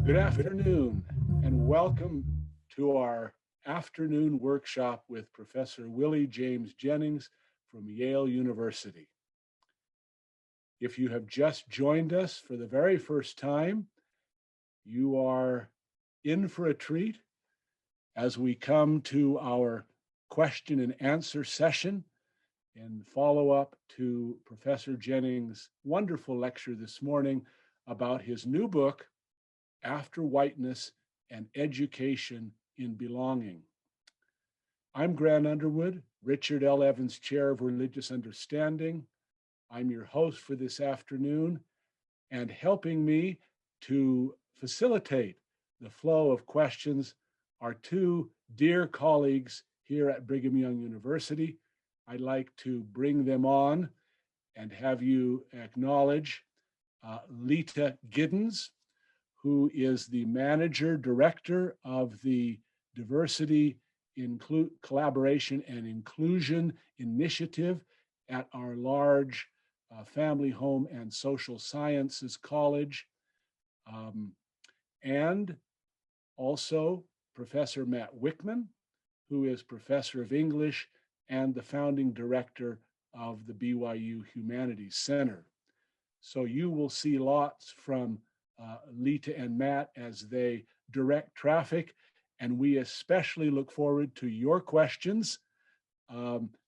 Good afternoon, and welcome to our afternoon workshop with Professor Willie James Jennings from Yale University. If you have just joined us for the very first time, you are in for a treat as we come to our question and answer session and follow up to Professor Jennings' wonderful lecture this morning about his new book, After Whiteness and Education in Belonging. I'm Grant Underwood, Richard L. Evans Chair of Religious Understanding. I'm your host for this afternoon, and helping me to facilitate the flow of questions are two dear colleagues here at Brigham Young University. I'd like to bring them on and have you acknowledge Lita Giddens, who is the Manager Director of the Diversity, Collaboration and Inclusion Initiative at our large Family, Home and Social Sciences College. And also Professor Matt Wickman, who is Professor of English and the Founding Director of the BYU Humanities Center. So you will see lots from Lita and Matt as they direct traffic, and we especially look forward to your questions.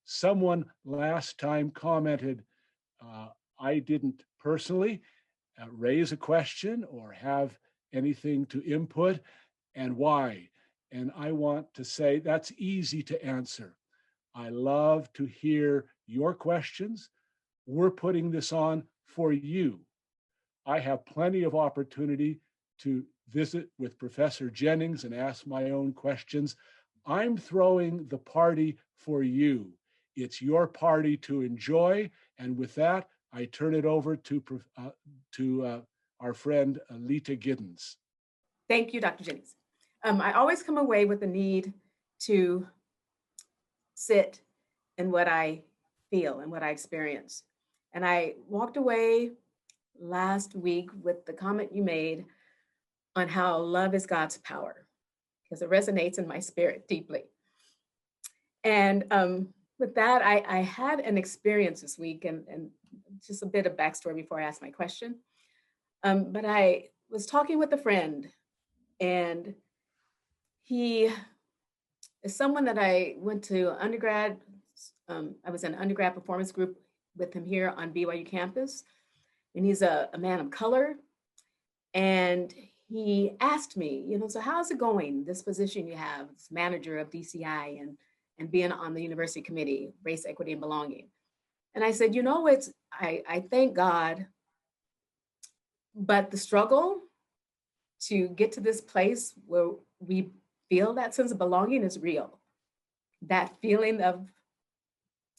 Someone last time commented, I didn't personally raise a question or have anything to input, and why? And I want to say that's easy to answer. I love to hear your questions. We're putting this on for you. I have plenty of opportunity to visit with Professor Jennings and ask my own questions. I'm throwing the party for you. It's your party to enjoy. And with that, I turn it over to our friend Lita Giddens. Thank you, Dr. Jennings. I always come away with the need to sit in what I feel and what I experience. And I walked away last week with the comment you made on how love is God's power, because it resonates in my spirit deeply. And with that, I had an experience this week, and just a bit of backstory before I ask my question. But I was talking with a friend, and he is someone that I went to undergrad. I was in an undergrad performance group with him here on BYU campus. And he's a man of color. And he asked me, so how's it going, this position you have as manager of DCI and being on the university committee, race, equity, and belonging? And I said, I thank God, but the struggle to get to this place where we feel that sense of belonging is real. That feeling of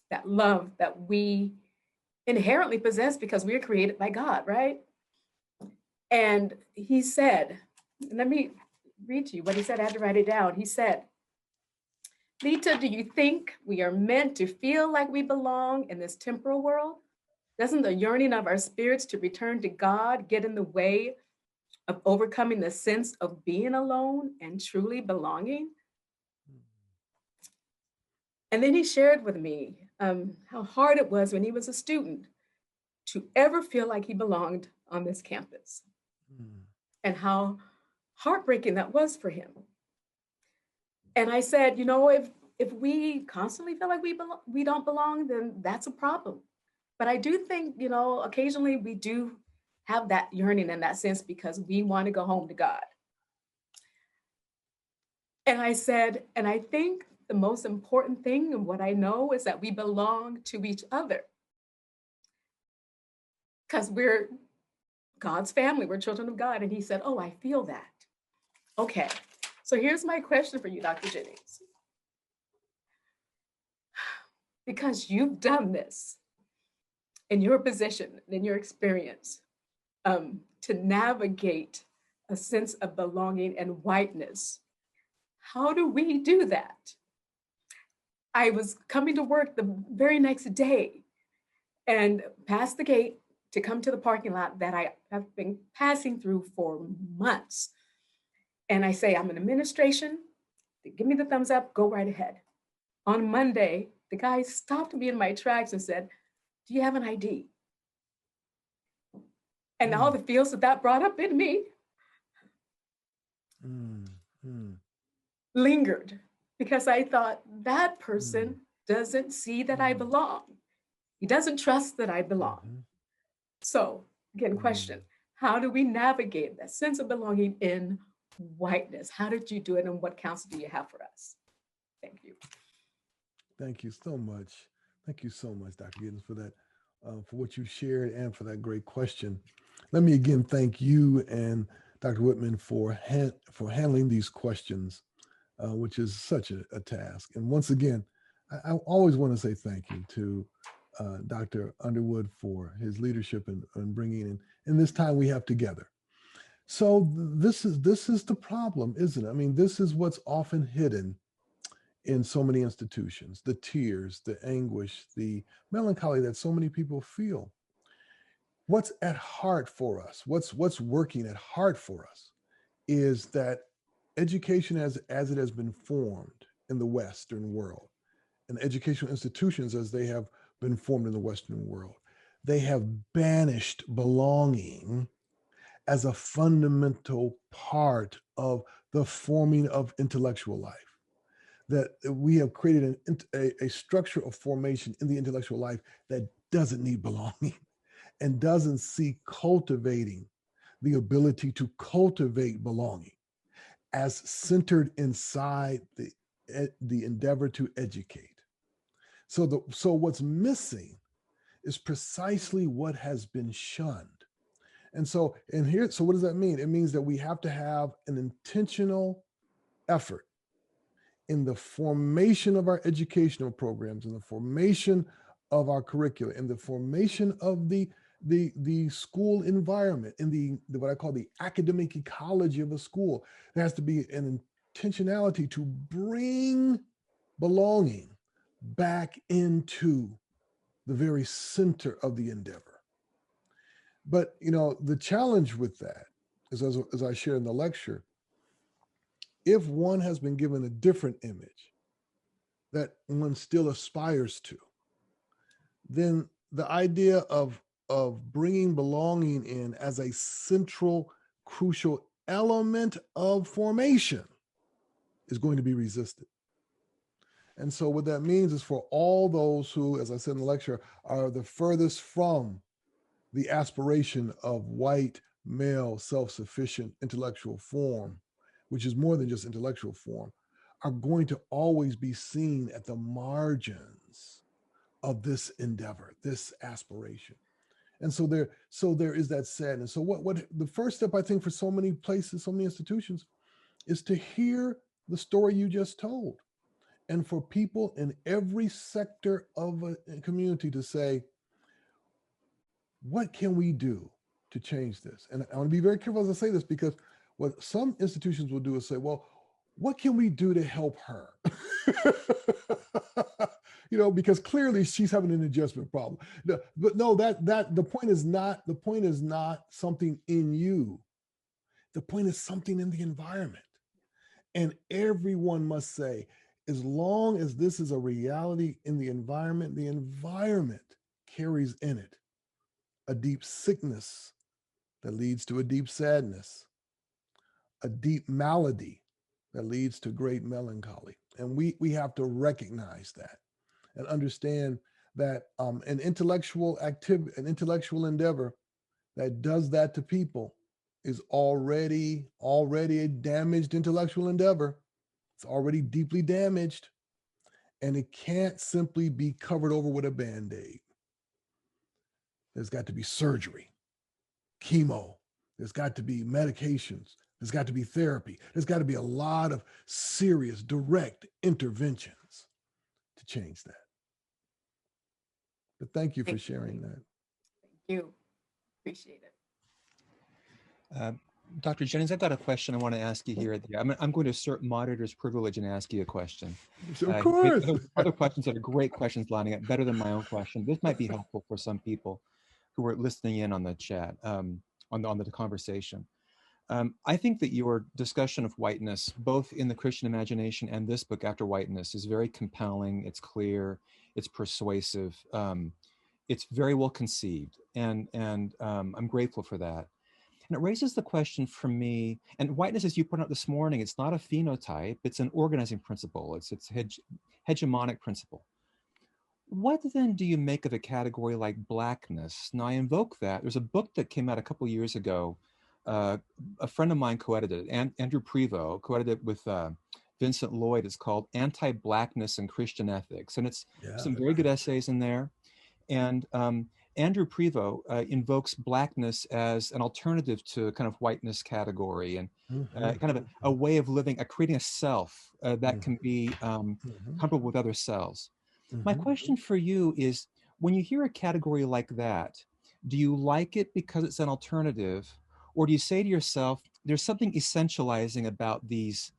that love that we inherently possess because we are created by God, right? And he said, let me read to you what he said. I had to write it down. He said, Lita, do you think we are meant to feel like we belong in this temporal world? Doesn't the yearning of our spirits to return to God get in the way of overcoming the sense of being alone and truly belonging? And then he shared with me how hard it was when he was a student to ever feel like he belonged on this campus, and how heartbreaking that was for him. And I said, if we constantly feel like we don't belong, then that's a problem. But I do think, occasionally we do have that yearning and that sense because we want to go home to God. And I said, and I think the most important thing and what I know is that we belong to each other. Because we're God's family, we're children of God. And he said, oh, I feel that. Okay, so here's my question for you, Dr. Jennings. Because you've done this in your position, in your experience, to navigate a sense of belonging and whiteness, how do we do that? I was coming to work the very next day and past the gate to come to the parking lot that I have been passing through for months. And I say, I'm in administration. They give me the thumbs up, go right ahead. On Monday, the guy stopped me in my tracks and said, do you have an ID? And all the feels that brought up in me lingered, because I thought that person doesn't see that I belong. He doesn't trust that I belong. So again, question, how do we navigate that sense of belonging in whiteness? How did you do it, and what counsel do you have for us? Thank you. Thank you so much. Thank you so much, Dr. Giddens, for that, for what you shared and for that great question. Let me again thank you and Dr. Whitman for handling these questions, which is such a task. And once again, I always want to say thank you to Dr. Underwood for his leadership and bringing in this time we have together. So this is the problem, isn't it? I mean, this is what's often hidden in so many institutions: the tears, the anguish, the melancholy that so many people feel. What's at heart for us, what's working at heart for us, is that education as it has been formed in the Western world, and educational institutions as they have been formed in the Western world, they have banished belonging as a fundamental part of the forming of intellectual life. That we have created a structure of formation in the intellectual life that doesn't need belonging and doesn't see cultivating the ability to cultivate belonging as centered inside the endeavor to educate. So what's missing is precisely what has been shunned. And so what does that mean? It means that we have to have an intentional effort in the formation of our educational programs, in the formation of our curricula, in the formation of the school environment, in the what I call the academic ecology of a school. There has to be an intentionality to bring belonging back into the very center of the endeavor. But the challenge with that is, as I shared in the lecture, if one has been given a different image that one still aspires to, then the idea of bringing belonging in as a central, crucial element of formation is going to be resisted. And so what that means is, for all those who, as I said in the lecture, are the furthest from the aspiration of white, male, self-sufficient intellectual form, which is more than just intellectual form, are going to always be seen at the margins of this endeavor, this aspiration. And so there is that sadness. So what the first step, I think, for so many places, so many institutions, is to hear the story you just told. And for people in every sector of a community to say, what can we do to change this? And I want to be very careful as I say this, because what some institutions will do is say, well, what can we do to help her? Because clearly she's having an adjustment problem. But no, that the point is not something in you. The point is something in the environment. And everyone must say, as long as this is a reality in the environment carries in it a deep sickness that leads to a deep sadness, a deep malady that leads to great melancholy. And we have to recognize that and understand that an intellectual endeavor that does that to people is already a damaged intellectual endeavor. It's already deeply damaged, and it can't simply be covered over with a Band-Aid. There's got to be surgery, chemo, there's got to be medications, there's got to be therapy, there's got to be a lot of serious, direct interventions to change that. But thank you for sharing that. Thank you. Appreciate it. Dr. Jennings, I've got a question I want to ask you here. I'm going to assert moderator's privilege and ask you a question. Of course. Other questions that are great questions lining up, better than my own question. This might be helpful for some people who are listening in on the chat, on the conversation. I think that your discussion of whiteness, both in the Christian imagination and this book, After Whiteness, is very compelling. It's clear. It's persuasive. It's very well conceived, and I'm grateful for that. And it raises the question for me, and whiteness, as you pointed out this morning, it's not a phenotype, it's an organizing principle. It's hegemonic principle. What then do you make of a category like blackness? Now I invoke that. There's a book that came out a couple of years ago. A friend of mine co-edited it, Andrew Prevost co-edited it with Vincent Lloyd. It's called Anti-Blackness and Christian Ethics. And it's some very good essays in there. And Andrew Prevost invokes blackness as an alternative to kind of whiteness category, and kind of a way of living, creating a self that can be comparable with other selves. My question for you is, when you hear a category like that, do you like it because it's an alternative, or do you say to yourself, there's something essentializing about these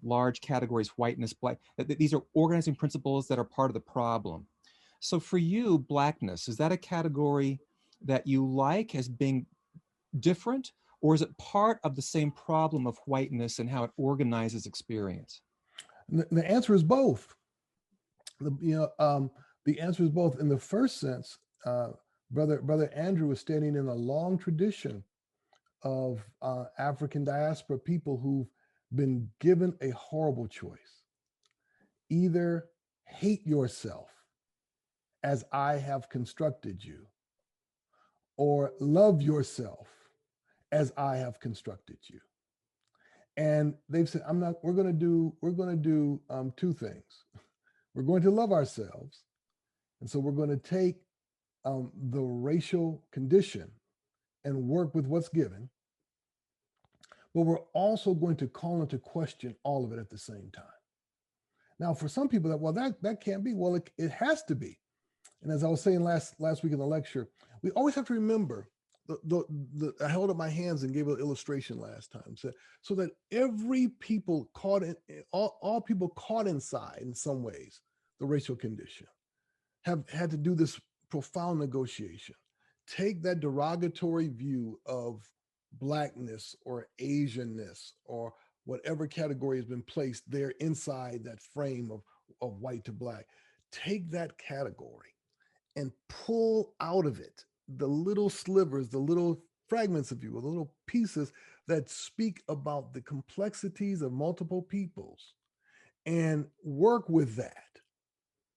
large categories, whiteness, black, that these are organizing principles that are part of the problem? So for you, blackness, is that a category that you like as being different, or is it part of the same problem of whiteness and how it organizes experience? The answer is both. The answer is both. In the first sense, Brother Andrew is standing in a long tradition of African diaspora people who've been given a horrible choice. Either hate yourself as I have constructed you, or love yourself as I have constructed you. And they've said, we're going to do two things. We're going to love ourselves. And so we're going to take the racial condition and work with what's given. But we're also going to call into question all of it at the same time. Now, for some people, that can't be. Well, it has to be. And as I was saying last week in the lecture, we always have to remember, I held up my hands and gave an illustration last time, so that every people caught in, all people caught inside, in some ways, the racial condition, have had to do this profound negotiation. Take that derogatory view of Blackness or Asianness or whatever category has been placed there inside that frame of white to black. Take that category and pull out of it the little slivers, the little fragments, if you will, the little pieces that speak about the complexities of multiple peoples, and work with that.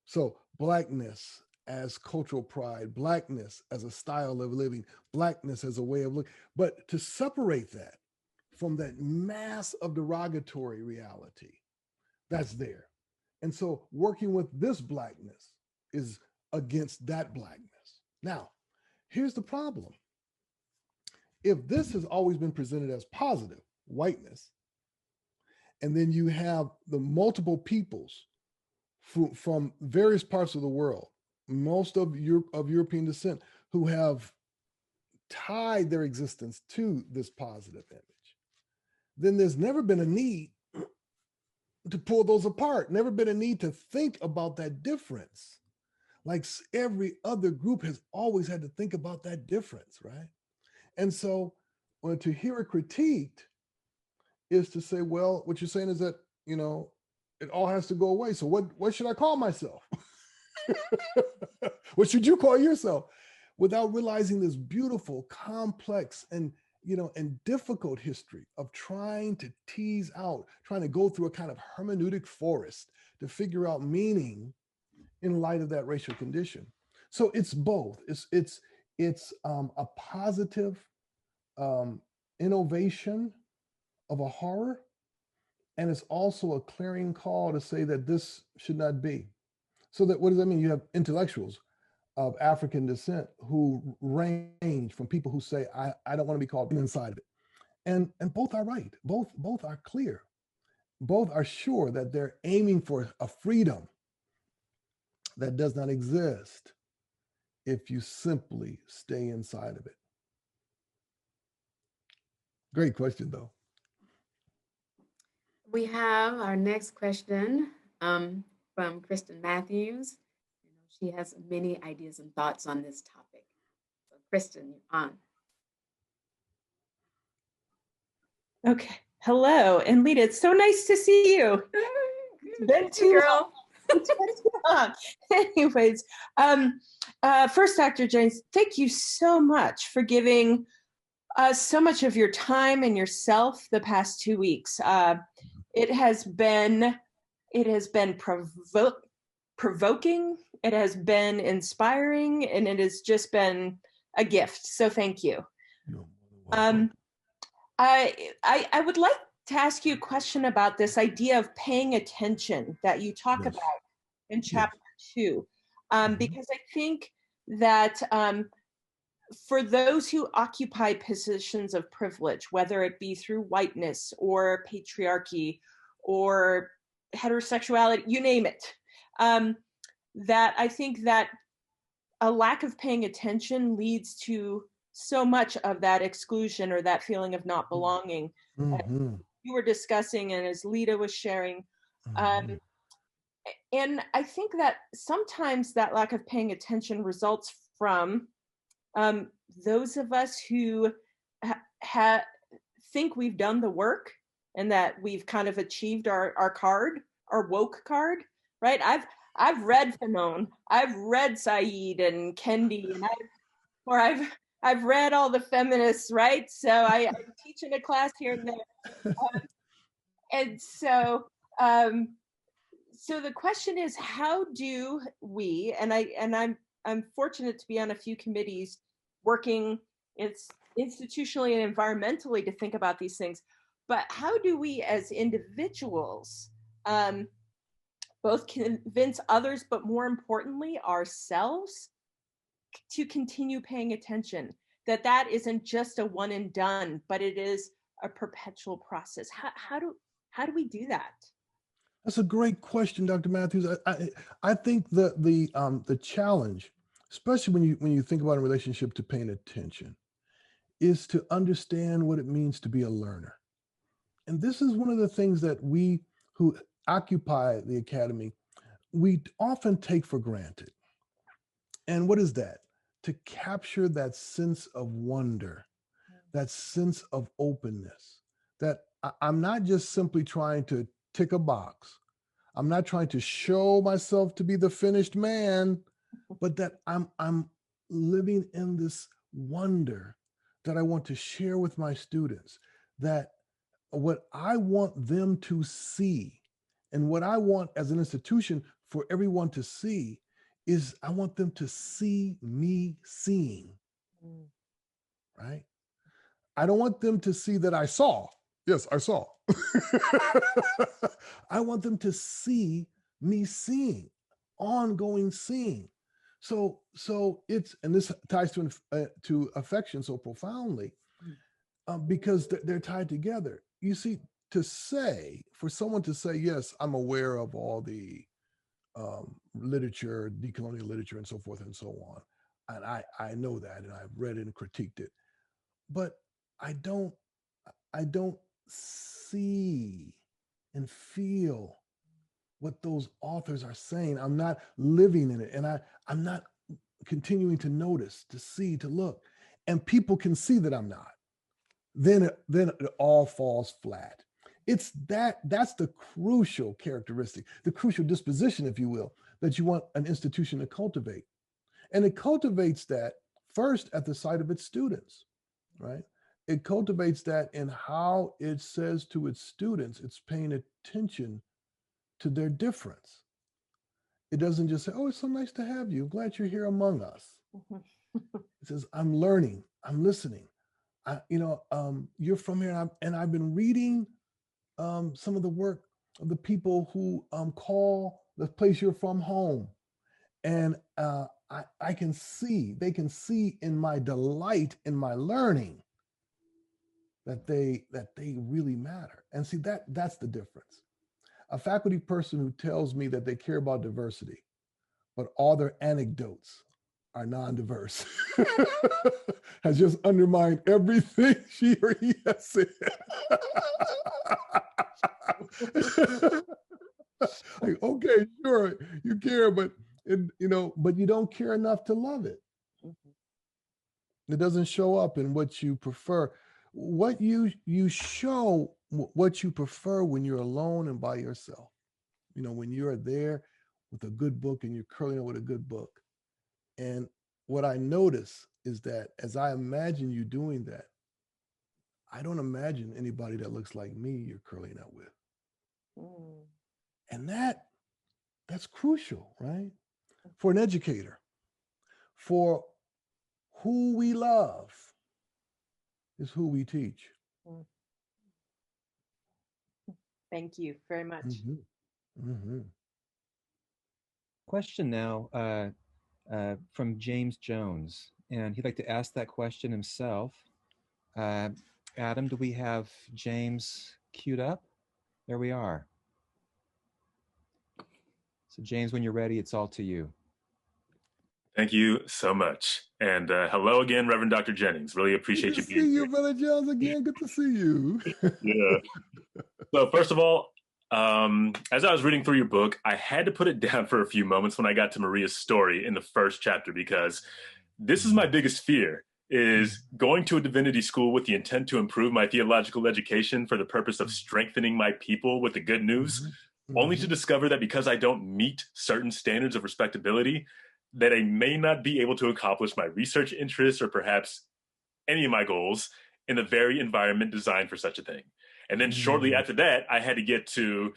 So Blackness as cultural pride, Blackness as a style of living, Blackness as a way of looking, but to separate that from that mass of derogatory reality that's there. And so working with this Blackness is against that Blackness. Now, here's the problem. If this has always been presented as positive, whiteness, and then you have the multiple peoples from various parts of the world, most of European descent, who have tied their existence to this positive image, then there's never been a need to pull those apart, never been a need to think about that difference. Like every other group has always had to think about that difference, right? And so to hear it critiqued is to say, well, what you're saying is that, it all has to go away. So what should I call myself? What should you call yourself? Without realizing this beautiful, complex, and difficult history of trying to tease out, trying to go through a kind of hermeneutic forest to figure out meaning in light of that racial condition. So it's both. It's a positive innovation of a horror, and it's also a clarion call to say that this should not be. So that, what does that mean? You have intellectuals of African descent who range from people who say, I don't want to be called inside of it. And both are right. Both are clear. Both are sure that they're aiming for a freedom that does not exist if you simply stay inside of it. Great question, though. We have our next question from Kristen Matthews. She has many ideas and thoughts on this topic. So Kristen, you're on. Okay. Hello, and Lita, it's so nice to see you. It's been too Girl. It's been too long. Anyways, first, Dr. Jennings, thank you so much for giving so much of your time and yourself the past 2 weeks. It has been provoking. It has been inspiring, and it has just been a gift. So thank you. I would like to ask you a question about this idea of paying attention that you talk Yes. about in chapter Yes. 2, because I think that for those who occupy positions of privilege, whether it be through whiteness or patriarchy or heterosexuality, you name it, that I think that a lack of paying attention leads to so much of that exclusion or that feeling of not belonging. Mm-hmm. You were discussing, and as Lita was sharing, Mm-hmm. and I think that sometimes that lack of paying attention results from those of us who think we've done the work and that we've kind of achieved our card, our woke card, right? I've read Fanon, I've read Said and Kendi, and I've read all the feminists, right? So I teach in a class here and there, and so so the question is, how do we? And I'm fortunate to be on a few committees working institutionally and environmentally to think about these things. But how do we, as individuals, both convince others, but more importantly, ourselves, to continue paying attention, that isn't just a one and done, but it is a perpetual process? How do we do that? That's a great question, Dr. Matthews. I think the challenge, especially when you think about a relationship to paying attention, is to understand what it means to be a learner. And this is one of the things that we who occupy the academy, we often take for granted. And what is that? To capture that sense of wonder, that sense of openness, that I'm not just simply trying to tick a box. I'm not trying to show myself to be the finished man, but that I'm living in this wonder that I want to share with my students, that what I want them to see and what I want as an institution for everyone to see is I want them to see me seeing, right? I don't want them to see that I saw. Yes, I saw. I want them to see me seeing, ongoing seeing. So it's, and this ties to affection so profoundly, because they're tied together. You see, for someone to say, yes, I'm aware of all the literature, decolonial literature, and so forth and so on, and I know that, and I've read it and critiqued it, but I don't see and feel what those authors are saying. I'm not living in it, and I'm not continuing to notice, to see, to look, and people can see that I'm not. Then it all falls flat. It's that's the crucial characteristic, the crucial disposition, if you will, that you want an institution to cultivate. And it cultivates that first at the sight of its students, right? It cultivates that in how it says to its students, it's paying attention to their difference. It doesn't just say, oh, it's so nice to have you. I'm glad you're here among us. It says, I'm learning, I'm listening. You're from here, and I've been reading some of the work of the people who call the place you're from home. And they can see in my delight, in my learning, that they really matter. And see, that's the difference. A faculty person who tells me that they care about diversity, but all their anecdotes are non-diverse, has just undermined everything she or he has said. Like, okay, sure, you care, but you don't care enough to love it. It doesn't show up in what you prefer. what you show what you prefer when you're alone and by yourself. When you're there with a good book and you're curling up with a good book. And what I notice is that as I imagine you doing that, I don't imagine anybody that looks like me you're curling up with. And that's crucial, right? For an educator, for who we love is who we teach. Thank you very much. Question now from James Jones, and he'd like to ask that question himself. Adam, do we have James queued up? There we are. So James, when you're ready, it's all to you. Thank you so much. And hello again, Reverend Dr. Jennings. Really appreciate you being here. Good to see you, Brother Jones, again. Good to see you. Yeah. So first of all, as I was reading through your book, I had to put it down for a few moments when I got to Maria's story in the first chapter, because this is my biggest fear, is going to a divinity school with the intent to improve my theological education for the purpose of strengthening my people with the good news, only to discover that because I don't meet certain standards of respectability, that I may not be able to accomplish my research interests or perhaps any of my goals in the very environment designed for such a thing. And then shortly after that, I had to get to,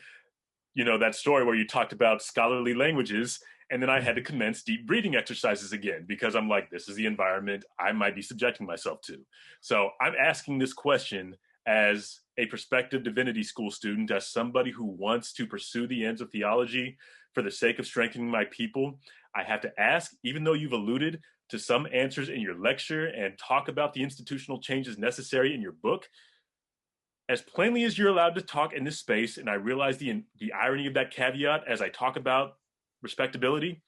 that story where you talked about scholarly languages. And then I had to commence deep breathing exercises again, because I'm like, this is the environment I might be subjecting myself to. So I'm asking this question as a prospective divinity school student, as somebody who wants to pursue the ends of theology for the sake of strengthening my people. I have to ask, even though you've alluded to some answers in your lecture and talk about the institutional changes necessary in your book, as plainly as you're allowed to talk in this space, and I realize the irony of that caveat as I talk about respectability,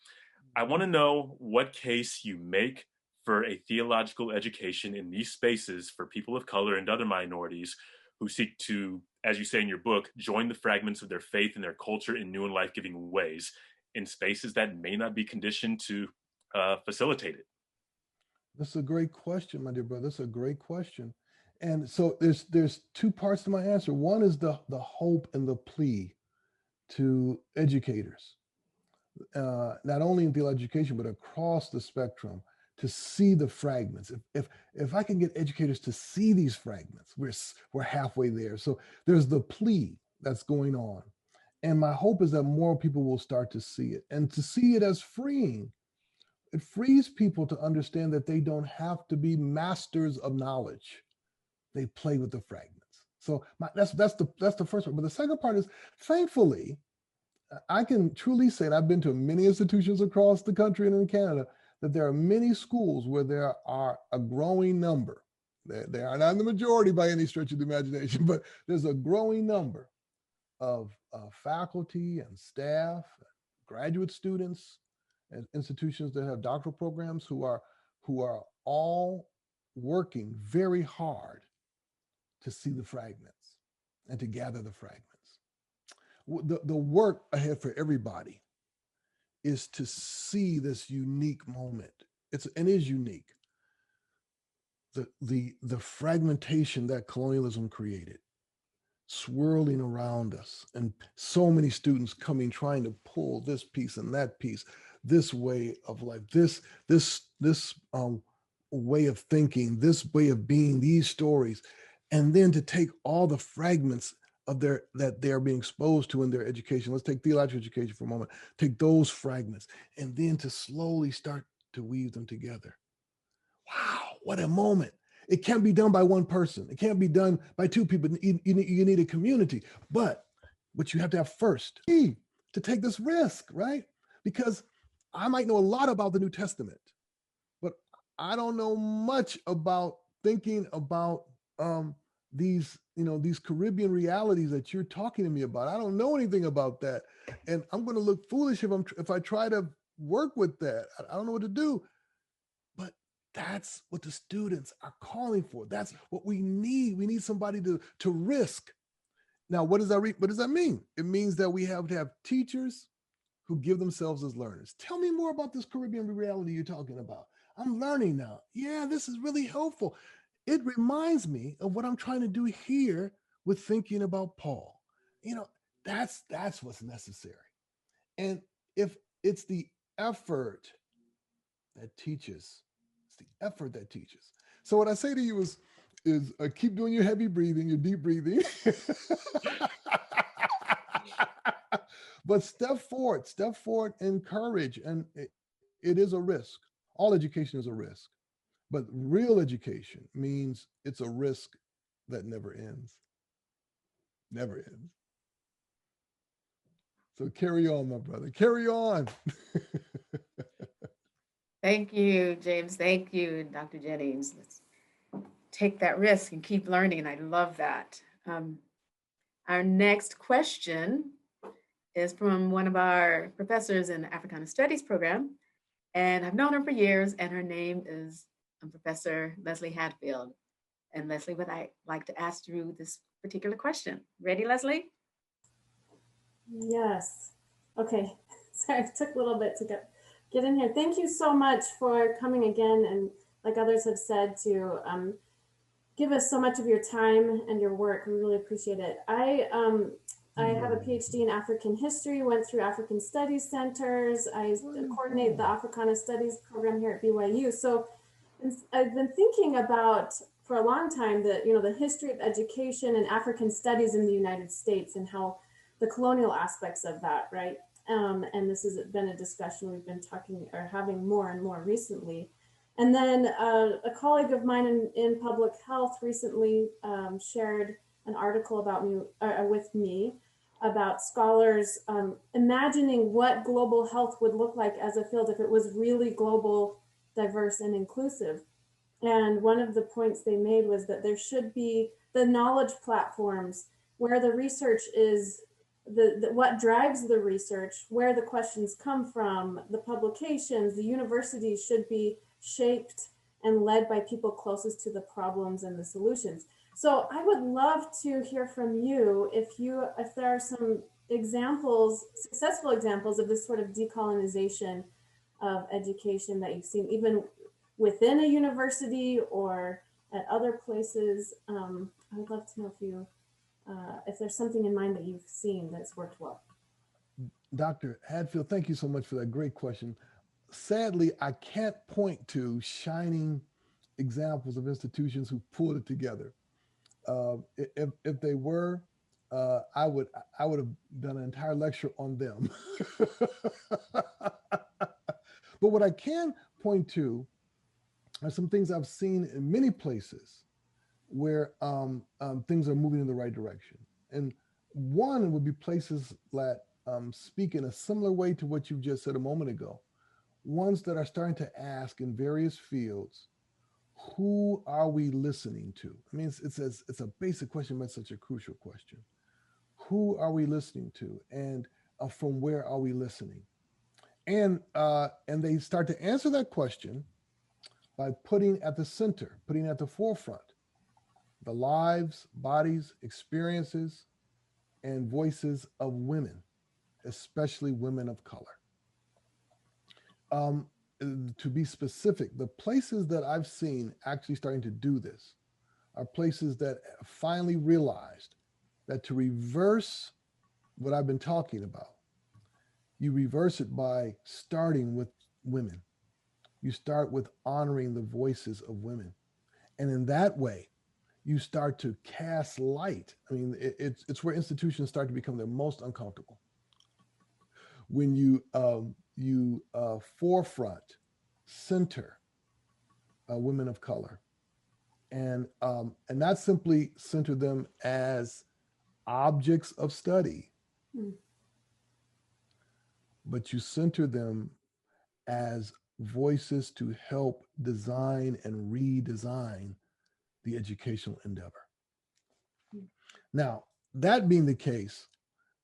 I want to know what case you make for a theological education in these spaces for people of color and other minorities who seek to, as you say in your book, join the fragments of their faith and their culture in new and life-giving ways in spaces that may not be conditioned to facilitate it. That's a great question, my dear brother. That's a great question. And so there's two parts to my answer. One is the hope and the plea to educators, not only in theological education, but across the spectrum, to see the fragments. If I can get educators to see these fragments, we're halfway there. So there's the plea that's going on. And my hope is that more people will start to see it, and to see it as freeing. It frees people to understand that they don't have to be masters of knowledge. They play with the fragments. So that's the first part. But the second part is, thankfully, I can truly say, and I've been to many institutions across the country and in Canada, that there are many schools where there are a growing number. They are not the majority by any stretch of the imagination, but there's a growing number of faculty and staff, graduate students, and institutions that have doctoral programs who are all working very hard to see the fragments and to gather the fragments. The work ahead for everybody is to see this unique moment. It is unique. The fragmentation that colonialism created, swirling around us, and so many students coming, trying to pull this piece and that piece, this way of life, this way of thinking, this way of being, these stories, and then to take all the fragments of that they're being exposed to in their education. Let's take theological education for a moment. Take those fragments and then to slowly start to weave them together. Wow, what a moment. It can't be done by one person. It can't be done by two people. You need a community. But what you have to have first to take this risk, right? Because I might know a lot about the New Testament, but I don't know much about thinking about these Caribbean realities that you're talking to me about. I don't know anything about that. And I'm going to look foolish if I try to work with that. I don't know what to do. But that's what the students are calling for. That's what we need. We need somebody to risk. Now, what does that mean? It means that we have to have teachers who give themselves as learners. Tell me more about this Caribbean reality you're talking about. I'm learning now. Yeah, this is really helpful. it reminds me of what I'm trying to do here with thinking about Paul. You know, that's what's necessary. And if it's the effort that teaches, it's the effort that teaches. So what I say to you is keep doing your heavy breathing, your deep breathing. But step forward in courage. And it is a risk. All education is a risk. But real education means it's a risk that never ends. Never ends. So carry on, my brother. Carry on. Thank you, James. Thank you, Dr. Jennings. Let's take that risk and keep learning. I love that. Our next question is from one of our professors in the Africana Studies program, and I've known her for years, and her name is Professor Leslie Hadfield. And Leslie, would I like to ask you this particular question? Ready, Leslie? Yes. Okay. Sorry, it took a little bit to get in here. Thank you so much for coming again, and like others have said, to give us so much of your time and your work. We really appreciate it. I have a PhD in African history, went through African Studies centers. I coordinate the Africana Studies program here at BYU. So I've been thinking about for a long time that, you know, the history of education and African studies in the United States and how the colonial aspects of that, right? And this has been a discussion we've been talking or having more and more recently. And then a colleague of mine in public health recently shared an article about me with me about scholars imagining what global health would look like as a field if it was really global, diverse, and inclusive. And one of the points they made was that there should be the knowledge platforms where the research is, what drives the research, where the questions come from, the publications, the universities should be shaped and led by people closest to the problems and the solutions. So I would love to hear from you if there are some examples, successful examples of this sort of decolonization of education that you've seen, even within a university or at other places. I would love to know if there's something in mind that you've seen that's worked well. Dr. Hadfield, thank you so much for that great question. Sadly, I can't point to shining examples of institutions who pulled it together. If they were, I would have done an entire lecture on them. But what I can point to are some things I've seen in many places where things are moving in the right direction. And one would be places that speak in a similar way to what you just said a moment ago. Ones that are starting to ask in various fields, who are we listening to? I mean, it's a basic question, but such a crucial question. Who are we listening to, and from where are we listening? And they start to answer that question by putting at the center, putting at the forefront, the lives, bodies, experiences, and voices of women, especially women of color. To be specific, the places that I've seen actually starting to do this are places that finally realized that to reverse what I've been talking about, you reverse it by starting with women. You start with honoring the voices of women. And in that way, you start to cast light. I mean, it's where institutions start to become their most uncomfortable. When you forefront, center women of color, and not simply center them as objects of study, but you center them as voices to help design and redesign the educational endeavor. Now, that being the case,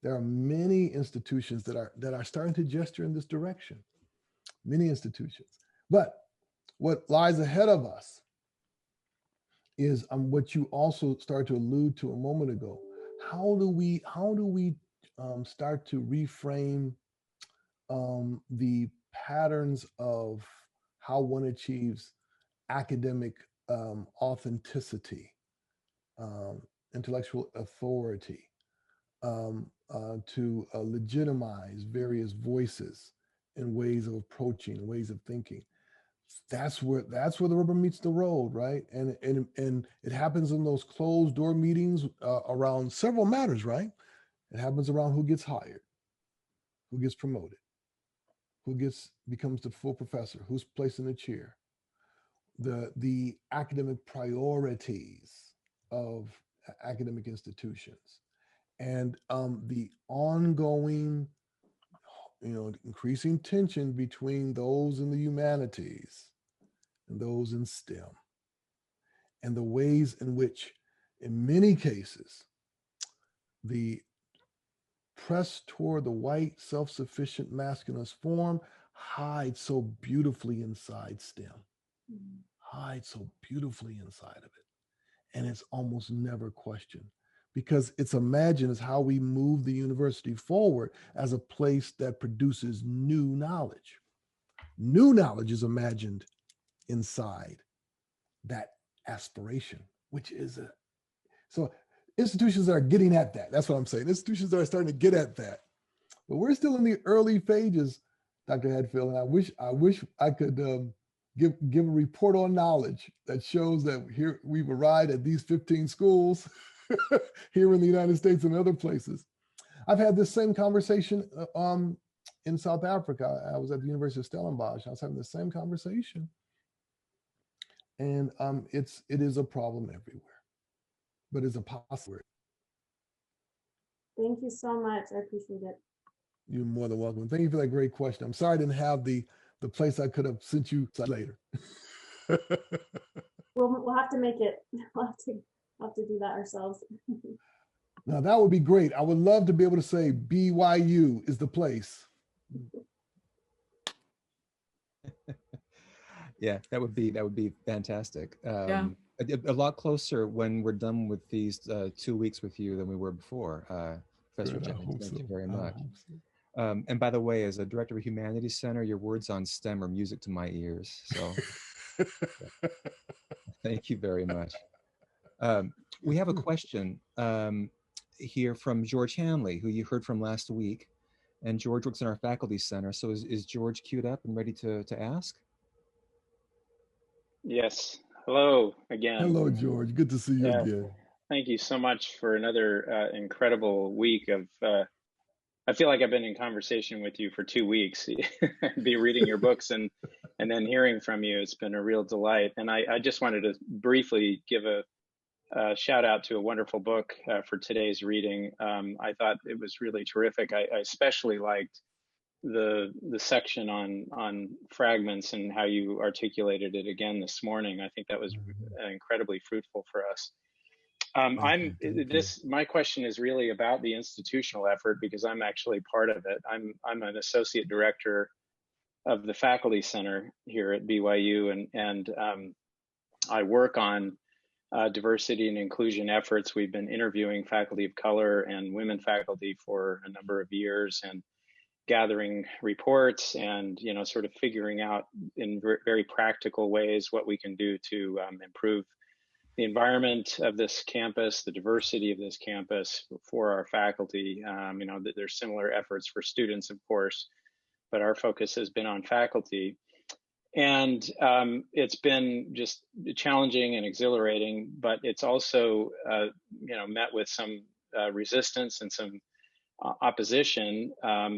there are many institutions that are starting to gesture in this direction. Many institutions. But what lies ahead of us is what you also started to allude to a moment ago. How do we start to reframe the patterns of how one achieves academic authenticity, intellectual authority, to legitimize various voices and ways of approaching, ways of thinking. That's where the rubber meets the road, right? And it happens in those closed door meetings around several matters, right? It happens around who gets hired, who gets promoted, who becomes the full professor, who's placed in the chair, the academic priorities of academic institutions, and the ongoing, increasing tension between those in the humanities and those in STEM, and the ways in which, in many cases, the press toward the white, self-sufficient, masculinist form hides so beautifully inside STEM, hides so beautifully inside of it. And it's almost never questioned, because it's imagined as how we move the university forward as a place that produces new knowledge. New knowledge is imagined inside that aspiration, which is so institutions are getting at that. That's what I'm saying. Institutions are starting to get at that, but we're still in the early phases, Dr. Hadfield. And I wish I could give a report on knowledge that shows that here we've arrived at these 15 schools here in the United States and other places. I've had this same conversation in South Africa. I was at the University of Stellenbosch. I was having the same conversation. And it is a problem everywhere, but it's a possibility. Thank you so much. I appreciate it. You're more than welcome. Thank you for that great question. I'm sorry I didn't have the place I could have sent you later. We'll have to make it. We'll have to do that ourselves. Now that would be great. I would love to be able to say BYU is the place. Yeah, that would be fantastic. Yeah. A lot closer when we're done with these 2 weeks with you than we were before. Professor Jennings, thank you very much. And by the way, as a director of a humanities center, your words on STEM are music to my ears. So thank you very much. We have a question here from George Hanley, who you heard from last week. And George works in our faculty center. So is George queued up and ready to ask? Yes. Hello again. Hello, George. Good to see you again. Thank you so much for another incredible week of, I feel like I've been in conversation with you for 2 weeks, be reading your books and then hearing from you. It's been a real delight. And I just wanted to briefly give a shout out to a wonderful book for today's reading. I thought it was really terrific. I especially liked the section on fragments and how you articulated it again this morning. I think that was incredibly fruitful for us. My question is really about the institutional effort, because I'm actually part of it. I'm an associate director of the faculty center here at BYU, and I work on diversity and inclusion efforts. We've been interviewing faculty of color and women faculty for a number of years, and gathering reports and sort of figuring out in very practical ways what we can do to improve the environment of this campus, the diversity of this campus for our faculty. There's similar efforts for students, of course, but our focus has been on faculty. And it's been just challenging and exhilarating, but it's also met with some resistance and some opposition.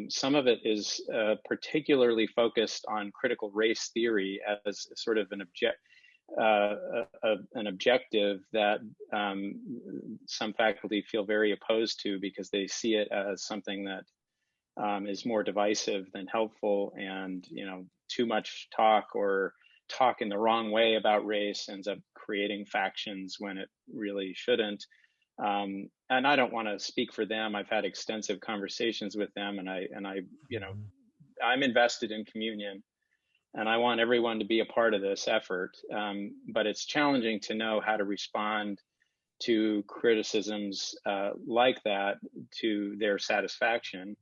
Some of it is particularly focused on critical race theory as sort of an objective that some faculty feel very opposed to, because they see it as something that is more divisive than helpful, and too much talk or talk in the wrong way about race ends up creating factions when it really shouldn't. And I don't want to speak for them. I've had extensive conversations with them, and I'm invested in communion, and I want everyone to be a part of this effort. But it's challenging to know how to respond to criticisms like that to their satisfaction,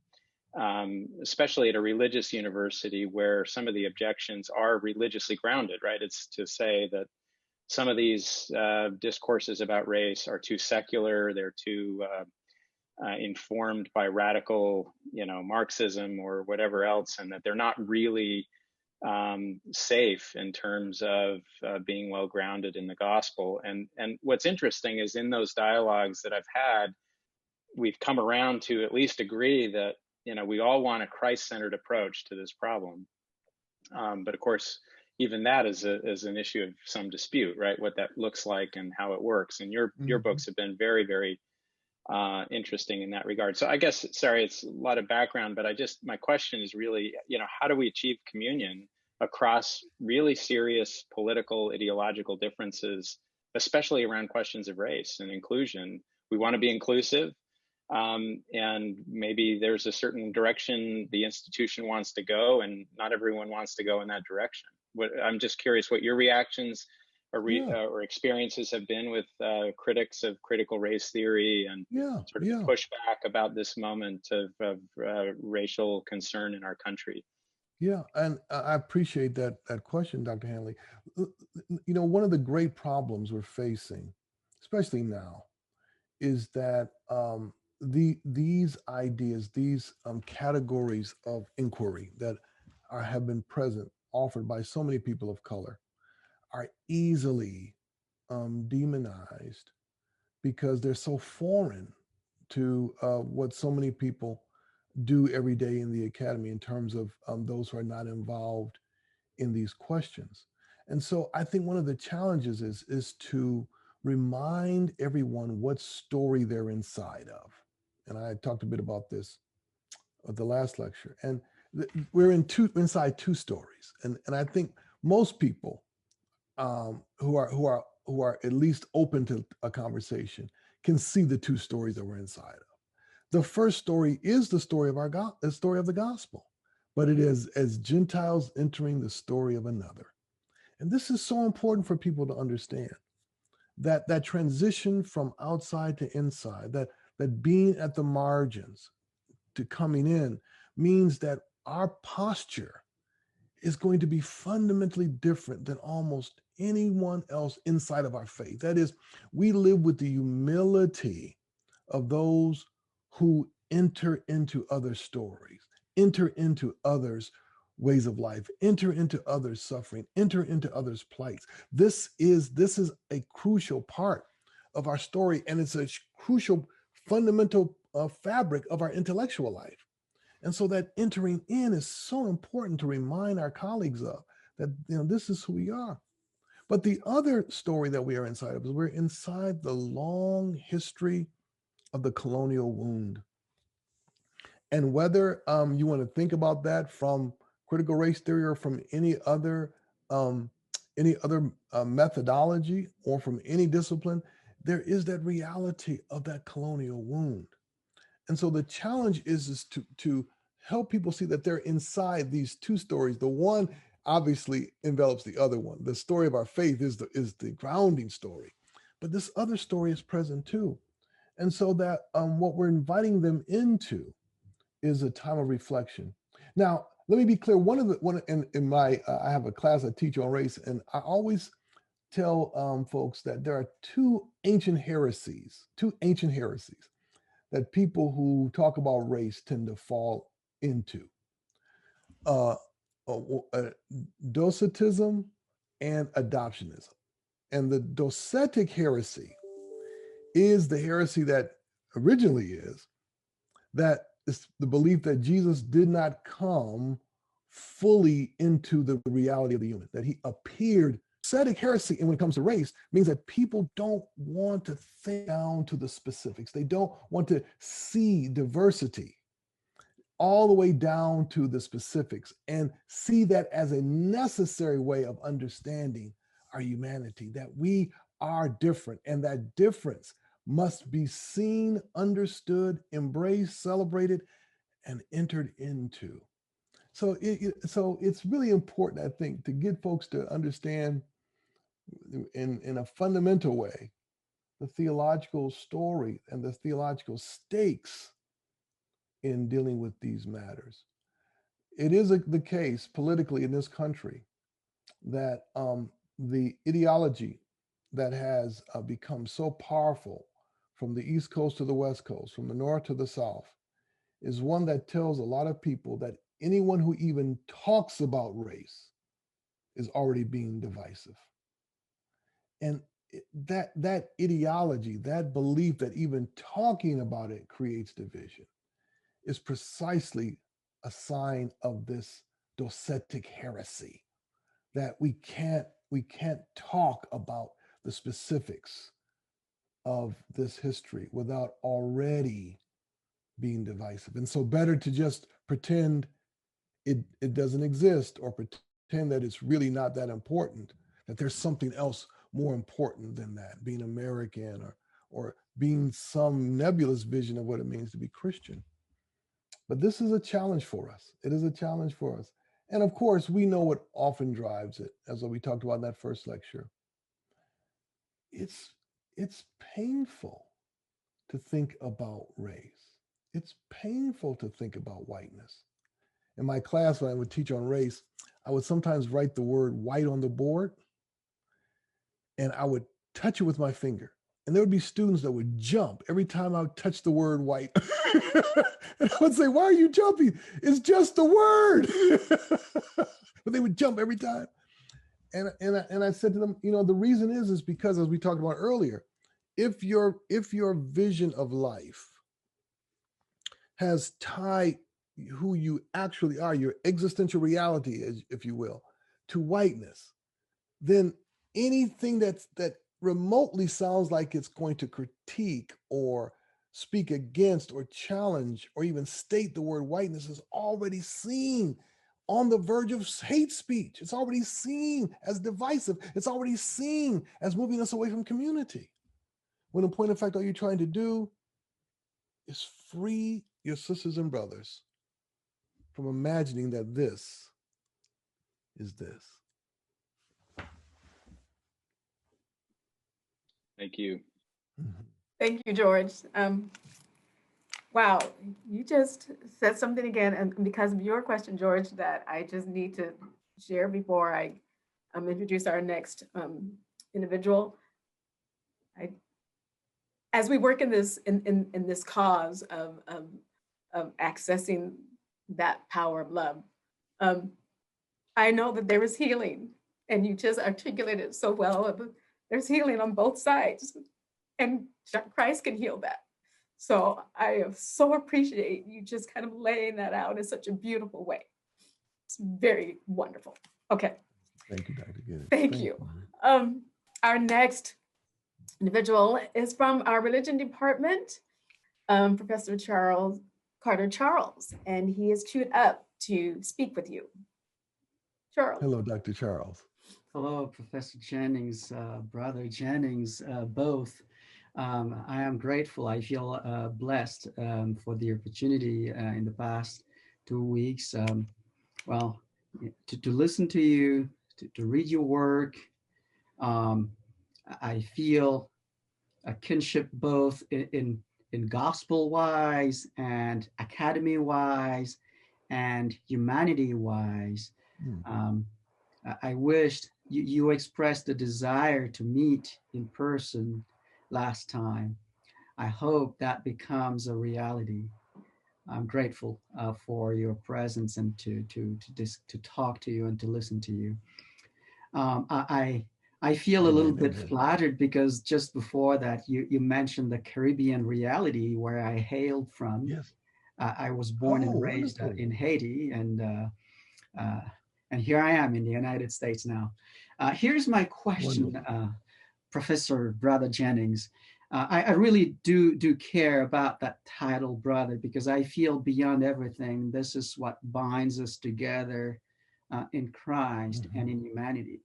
especially at a religious university where some of the objections are religiously grounded, right? It's to say that some of these discourses about race are too secular, they're too informed by radical, Marxism or whatever else, and that they're not really safe in terms of being well grounded in the gospel. And what's interesting is in those dialogues that I've had, we've come around to at least agree that we all want a Christ-centered approach to this problem. But of course, even that is an issue of some dispute, right? What that looks like and how it works. And your books have been very, very interesting in that regard. So I guess, sorry, it's a lot of background, but my question is really, how do we achieve communion across really serious political, ideological differences, especially around questions of race and inclusion? We want to be inclusive, and maybe there's a certain direction the institution wants to go, and not everyone wants to go in that direction. I'm just curious what your reactions or experiences have been with critics of critical race theory and sort of pushback about this moment of racial concern in our country. Yeah, and I appreciate that question, Dr. Hanley. One of the great problems we're facing, especially now, is that these ideas, these categories of inquiry that have been offered by so many people of color, are easily demonized because they're so foreign to what so many people do every day in the academy in terms of those who are not involved in these questions. And so I think one of the challenges is to remind everyone what story they're inside of. And I talked a bit about this at the last lecture. And we're inside two stories. And I think most people who are at least open to a conversation can see the two stories that we're inside of. The first story is the story of the story of the gospel, but it is as Gentiles entering the story of another. And this is so important for people to understand, that transition from outside to inside, that being at the margins to coming in, means that our posture is going to be fundamentally different than almost anyone else inside of our faith. That is, we live with the humility of those who enter into other stories, enter into others' ways of life, enter into others' suffering, enter into others' plights. This is a crucial part of our story, and it's a crucial fundamental fabric of our intellectual life. And so that entering in is so important to remind our colleagues of that, this is who we are. But the other story that we are inside of is we're inside the long history of the colonial wound. And whether you want to think about that from critical race theory or from any other methodology or from any discipline, there is that reality of that colonial wound. And so the challenge is to help people see that they're inside these two stories. The one obviously envelops the other one. The story of our faith is the grounding story, but this other story is present too. And so that what we're inviting them into is a time of reflection. Now, let me be clear. I have a class I teach on race, and I always tell folks that there are two ancient heresies that people who talk about race tend to fall into. Docetism and adoptionism. And the docetic heresy is the heresy that originally is the belief that Jesus did not come fully into the reality of the human, that he appeared. Docetic heresy, and when it comes to race, means that people don't want to think down to the specifics. They don't want to see diversity all the way down to the specifics and see that as a necessary way of understanding our humanity, that we are different, and that difference must be seen, understood, embraced, celebrated, and entered into. So it's really important, I think, to get folks to understand in a fundamental way the theological story and the theological stakes in dealing with these matters. It is the case politically in this country that the ideology that has become so powerful from the East Coast to the West Coast, from the North to the South, is one that tells a lot of people that anyone who even talks about race is already being divisive. And that ideology, that belief that even talking about it creates division, is precisely a sign of this docetic heresy, that we can't talk about the specifics of this history without already being divisive. And so better to just pretend it doesn't exist, or pretend that it's really not that important, that there's something else more important than that, being American, or being some nebulous vision of what it means to be Christian. But this is a challenge for us. It is a challenge for us. And of course, we know what often drives it, as we talked about in that first lecture. It's painful to think about race. It's painful to think about whiteness. In my class, when I would teach on race, I would sometimes write the word white on the board, and I would touch it with my finger. And there would be students that would jump every time I would touch the word white. And I would say, why are you jumping? It's just the word. But they would jump every time. And I said to them, the reason is because, as we talked about earlier, if your vision of life has tied who you actually are, your existential reality, if you will, to whiteness, then anything that remotely sounds like it's going to critique or speak against or challenge or even state the word whiteness is already seen on the verge of hate speech. It's already seen as divisive. It's already seen as moving us away from community. When in point of fact, all you're trying to do is free your sisters and brothers from imagining that this is this. Thank you. Thank you, George. Wow, you just said something again, and because of your question, George, that I just need to share before I introduce our next individual. As we work in this cause of accessing that power of love, I know that there is healing, and you just articulated it so well. There's healing on both sides, and Christ can heal that. So I so appreciate you just kind of laying that out in such a beautiful way. It's very wonderful. Okay. Thank you, Dr. Giddens. Thank you. Our next individual is from our religion department, Professor Carter Charles, and he is queued up to speak with you. Charles. Hello, Dr. Charles. Hello, Professor Jennings, Brother Jennings, both. I am grateful. I feel blessed for the opportunity in the past 2 weeks. To listen to you, to read your work. I feel a kinship both in gospel-wise and academy-wise and humanity-wise. I wished you expressed a desire to meet in person last time. I hope that becomes a reality. I'm grateful for your presence and to talk to you and to listen to you. I feel a little bit flattered because just before that you mentioned the Caribbean reality where I hailed from. Yes. I was born and raised in Haiti, and here I am in the United States now. Here's my question, Professor Brother Jennings. I really do care about that title, brother, because I feel beyond everything, this is what binds us together in Christ and in humanity.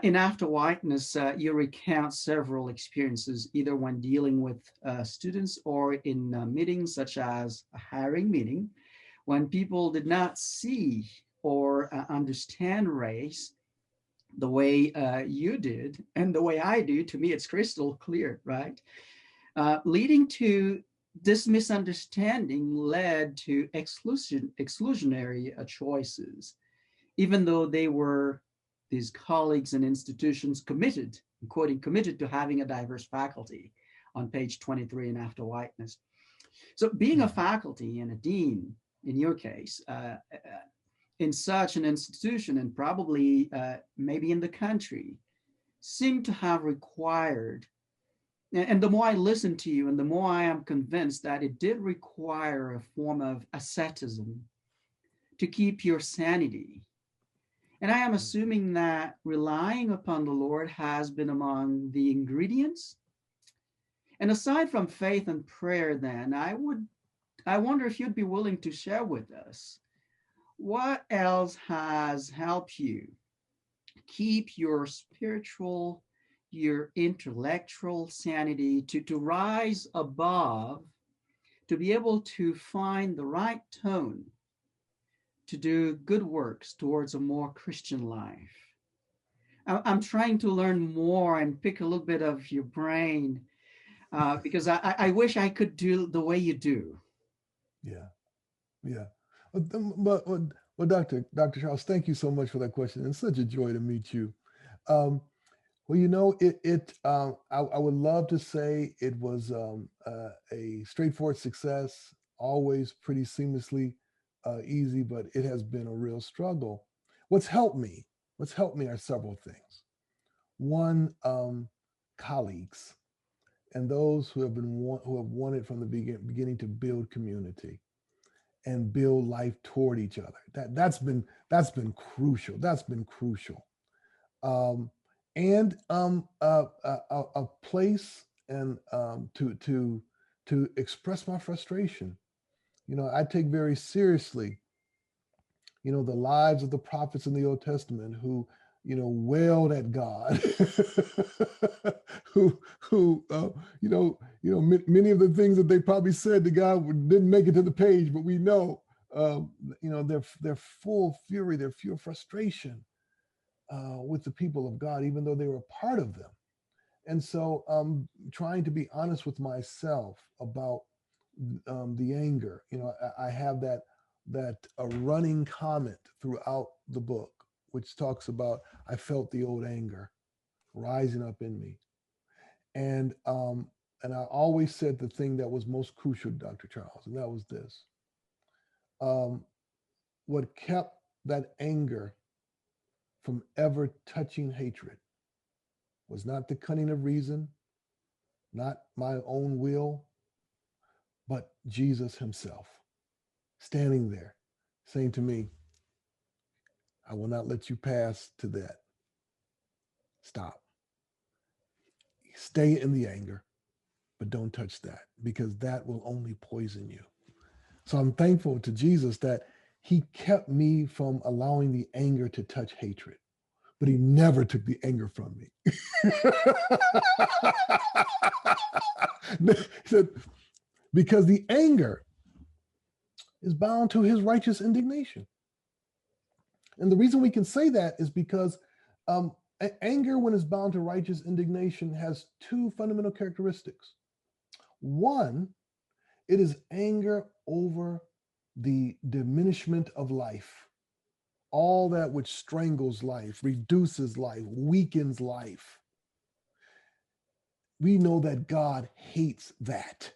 In After Whiteness, you recount several experiences, either when dealing with students or in meetings such as a hiring meeting, when people did not see or understand race the way you did and the way I do. To me, it's crystal clear, right? Leading to this misunderstanding led to exclusionary choices, even though they were these colleagues and institutions committed I'm quoting, committed to having a diverse faculty on page 23 and after Whiteness. So being a faculty and a dean, in your case, in such an institution and probably maybe in the country, seem to have required, and the more I listen to you and the more I am convinced that it did require a form of asceticism to keep your sanity. And I am assuming that relying upon the Lord has been among the ingredients. And aside from faith and prayer, then, I wonder if you'd be willing to share with us what else has helped you keep your spiritual, your intellectual sanity to rise above, to be able to find the right tone to do good works towards a more Christian life. I'm trying to learn more and pick a little bit of your brain because I wish I could do the way you do. Yeah. Well, Dr. Charles, thank you so much for that question. It's such a joy to meet you. Well, you know, I would love to say it was a straightforward success, always pretty seamlessly easy, but it has been a real struggle. What's helped me are several things. One, colleagues, and those who have wanted from the beginning to build community and build life toward each other. That's been crucial. That's been crucial. And a place and to express my frustration. You know, I take very seriously, you know, the lives of the prophets in the Old Testament who, you know, wailed at God, who many of the things that they probably said to God didn't make it to the page, but we know, you know, their full fury, their full frustration with the people of God, even though they were a part of them. And so trying to be honest with myself about the anger. You know, I have that a running comment throughout the book, which talks about, I felt the old anger rising up in me. And I always said the thing that was most crucial, Dr. Charles, and that was this. What kept that anger from ever touching hatred was not the cunning of reason, not my own will, but Jesus himself standing there saying to me, I will not let you pass to that. Stop. Stay in the anger, but don't touch that, because that will only poison you. So I'm thankful to Jesus that he kept me from allowing the anger to touch hatred, but he never took the anger from me. He said, because the anger is bound to his righteous indignation. And the reason we can say that is because anger, when it's bound to righteous indignation, has two fundamental characteristics. One, it is anger over the diminishment of life, all that which strangles life, reduces life, weakens life. We know that God hates that.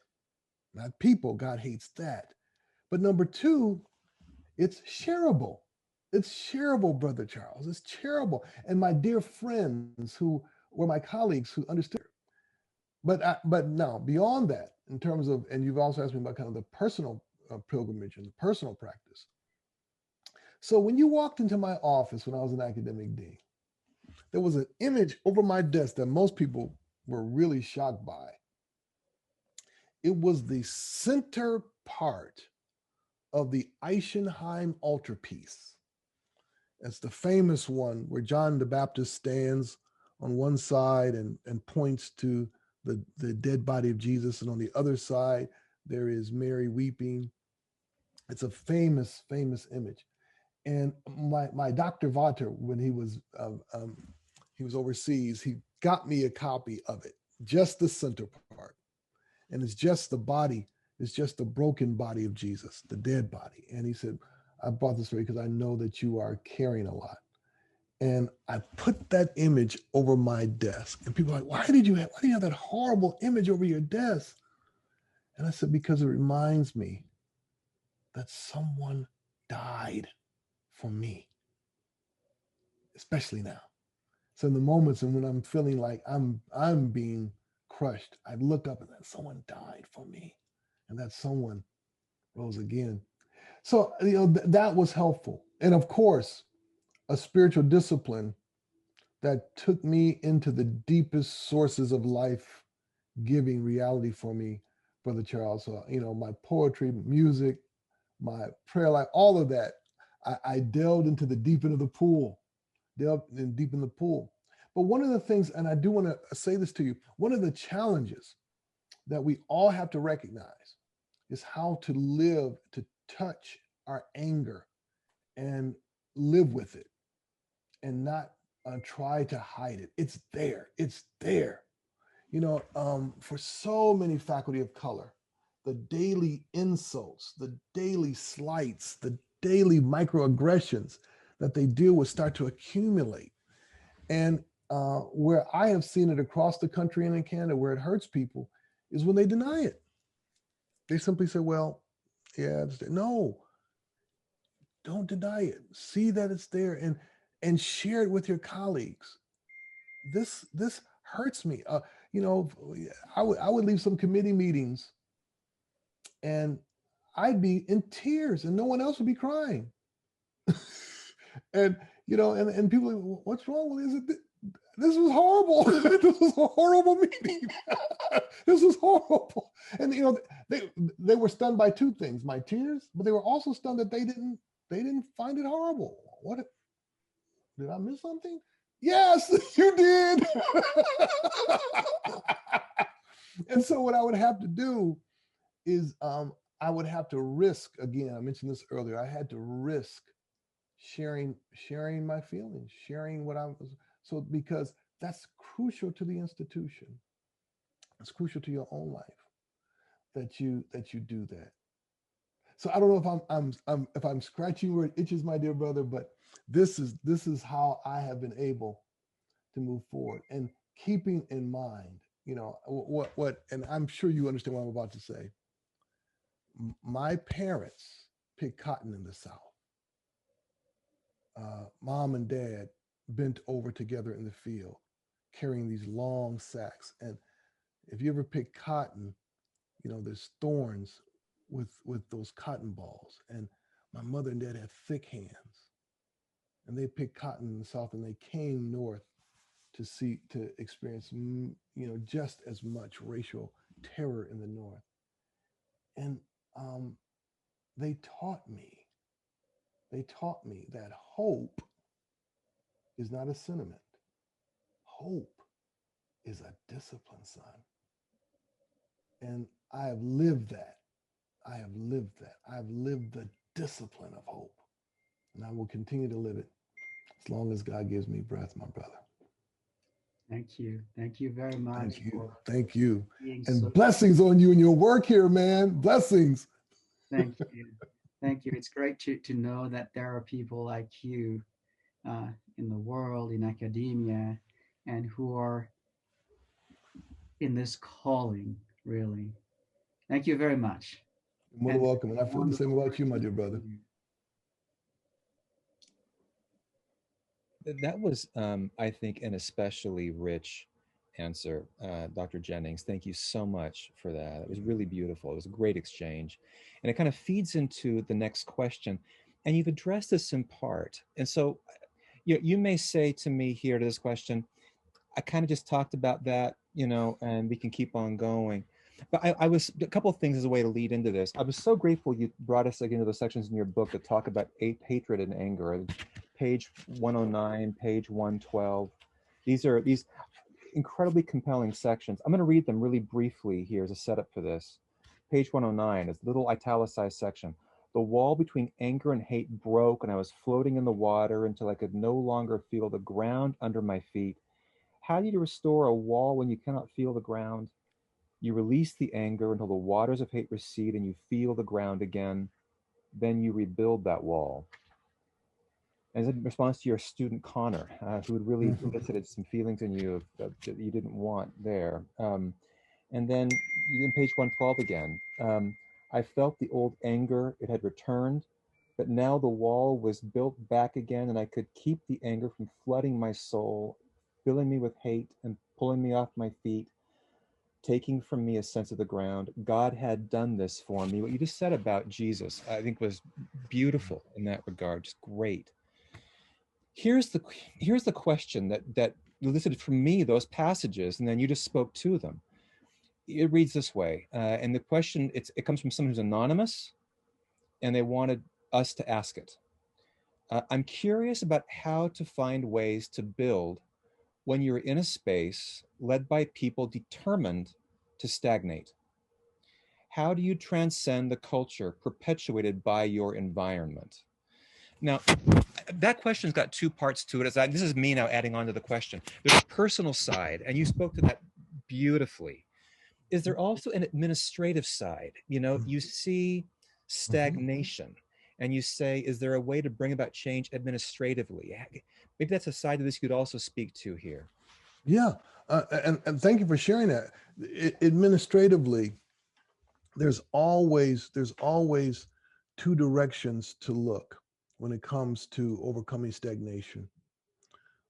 Not people, God hates that. But number two, it's shareable. It's shareable, Brother Charles. It's shareable. And my dear friends who were my colleagues who understood. But now, beyond that, in terms of, and you've also asked me about kind of the personal pilgrimage and the personal practice. So when you walked into my office when I was an academic dean, there was an image over my desk that most people were really shocked by. It was the center part of the Eichenheim altarpiece. It's the famous one where John the Baptist stands on one side and points to the dead body of Jesus, and on the other side there is Mary weeping. It's a famous, famous image. And my Dr. Vater, when he was overseas, he got me a copy of it, just the center part. And it's just the body, it's just the broken body of Jesus, the dead body. And he said, I brought this for you because I know that you are carrying a lot. And I put that image over my desk. And people are like, why do you have that horrible image over your desk? And I said, because it reminds me that someone died for me, especially now. So in the moments and when I'm feeling like I'm being crushed, I look up and then someone died for me. And that someone rose again. So, that was helpful. And of course, a spiritual discipline that took me into the deepest sources of life giving reality for me, Brother Charles. So, my poetry, music, my prayer life, all of that, I delved into the deep end of the pool, deep in the pool. But one of the things, and I do want to say this to you, one of the challenges that we all have to recognize is how to live, to touch our anger and live with it and not try to hide it. It's there. It's there. For so many faculty of color, the daily insults, the daily slights, the daily microaggressions that they deal with start to accumulate. And where I have seen it across the country and in Canada, where it hurts people, is when they deny it. They simply say, well, yeah, no, don't deny it. See that it's there and share it with your colleagues. This hurts me. I would leave some committee meetings and I'd be in tears and no one else would be crying. and people are like, what's wrong with it? This was horrible. This was a horrible meeting. This was horrible. And they were stunned by two things: my tears, but they were also stunned that they didn't find it horrible. What did I miss something? Yes, you did. And so what I would have to do is I would have to risk, again, I mentioned this earlier, I had to risk sharing my feelings, sharing what I was, so because that's crucial to the institution. It's crucial to your own life that you do that. So I don't know if I'm scratching where it itches, my dear brother, but this is how I have been able to move forward, and keeping in mind, what, and I'm sure you understand what I'm about to say. My parents picked cotton in the South. Mom and dad bent over together in the field, carrying these long sacks. And if you ever pick cotton, there's thorns with those cotton balls. And my mother and dad had thick hands, and they picked cotton in the South, and they came north to experience, just as much racial terror in the North. And they taught me that hope is not a sentiment. Hope is a discipline, son. And I have lived that. I have lived the discipline of hope. And I will continue to live it as long as God gives me breath, my brother. Thank you. Thank you very much. Thank you. And So blessings on you and your work here, man. Blessings. Thank you. Thank you. It's great to know that there are people like you in the world, in academia, and who are in this calling, really. Thank you very much. You're more welcome. And I feel the same about you, my dear brother. That was, I think, an especially rich answer, Dr. Jennings. Thank you so much for that. It was really beautiful. It was a great exchange. And it kind of feeds into the next question. And you've addressed this in part. And so you may say to me here to this question, I kind of just talked about that, and we can keep on going. But I was, a couple of things as a way to lead into this. I was so grateful you brought us again to those sections in your book that talk about hatred and anger. Page 109, page 112. These are these incredibly compelling sections. I'm going to read them really briefly here as a setup for this. Page 109 is a little italicized section. The wall between anger and hate broke, and I was floating in the water until I could no longer feel the ground under my feet. How do you restore a wall when you cannot feel the ground? You release the anger until the waters of hate recede and you feel the ground again. Then you rebuild that wall. as in response to your student Connor, who had really elicited some feelings in you that you didn't want there. And then you in page 112 again. I felt the old anger, it had returned, but now the wall was built back again, and I could keep the anger from flooding my soul, filling me with hate and pulling me off my feet, taking from me a sense of the ground. God had done this for me. What you just said about Jesus, I think, was beautiful in that regard, just great. Here's the question that elicited from me those passages, and then you just spoke to them. It reads this way, and the question, it comes from someone who's anonymous, and they wanted us to ask it. I'm curious about how to find ways to build when you're in a space led by people determined to stagnate. How do you transcend the culture perpetuated by your environment? Now, that question's got two parts to it. This is me now adding on to the question. There's a personal side, and you spoke to that beautifully. Is there also an administrative side? You know, you see stagnation, and you say, is there a way to bring about change administratively? Maybe that's a side of this you could also speak to here. Yeah, and thank you for sharing that. Administratively, there's always two directions to look when it comes to overcoming stagnation.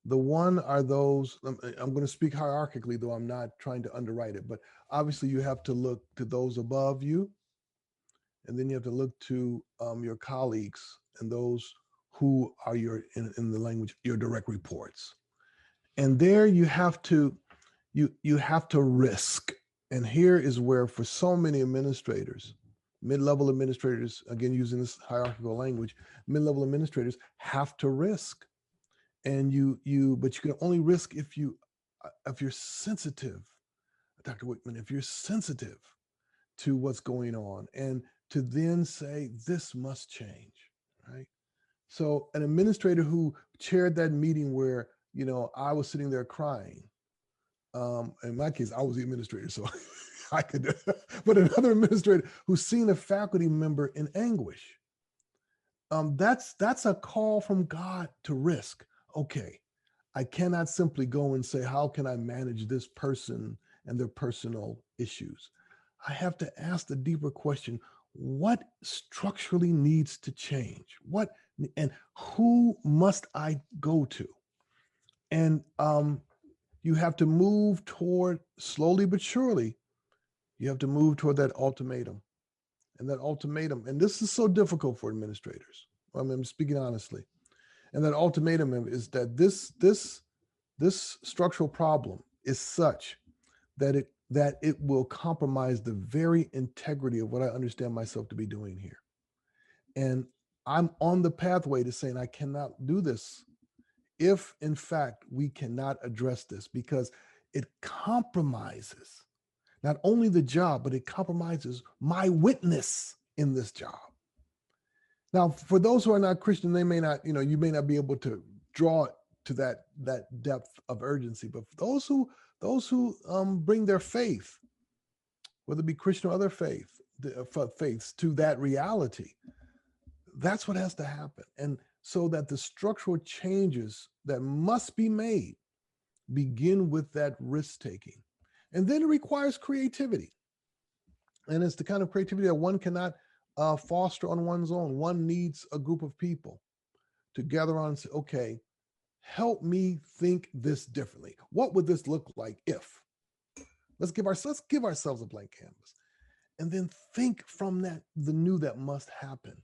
The one are those, I'm going to speak hierarchically, though I'm not trying to underwrite it, but obviously you have to look to those above you, and then you have to look to your colleagues and those who are in the language, your direct reports. And there you have to risk. And here is where, for so many administrators, mid-level administrators, again using this hierarchical language, mid-level administrators have to risk. And but you can only risk if you're sensitive, Dr. Whitman, if you're sensitive to what's going on, and to then say, this must change, right? So an administrator who chaired that meeting where, I was sitting there crying. In my case, I was the administrator, so I could, but another administrator who's seen a faculty member in anguish, that's a call from God to risk. Okay, I cannot simply go and say, how can I manage this person and their personal issues? I have to ask the deeper question, what structurally needs to change? And who must I go to? And you have to move toward, slowly but surely, you have to move toward that ultimatum. And that ultimatum, and this is so difficult for administrators. I'm speaking honestly. And that ultimatum is that this structural problem is such that it will compromise the very integrity of what I understand myself to be doing here. And I'm on the pathway to saying I cannot do this if, in fact, we cannot address this, because it compromises not only the job, but it compromises my witness in this job. Now, for those who are not Christian, they may not, you may not be able to draw it to that depth of urgency. But for those who bring their faith, whether it be Christian or other faiths, to that reality, that's what has to happen. And so that the structural changes that must be made begin with that risk taking. And then it requires creativity. And it's the kind of creativity that one cannot foster on one's own. One needs a group of people to gather on and say, okay, help me think this differently. What would this look like if? Let's give ourselves a blank canvas. And then think from that, the new that must happen.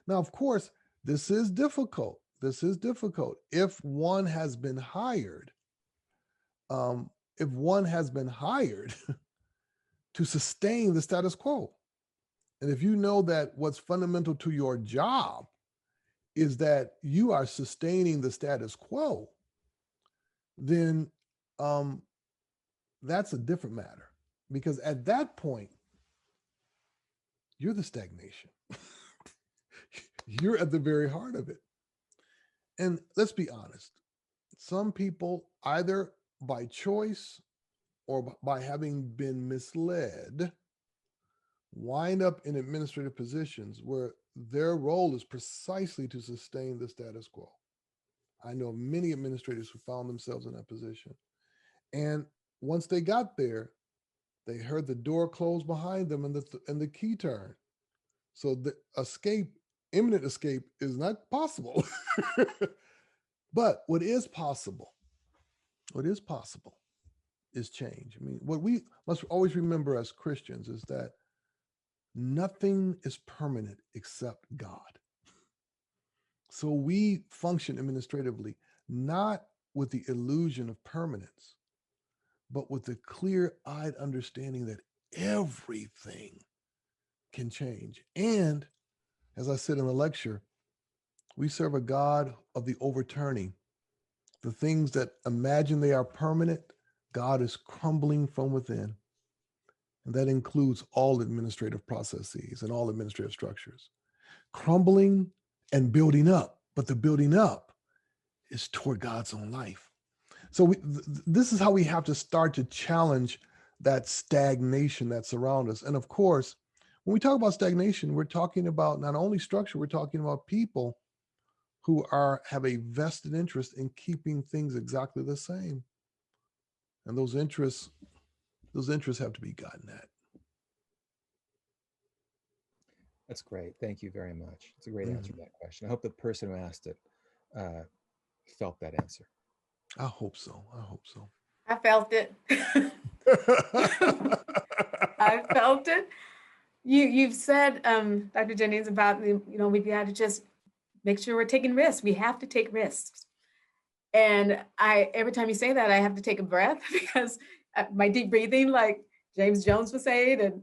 Now, of course, this is difficult. If one has been hired, to sustain the status quo. And if you know that what's fundamental to your job is that you are sustaining the status quo, then that's a different matter. Because at that point, you're the stagnation. You're at the very heart of it. And let's be honest, some people, either by choice or by having been misled, wind up in administrative positions where their role is precisely to sustain the status quo. I know of many administrators who found themselves in that position. And once they got there, they heard the door close behind them and the key turn. So the imminent escape is not possible. But what is possible is change. I mean, what we must always remember as Christians is that nothing is permanent except God. So we function administratively not with the illusion of permanence, but with the clear-eyed understanding that everything can change. And as I said in the lecture, we serve a God of the overturning. The things that imagine they are permanent, God is crumbling from within. And that includes all administrative processes and all administrative structures. Crumbling and building up, but the building up is toward God's own life. So this is how we have to start to challenge that stagnation that's around us. And of course, when we talk about stagnation, we're talking about not only structure, we're talking about people who have a vested interest in keeping things exactly the same. And those interests have to be gotten at. That's great. Thank you very much. It's a great answer to that question. I hope the person who asked it felt that answer. I hope so. I felt it. I felt it. You've said, Dr. Jennings, about we got to just make sure we're taking risks. We have to take risks. And every time you say that, I have to take a breath because my deep breathing, like James Jones was saying,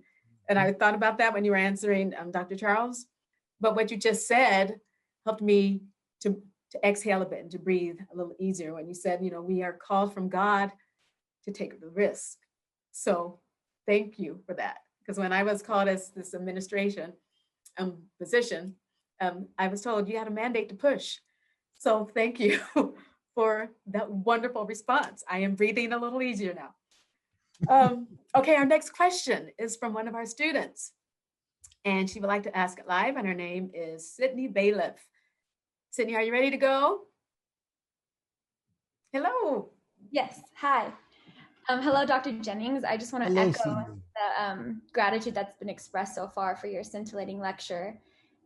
and I thought about that when you were answering Dr. Charles. But what you just said helped me to exhale a bit and to breathe a little easier when you said, we are called from God to take the risk. So thank you for that. Because when I was called as this administration position, I was told you had a mandate to push. So thank you for that wonderful response. I am breathing a little easier now. Okay, our next question is from one of our students. And she would like to ask it live, and her name is Sydney Bailiff. Sydney, are you ready to go? Hello. Yes, hi. Hello, Dr. Jennings. I just want to echo the gratitude that's been expressed so far for your scintillating lecture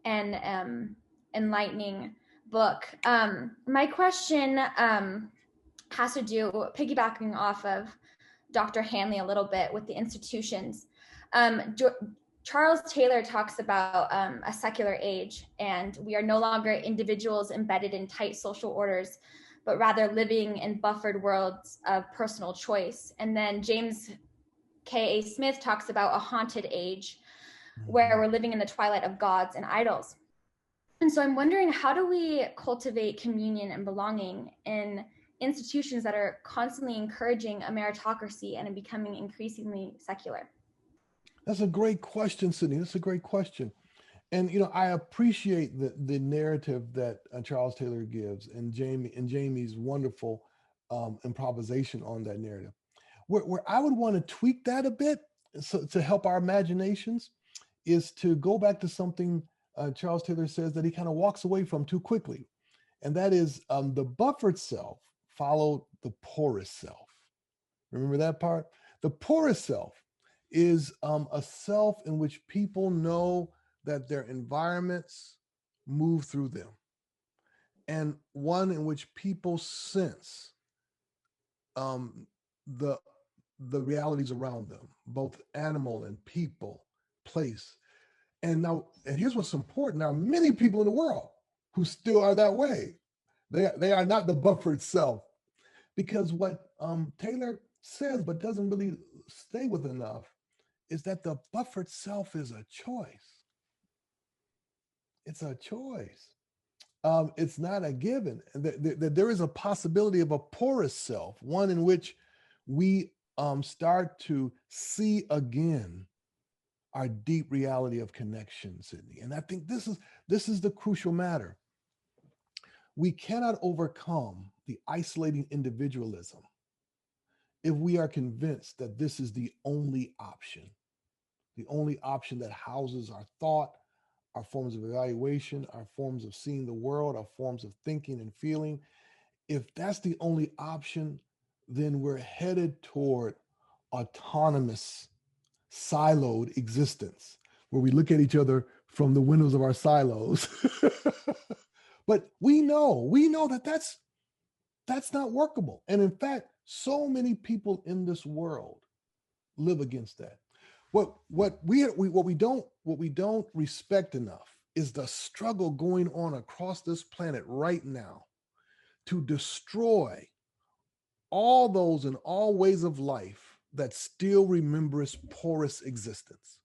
and enlightening book. My question has to do, piggybacking off of Dr. Hanley a little bit with the institutions. Charles Taylor talks about a secular age, and we are no longer individuals embedded in tight social orders, but rather living in buffered worlds of personal choice. And then James K.A. Smith talks about a haunted age where we're living in the twilight of gods and idols. And so I'm wondering, how do we cultivate communion and belonging in institutions that are constantly encouraging a meritocracy and becoming increasingly secular? That's a great question, Sydney. That's a great question. And I appreciate the narrative that Charles Taylor gives and Jamie's wonderful improvisation on that narrative. Where I would want to tweak that a bit to help our imaginations is to go back to something Charles Taylor says that he kind of walks away from too quickly. And that is the buffered self followed the porous self. Remember that part? The porous self is a self in which people know that their environments move through them, and one in which people sense the realities around them, both animal and people, place. And here's what's important. There are many people in the world who still are that way. They are not the buffered self, because what Taylor says but doesn't really stay with enough is that the buffered self is a choice. It's a choice. It's not a given. That there is a possibility of a porous self, one in which we start to see again our deep reality of connection, Sydney. And I think this is the crucial matter. We cannot overcome the isolating individualism if we are convinced that this is the only option that houses our thought, our forms of evaluation, our forms of seeing the world, our forms of thinking and feeling. if that's the only option, then we're headed toward autonomous, siloed existence, where we look at each other from the windows of our silos. But we know that that's not workable. And in fact, so many people in this world live against that. What we don't respect enough is the struggle going on across this planet right now to destroy all those and all ways of life that still remember its porous existence,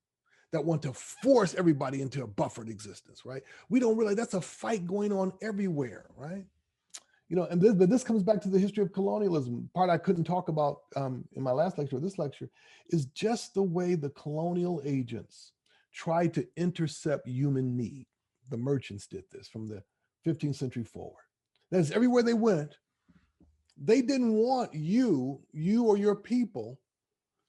that want to force everybody into a buffered existence, right? We don't realize that's a fight going on everywhere, right? And this comes back to the history of colonialism. Part I couldn't talk about in my last lecture or this lecture is just the way the colonial agents tried to intercept human need. The merchants did this from the 15th century forward. That is, everywhere they went, they didn't want you or your people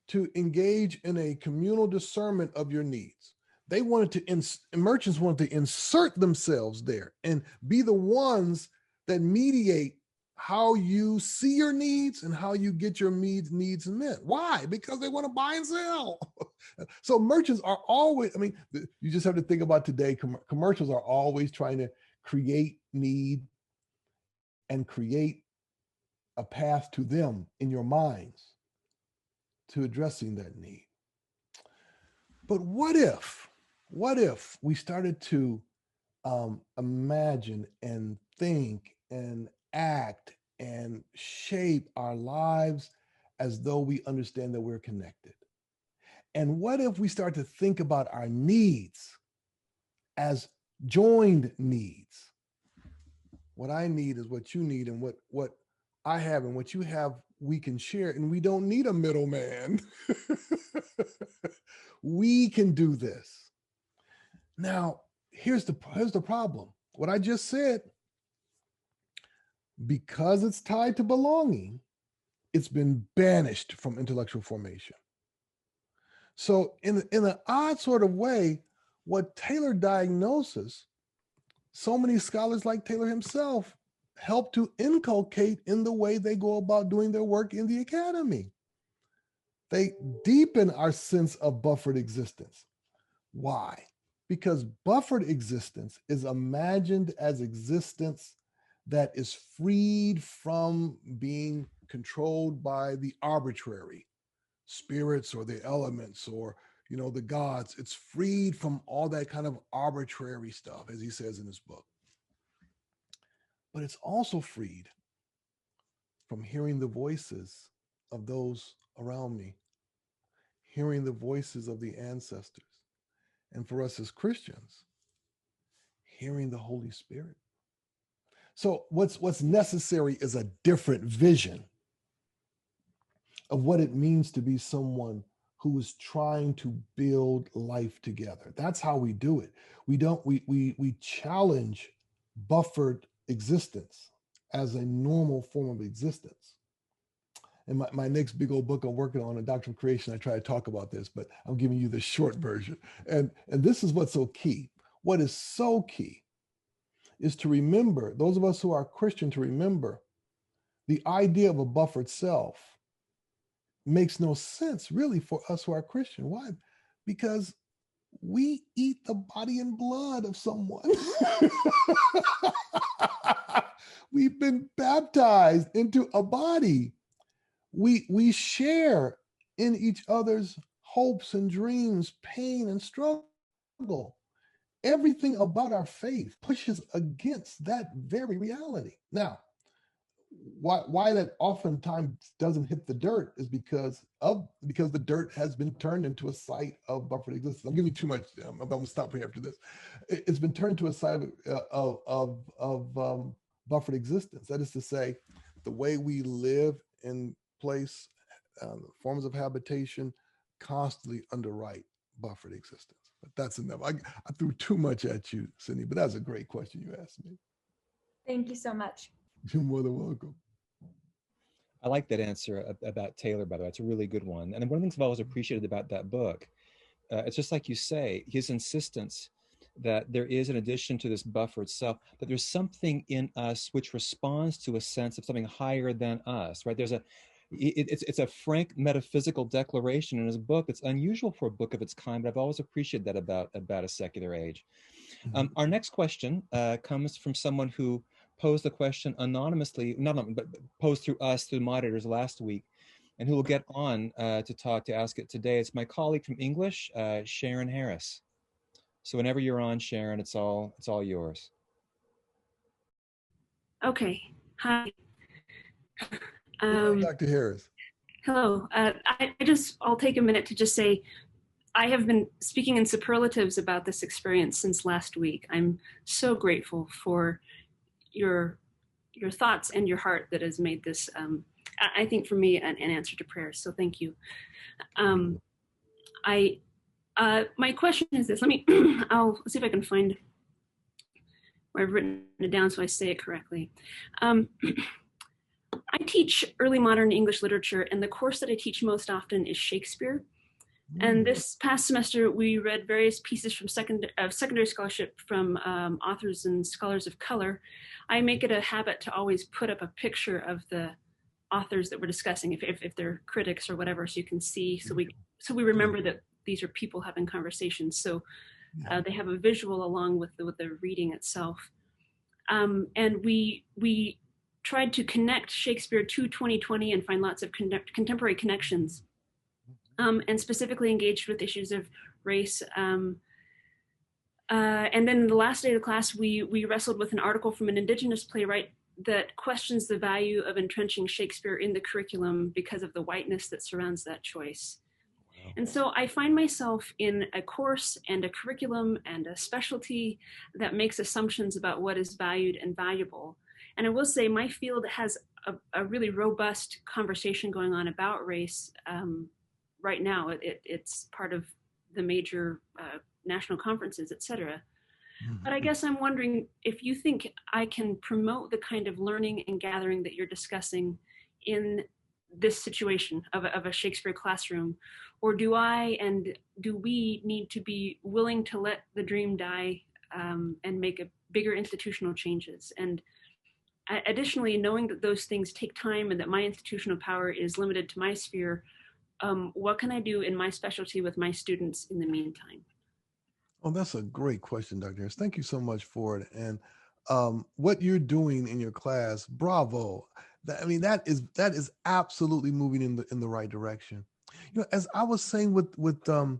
to engage in a communal discernment of your needs. They wanted merchants wanted to insert themselves there and be the ones that mediate how you see your needs and how you get your needs met. Why? Because they want to buy and sell. So merchants are always, you just have to think about today, commercials are always trying to create need and create a path to them in your minds to addressing that need. But what if we started to imagine and think and act and shape our lives as though we understand that we're connected? And what if we start to think about our needs as joined needs? What I need is what you need, and what I have and what you have, we can share, and we don't need a middleman. We can do this. Now, here's the problem. What I just said, because it's tied to belonging, it's been banished from intellectual formation. So in an odd sort of way, what Taylor diagnoses, so many scholars like Taylor himself help to inculcate in the way they go about doing their work in the academy. They deepen our sense of buffered existence. Why? Because buffered existence is imagined as existence that is freed from being controlled by the arbitrary spirits or the elements or the gods. It's freed from all that kind of arbitrary stuff, as he says in his book. But it's also freed from hearing the voices of those around me, hearing the voices of the ancestors, and for us as Christians, hearing the Holy Spirit. So what's necessary is a different vision of what it means to be someone who is trying to build life together. That's how we do it. We challenge buffered existence as a normal form of existence. In my next big old book I'm working on, A Doctrine of Creation, I try to talk about this, but I'm giving you the short version. And this is what's so key. What is so key is to remember, those of us who are Christian, to remember the idea of a buffered self makes no sense really for us who are Christian. Why? Because we eat the body and blood of someone. We've been baptized into a body. We share in each other's hopes and dreams, pain and struggle. Everything about our faith pushes against that very reality. Now, why that oftentimes doesn't hit the dirt is because the dirt has been turned into a site of buffered existence. I'm giving you too much. I'm going to stop here after this. It's been turned into a site of buffered existence. That is to say, the way we live in place, forms of habitation, constantly underwrite buffered existence. But that's enough. I threw too much at you, Cindy, but that's a great question you asked me. Thank you so much. You're more than welcome. I like that answer about Taylor, by the way. It's a really good one. And one of the things I've always appreciated about that book, it's just like you say, his insistence that there is, in addition to this buffer itself, that there's something in us which responds to a sense of something higher than us, right? It's a frank metaphysical declaration in his book. It's unusual for a book of its kind, but I've always appreciated that about a secular age. Our next question comes from someone who posed the question anonymously, but posed through us, through the moderators last week, and who will get on to ask it today. It's my colleague from English, Sharon Harris. So whenever you're on, Sharon, it's all yours. Okay. Hi. Dr. Harris. Hello. I'll take a minute to just say, I have been speaking in superlatives about this experience since last week. I'm so grateful for your thoughts and your heart that has made this, I think for me, an answer to prayer. So thank you. My question is this. I'll see if I can find where I've written it down so I say it correctly. I teach early modern English literature, and the course that I teach most often is Shakespeare. And this past semester, we read various pieces from secondary scholarship from authors and scholars of color. I make it a habit to always put up a picture of the authors that we're discussing, if they're critics or whatever, so you can see, so we remember that these are people having conversations. So they have a visual along with the reading itself. And we tried to connect Shakespeare to 2020 and find lots of contemporary connections, and specifically engaged with issues of race. And then the last day of the class, we wrestled with an article from an Indigenous playwright that questions the value of entrenching Shakespeare in the curriculum because of the whiteness that surrounds that choice. Wow. And so I find myself in a course and a curriculum and a specialty that makes assumptions about what is valued and valuable. And I will say my field has a really robust conversation going on about race right now. It's part of the major national conferences, et cetera. But I guess I'm wondering if you think I can promote the kind of learning and gathering that you're discussing in this situation of a Shakespeare classroom, or do we need to be willing to let the dream die and make a bigger institutional changes? And additionally, knowing that those things take time and that my institutional power is limited to my sphere, what can I do in my specialty with my students in the meantime? Oh, that's a great question, Dr. Harris. Thank you so much for it. And what you're doing in your class, bravo. That is absolutely moving in the right direction. You know, as I was saying with the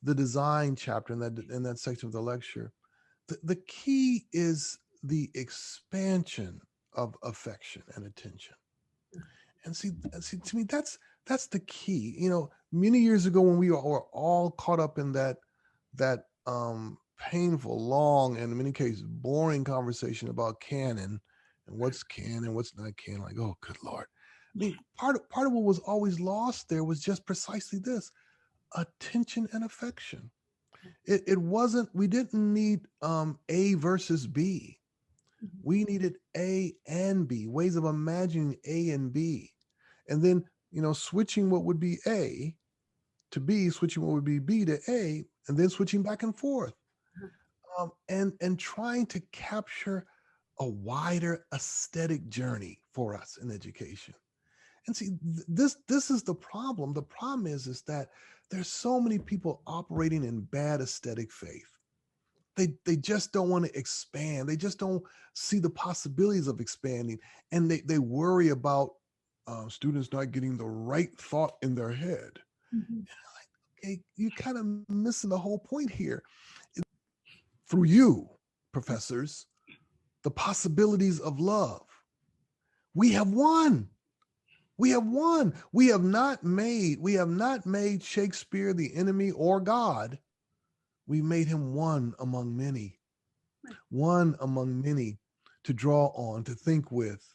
design chapter in that section of the lecture, the key is the expansion of affection and attention. And see, to me, that's the key. You know, many years ago when we were all caught up in that painful, long, and in many cases boring conversation about canon and what's canon, what's not canon. Like, oh, good Lord. I mean, part of what was always lost there was just precisely this: attention and affection. It wasn't. We didn't need A versus B. We needed A and B, ways of imagining A and B, and then switching what would be A to B, switching what would be B to A, and then switching back and forth, and trying to capture a wider aesthetic journey for us in education. And see, this is the problem. The problem is that there's so many people operating in bad aesthetic faith. They just don't want to expand. They just don't see the possibilities of expanding, and they worry about students not getting the right thought in their head. Mm-hmm. Okay, you're kind of missing the whole point here. Through you, professors, the possibilities of love. We have won. We have won. We have not made Shakespeare the enemy or God. We made him one among many to draw on, to think with,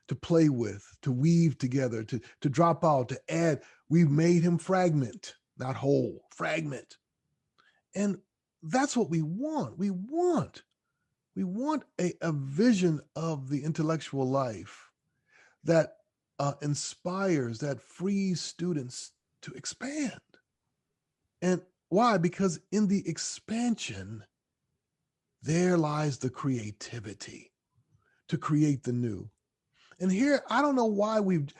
to play with, to weave together, to drop out, to add. We've made him fragment, not whole, fragment. And that's what we want. We want a vision of the intellectual life that inspires, that frees students to expand. And why? Because in the expansion, there lies the creativity to create the new. And here, I don't know why we've,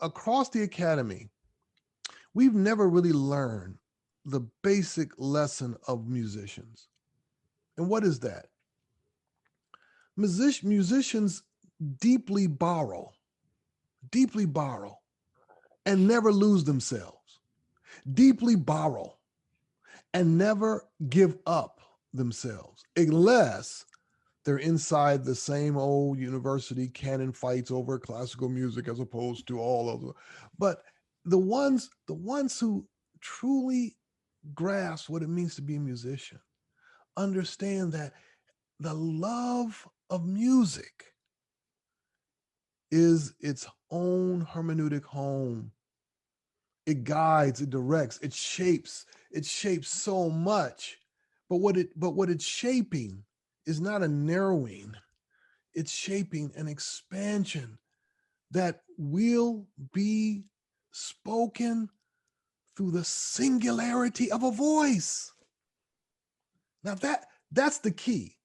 across the academy, we've never really learned the basic lesson of musicians. And what is that? Musicians deeply borrow, and never lose themselves. Deeply borrow and never give up themselves, unless they're inside the same old university canon fights over classical music as opposed to all of them. But the ones who truly grasp what it means to be a musician understand that the love of music is its own hermeneutic home. It guides, it directs, it shapes so much. But what it's shaping is not a narrowing. It's shaping an expansion that will be spoken through the singularity of a voice. Now that's the key.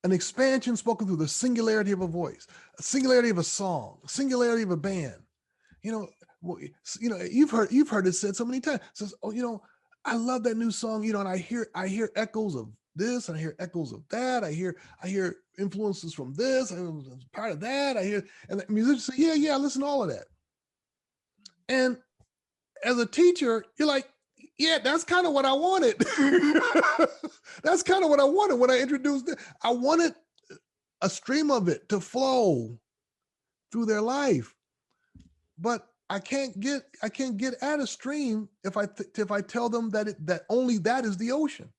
An expansion spoken through the singularity of a voice, a singularity of a song, a singularity of a band. You've heard it said so many times. It says, I love that new song, and I hear echoes of this, and I hear echoes of that. I hear influences from this, and part of that. And the musicians say, yeah, I listen to all of that. And as a teacher, you're like, yeah, that's kind of what I wanted. That's kind of what I wanted when I introduced it. I wanted a stream of it to flow through their life, but I can't get at a stream if I tell them that only that is the ocean.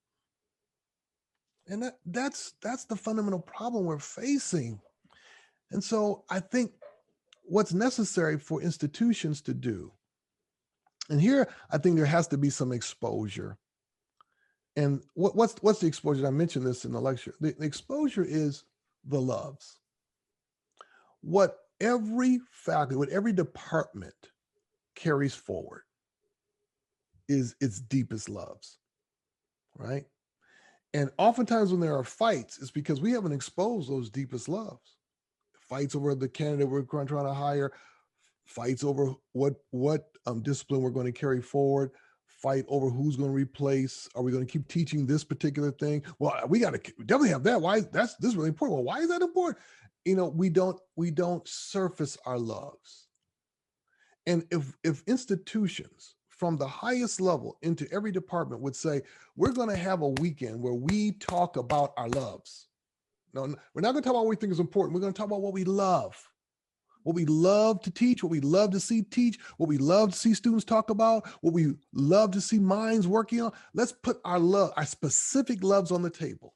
And that's the fundamental problem we're facing. And so I think what's necessary for institutions to do, and here I think there has to be some exposure. And what's the exposure? I mentioned this in the lecture. The exposure is the loves. What every faculty, what every department carries forward is its deepest loves, right? And oftentimes when there are fights, it's because we haven't exposed those deepest loves. Fights over the candidate we're trying to hire, fights over what discipline we're going to carry forward, fight over who's going to replace. Are we going to keep teaching this particular thing? Well, we got to definitely have that. Why? This is really important. Well, why is that important? We don't surface our loves. And if institutions from the highest level into every department would say, we're going to have a weekend where we talk about our loves. No, we're not going to talk about what we think is important. We're going to talk about what we love to teach, what we love to see teach, what we love to see students talk about, what we love to see minds working on. Let's put our specific loves on the table.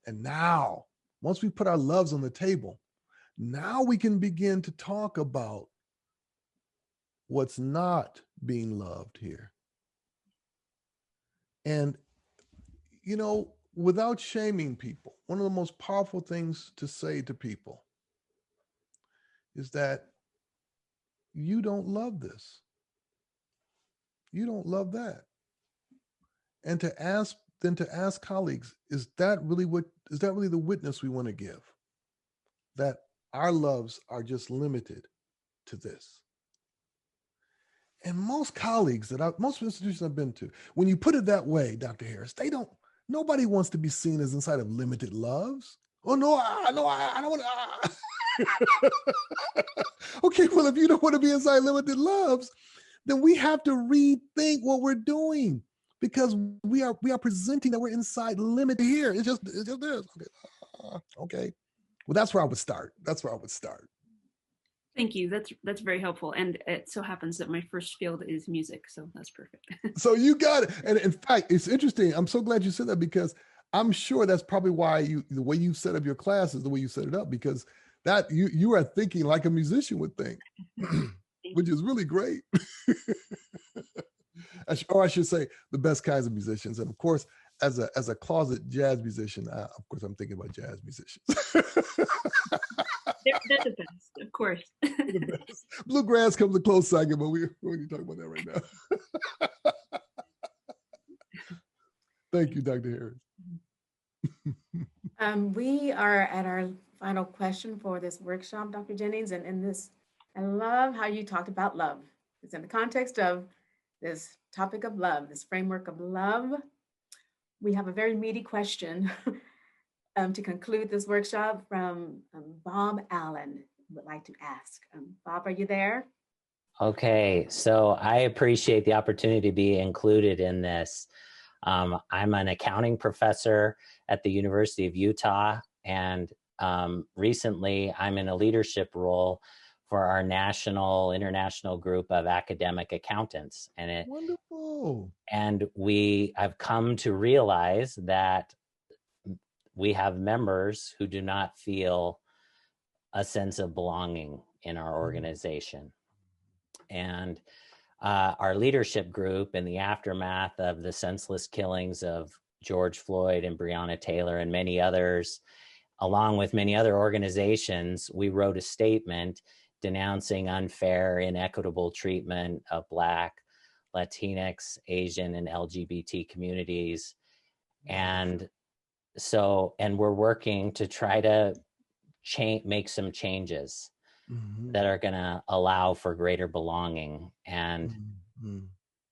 And now, once we put our loves on the table, now we can begin to talk about what's not being loved here. And, without shaming people, one of the most powerful things to say to people is that you don't love this. You don't love that. And to ask colleagues, is that really the witness we want to give? That our loves are just limited to this. And most colleagues most institutions I've been to, when you put it that way, Dr. Harris, nobody wants to be seen as inside of limited loves. Oh no, I don't want to. Okay, well, if you don't want to be inside limited loves, then we have to rethink what we're doing, because we are presenting that we're inside limited here. It's just this. Okay. Well, that's where I would start. Thank you. That's very helpful. And it so happens that my first field is music, so that's perfect. So you got it. And in fact, it's interesting. I'm so glad you said that, because I'm sure that's probably why the way you set up your class is the way you set it up, because that you are thinking like a musician would think, which is really great. Or I should say the best kinds of musicians. And of course, as a closet jazz musician, of course, I'm thinking about jazz musicians. They're the best, of course. The best. Bluegrass comes a close second, but we're going to talk about that right now. Thank you, Dr. Harris. We are at our final question for this workshop, Dr. Jennings, and in this, I love how you talked about love. It's in the context of this topic of love, this framework of love. We have a very meaty question to conclude this workshop from Bob Allen, would like to ask. Bob, are you there? Okay, so I appreciate the opportunity to be included in this. I'm an accounting professor at the University of Utah, and recently I'm in a leadership role for our international group of academic accountants. And Wonderful. And I've come to realize that we have members who do not feel a sense of belonging in our organization. And our leadership group, in the aftermath of the senseless killings of George Floyd and Breonna Taylor and many others, along with many other organizations, we wrote a statement denouncing unfair, inequitable treatment of Black, Latinx, Asian, and LGBT communities. And we're working to try to make some changes that are going to allow for greater belonging. And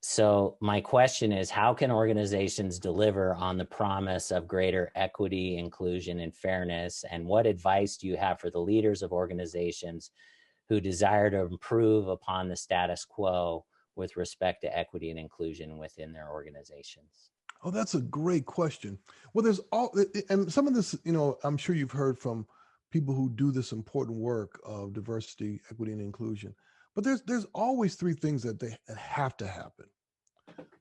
so my question is, how can organizations deliver on the promise of greater equity, inclusion, and fairness? And what advice do you have for the leaders of organizations who desire to improve upon the status quo with respect to equity and inclusion within their organizations? Oh, that's a great question. Well, and some of this, I'm sure you've heard from people who do this important work of diversity, equity, and inclusion. But there's always three things that have to happen.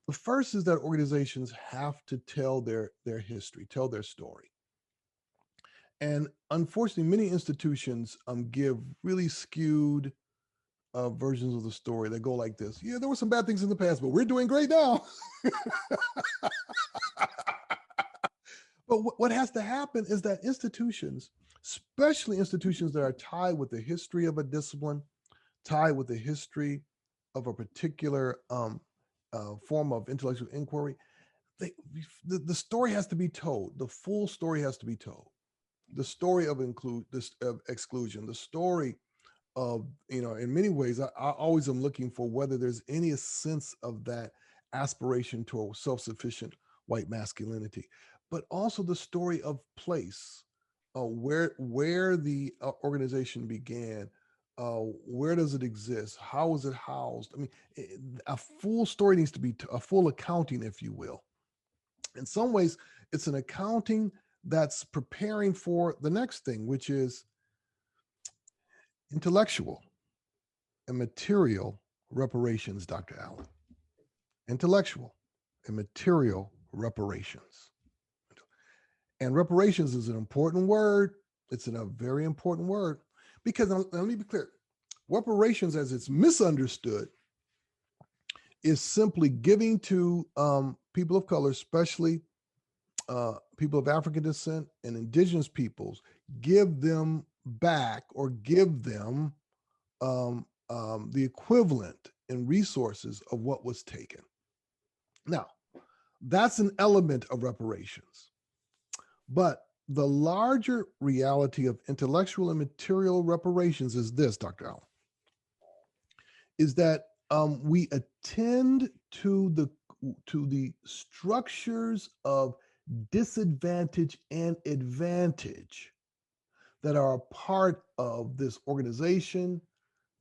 The first is that organizations have to tell their history, tell their story. And unfortunately, many institutions give really skewed versions of the story that go like this. Yeah, there were some bad things in the past, but we're doing great now. But what has to happen is that institutions, especially institutions that are tied with the history of a discipline, tied with the history of a particular form of intellectual inquiry, the story has to be told. The full story has to be told. The story of exclusion, the story of, in many ways, I always am looking for whether there's any sense of that aspiration to a self-sufficient white masculinity, but also the story of place, where the organization began, where does it exist, how is it housed? I mean, a full story needs to be a full accounting, if you will. In some ways, it's an accounting that's preparing for the next thing, which is intellectual and material reparations, Dr. Allen. Intellectual and material reparations. And reparations is an important word. It's a very important word because, let me be clear, reparations as it's misunderstood is simply giving to people of color, especially people of African descent and indigenous peoples, give them back or give them the equivalent in resources of what was taken. Now, that's an element of reparations. But the larger reality of intellectual and material reparations is this, Dr. Allen, is that we attend to the structures of disadvantage and advantage that are a part of this organization,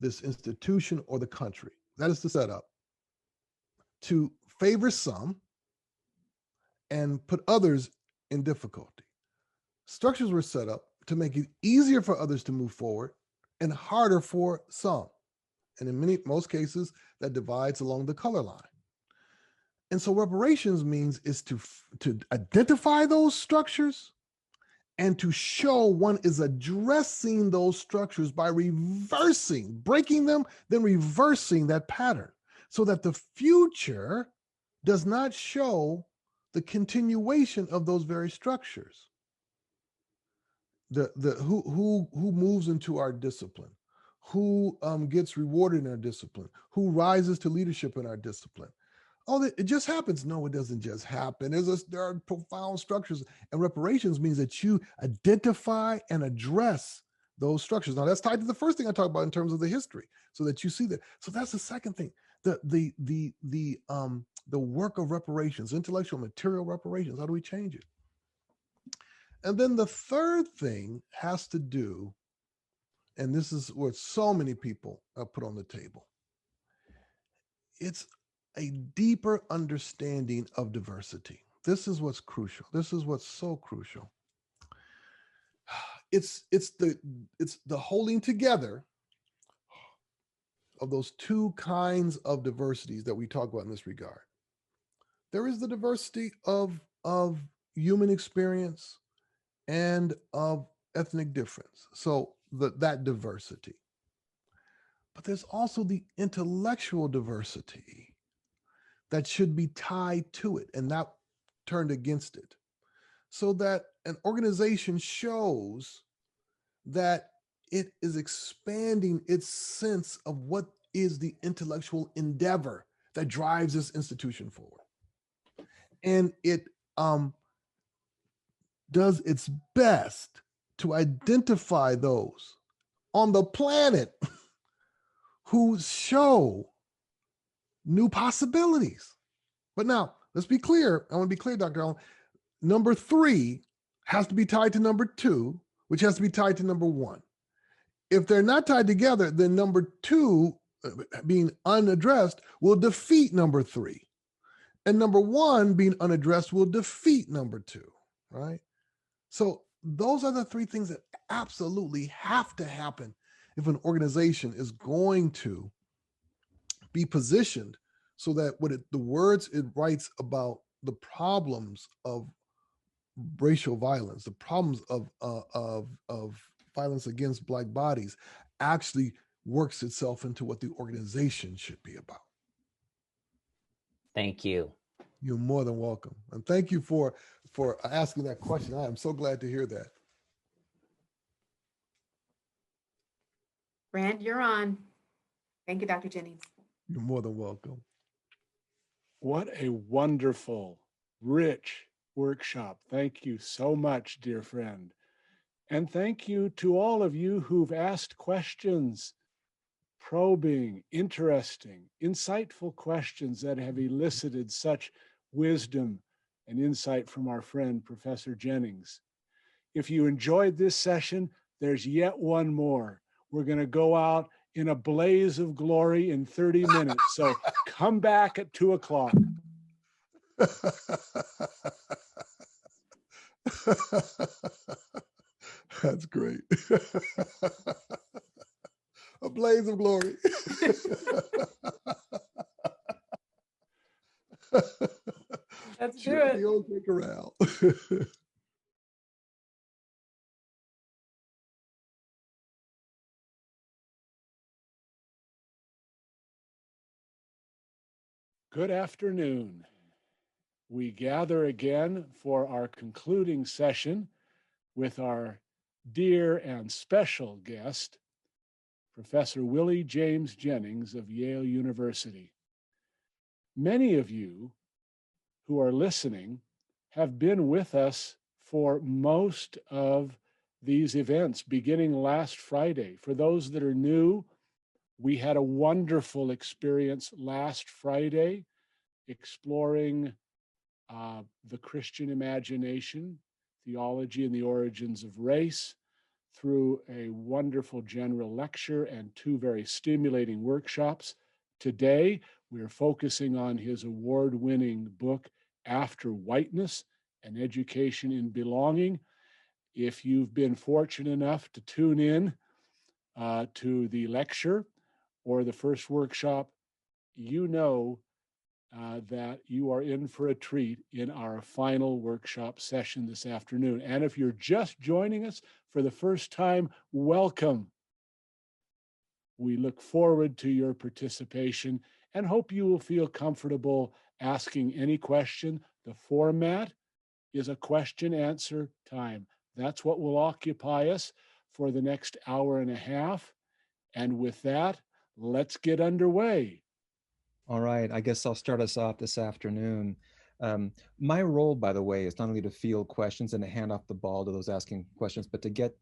this institution, or the country. That is the setup to favor some and put others in difficulty. Structures were set up to make it easier for others to move forward and harder for some. And in most cases, that divides along the color line. And so reparations means is to identify those structures and to show one is addressing those structures by breaking them, then reversing that pattern so that the future does not show the continuation of those very structures. Who moves into our discipline, who gets rewarded in our discipline, who rises to leadership in our discipline, oh, it just happens. No, it doesn't just happen. There are profound structures, and reparations means that you identify and address those structures. Now, that's tied to the first thing I talked about in terms of the history, so that you see that. So that's the second thing. The work of reparations, intellectual material reparations. How do we change it? And then the third thing has to do, and this is what so many people put on the table. It's a deeper understanding of diversity. This is what's crucial. This is what's so crucial. It's the holding together of those two kinds of diversities that we talk about in this regard. There is the diversity of human experience and of ethnic difference. So that diversity. But there's also the intellectual diversity that should be tied to it and not turned against it. So that an organization shows that it is expanding its sense of what is the intellectual endeavor that drives this institution forward. And it does its best to identify those on the planet who show new possibilities. But now, let's be clear. I want to be clear, Dr. Allen. Number 3 has to be tied to number 2, which has to be tied to number 1. If they're not tied together, then number 2, being unaddressed, will defeat number 3. And number 1 being unaddressed will defeat number 2, right? So those are the 3 things that absolutely have to happen if an organization is going to be positioned so that the words it writes about the problems of racial violence, the problems of violence against Black bodies, actually works itself into what the organization should be about. Thank you. You're more than welcome. And thank you for asking that question. I am so glad to hear that. Brand, you're on. Thank you, Dr. Jennings. You're more than welcome. What a wonderful, rich workshop. Thank you so much, dear friend. And thank you to all of you who've asked questions, probing, interesting, insightful questions that have elicited such wisdom and insight from our friend, Professor Jennings. If you enjoyed this session, there's yet one more. We're going to go out in a blaze of glory in 30 minutes. So come back at 2 o'clock. That's great. A blaze of glory. Let's do it. The old kick around. Good afternoon. We gather again for our concluding session with our dear and special guest, Professor Willie James Jennings of Yale University. Many of you who are listening have been with us for most of these events beginning last Friday. For those that are new, we had a wonderful experience last Friday exploring the Christian imagination, theology, and the origins of race through a wonderful general lecture and 2 very stimulating workshops. Today, we're focusing on his award-winning book, After Whiteness, An Education in Belonging. If you've been fortunate enough to tune in to the lecture or the first workshop, you know that you are in for a treat in our final workshop session this afternoon. And if you're just joining us for the first time, welcome. We look forward to your participation and hope you will feel comfortable asking any question. The format is a question-answer time. That's what will occupy us for the next hour and a half. And with that, let's get underway. All right, I guess I'll start us off this afternoon. My role, by the way, is not only to field questions and to hand off the ball to those asking questions, but to get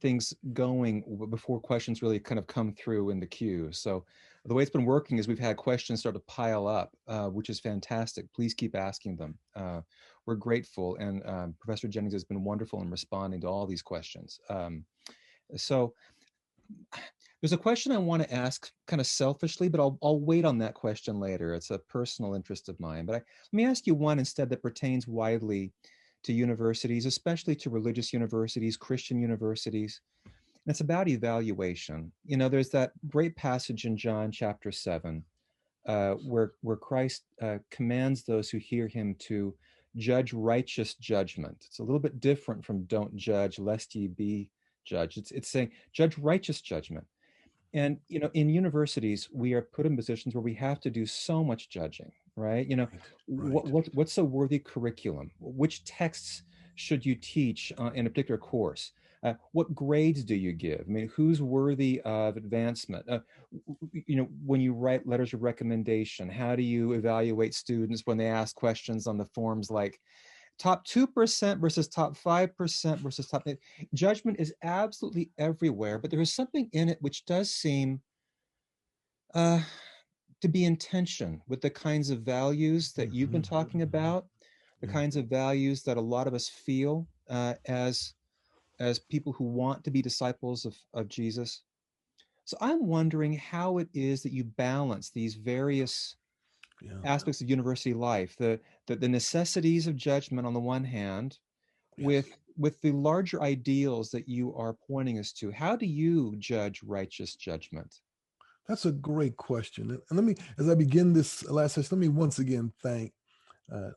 things going before questions really kind of come through in the queue. So the way it's been working is we've had questions start to pile up, which is fantastic. Please keep asking them. We're grateful, and Professor Jennings has been wonderful in responding to all these questions. So there's a question I want to ask kind of selfishly, but I'll wait on that question later. It's a personal interest of mine. But let me ask you one instead that pertains widely to universities, especially to religious universities, Christian universities. And it's about evaluation. You know, there's that great passage in John chapter 7 where Christ commands those who hear him to judge righteous judgment. It's a little bit different from don't judge lest ye be judged. It's saying judge righteous judgment. And, you know, in universities, we are put in positions where we have to do so much judging, right? You know, what's a worthy curriculum? Which texts should you teach in a particular course? What grades do you give? I mean, who's worthy of advancement? You know, when you write letters of recommendation, how do you evaluate students when they ask questions on the forms like, top 2% versus top 5% versus top 8. Judgment is absolutely everywhere, but there is something in it which does seem to be in tension with the kinds of values that you've been talking about, the kinds of values that a lot of us feel as people who want to be disciples of Jesus. So I'm wondering how it is that you balance these various aspects of university life, the necessities of judgment on the one hand, with the larger ideals that you are pointing us to. How do you judge righteous judgment? That's a great question. And let me, as I begin this last session, let me once again thank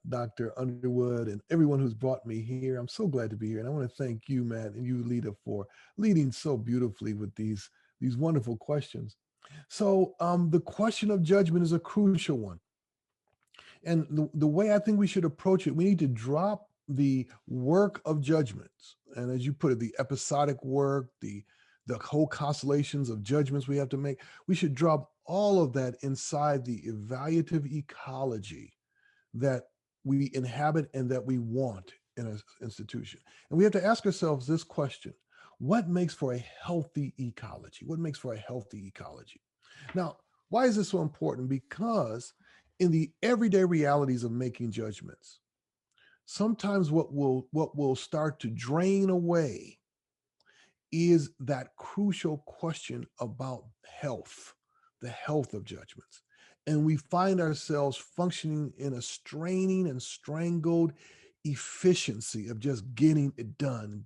Dr. Underwood and everyone who's brought me here. I'm so glad to be here. And I want to thank you, Matt, and you, Lita, for leading so beautifully with these wonderful questions. So the question of judgment is a crucial one. And the way I think we should approach it, we need to drop the work of judgments. And as you put it, the episodic work, the whole constellations of judgments we have to make, we should drop all of that inside the evaluative ecology that we inhabit and that we want in an institution. And we have to ask ourselves this question: what makes for a healthy ecology? What makes for a healthy ecology? Now, why is this so important? Because in the everyday realities of making judgments, sometimes what will start to drain away is that crucial question about health, the health of judgments. And we find ourselves functioning in a straining and strangled efficiency of just getting it done.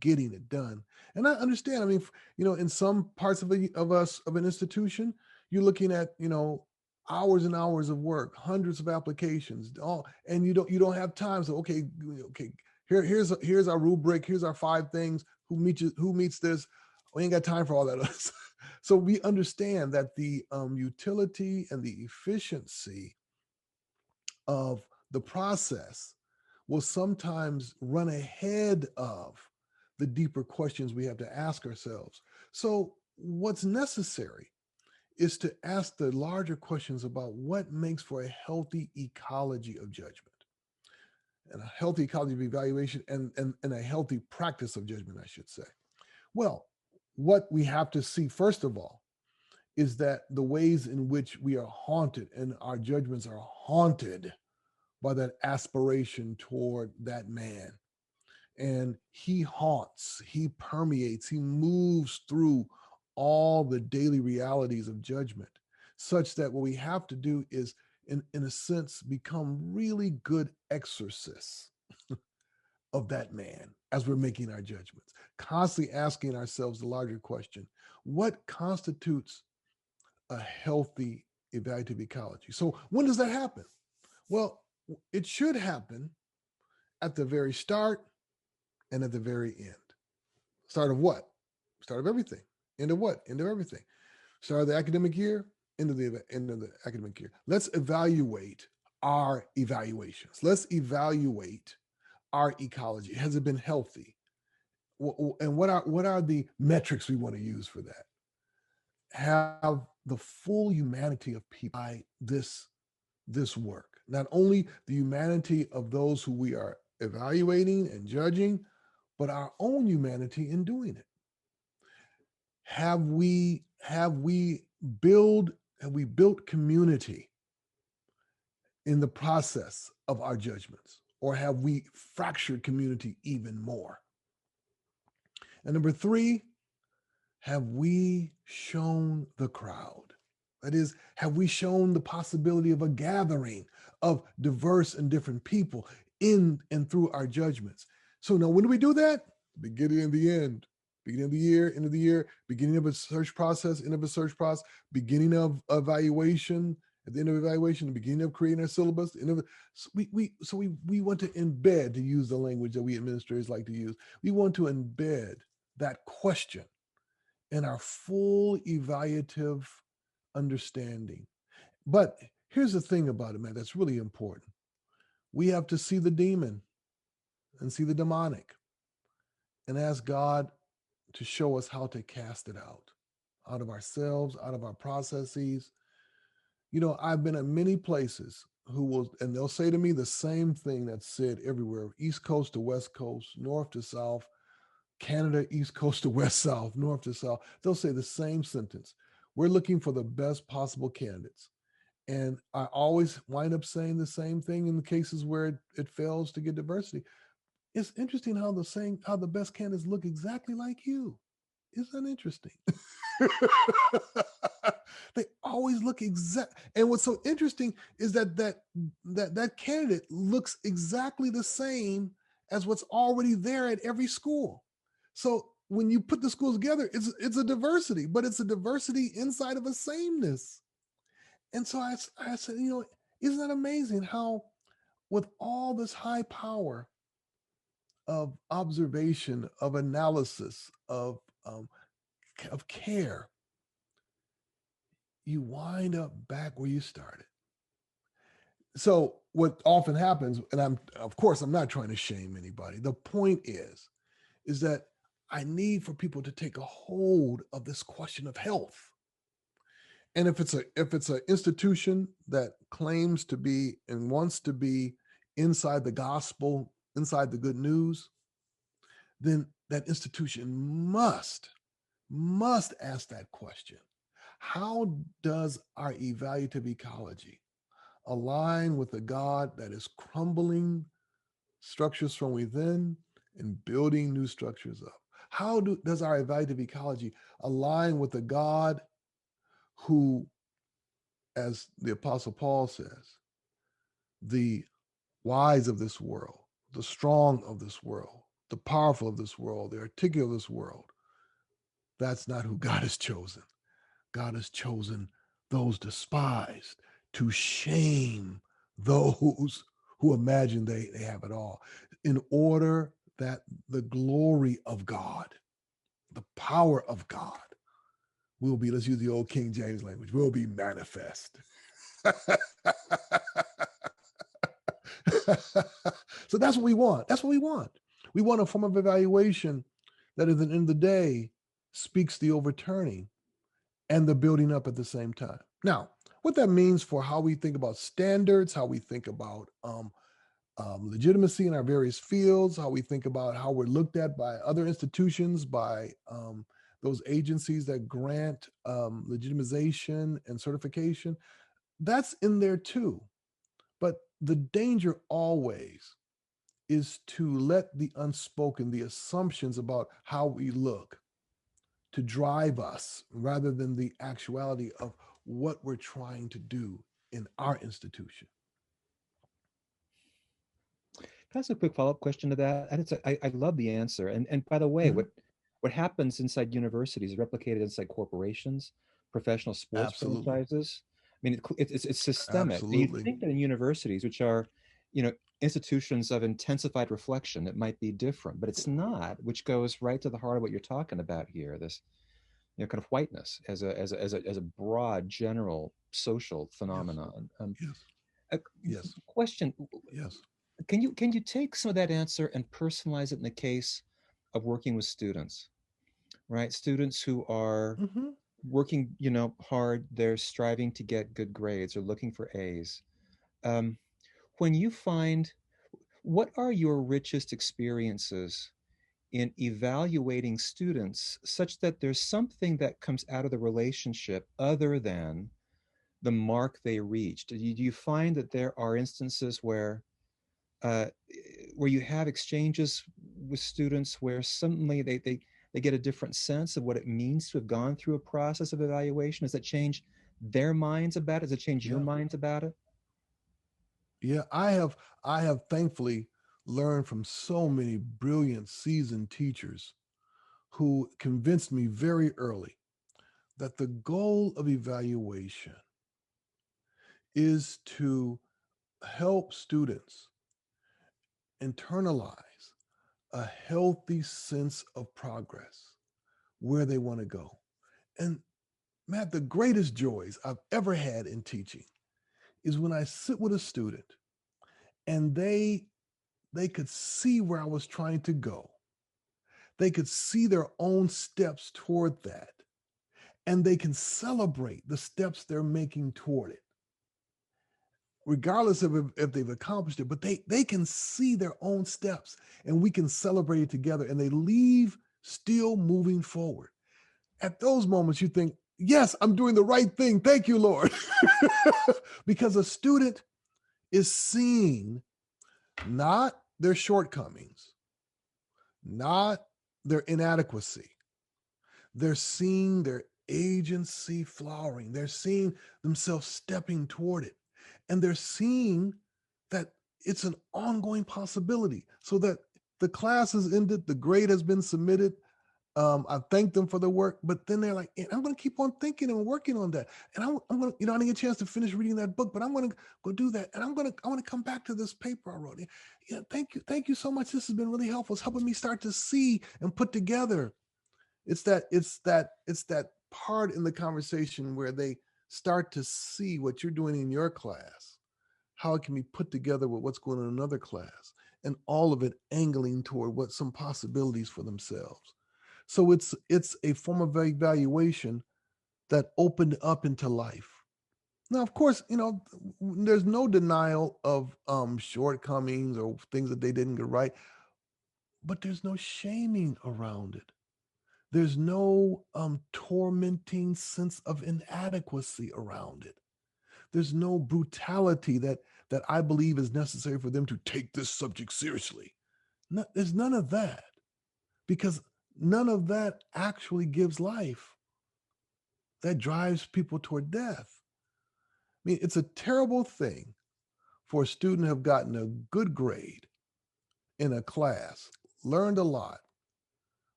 And I understand, I mean, you know, in some parts of an institution, you're looking at, you know, hours and hours of work, hundreds of applications, and you don't have time. So okay, here's our rubric, here's our 5 things. Who meets this? We ain't got time for all that. So we understand that the utility and the efficiency of the process will sometimes run ahead of the deeper questions we have to ask ourselves. So what's necessary is to ask the larger questions about what makes for a healthy ecology of judgment, and a healthy ecology of evaluation, and a healthy practice of judgment, I should say. Well, what we have to see, first of all, is that the ways in which we are haunted and our judgments are haunted by that aspiration toward that man. And he haunts, he permeates, he moves through all the daily realities of judgment, such that what we have to do is, in a sense, become really good exorcists of that man as we're making our judgments, constantly asking ourselves the larger question: what constitutes a healthy evaluative ecology? So when does that happen? Well, it should happen at the very start and at the very end. Start of what? Start of everything. End of what? End of everything. Start of the academic year, end of the academic year. Let's evaluate our evaluations. Let's evaluate our ecology. Has it been healthy? And what are the metrics we want to use for that? have the full humanity of people by this work. Not only the humanity of those who we are evaluating and judging, but our own humanity in doing it. Have we built community in the process of our judgments, or have we fractured community even more? And number three, have we shown the crowd? That is, have we shown the possibility of a gathering of diverse and different people in and through our judgments? So now, when do we do that? Beginning and the end. Beginning of the year, end of the year, beginning of a search process, end of a search process, beginning of evaluation, at the end of evaluation, the beginning of creating our syllabus, the end of it. So we want to embed, to use the language that we administrators like to use, we want to embed that question in our full evaluative understanding. But here's the thing about it, man, that's really important. We have to see the demon and see the demonic and ask God to show us how to cast it out of ourselves, out of our processes. You know, I've been at many places and they'll say to me the same thing that's said everywhere, East Coast to West Coast, North to South, Canada, East Coast to West South, North to South. They'll say the same sentence. We're looking for the best possible candidates. And I always wind up saying the same thing in the cases where it fails to get diversity. It's interesting how the best candidates look exactly like you. Isn't that interesting? They always look exact. And what's so interesting is that candidate looks exactly the same as what's already there at every school. So when you put the schools together, it's a diversity, but it's a diversity inside of a sameness. And so I said, you know, isn't that amazing how with all this high power of observation, of analysis, of care, you wind up back where you started. So what often happens, and I'm not trying to shame anybody. The point is that I need for people to take a hold of this question of health. And if it's an institution that claims to be and wants to be inside the gospel, inside the good news, then that institution must ask that question. How does our evaluative ecology align with the God that is crumbling structures from within and building new structures up? How does our evaluative ecology align with the God who, as the Apostle Paul says, the wise of this world, the strong of this world, the powerful of this world, the articulate of this world, that's not who God has chosen. God has chosen those despised to shame those who imagine they have it all, in order that the glory of God, the power of God will be, let's use the old King James language, will be manifest. So that's what we want. That's what we want. We want a form of evaluation that at the end of the day speaks the overturning and the building up at the same time. Now, what that means for how we think about standards, how we think about legitimacy in our various fields, how we think about how we're looked at by other institutions, by those agencies that grant legitimization and certification, that's in there too. But the danger always is to let the unspoken, the assumptions about how we look, to drive us rather than the actuality of what we're trying to do in our institution. Can I ask a quick follow-up question to that? And I love the answer. And by the way, what happens inside universities is replicated inside corporations, professional sports franchises. I mean, it's systemic. And you think that in universities, which are, institutions of intensified reflection, it might be different, but it's not, which goes right to the heart of what you're talking about here. This, kind of whiteness as a broad, general social phenomenon. Yes. Question. Yes. Can you take some of that answer and personalize it in the case of working with students, right? Students who are working, hard. They're striving to get good grades or looking for A's. When you find, what are your richest experiences in evaluating students such that there's something that comes out of the relationship other than the mark they reached? Do you find that there are instances where you have exchanges with students where suddenly they get a different sense of what it means to have gone through a process of evaluation? Does that change their minds about it? Does it change your minds about it? Yeah, I have thankfully learned from so many brilliant, seasoned teachers who convinced me very early that the goal of evaluation is to help students internalize a healthy sense of progress, where they want to go. And Matt, the greatest joys I've ever had in teaching is when I sit with a student and they could see where I was trying to go. They could see their own steps toward that. And they can celebrate the steps they're making toward it, regardless of if they've accomplished it, but they can see their own steps and we can celebrate it together, and they leave still moving forward. At those moments, you think, yes, I'm doing the right thing. Thank you, Lord. Because a student is seeing not their shortcomings, not their inadequacy. They're seeing their agency flowering. They're seeing themselves stepping toward it. And they're seeing that it's an ongoing possibility, so that the class has ended, the grade has been submitted. I thank them for the work, but then they're like, I'm going to keep on thinking and working on that. And I'm going to, I didn't get a chance to finish reading that book, but I'm going to go do that. And I want to come back to this paper I wrote. Yeah, thank you so much. This has been really helpful. It's helping me start to see and put together. It's that part in the conversation where they start to see what you're doing in your class, how it can be put together with what's going on in another class, and all of it angling toward what some possibilities for themselves. So it's a form of evaluation that opened up into life. Now, of course, there's no denial of shortcomings or things that they didn't get right, but there's no shaming around it. There's no tormenting sense of inadequacy around it. There's no brutality that I believe is necessary for them to take this subject seriously. No, there's none of that, because none of that actually gives life. That drives people toward death. I mean, it's a terrible thing for a student to have gotten a good grade in a class, learned a lot,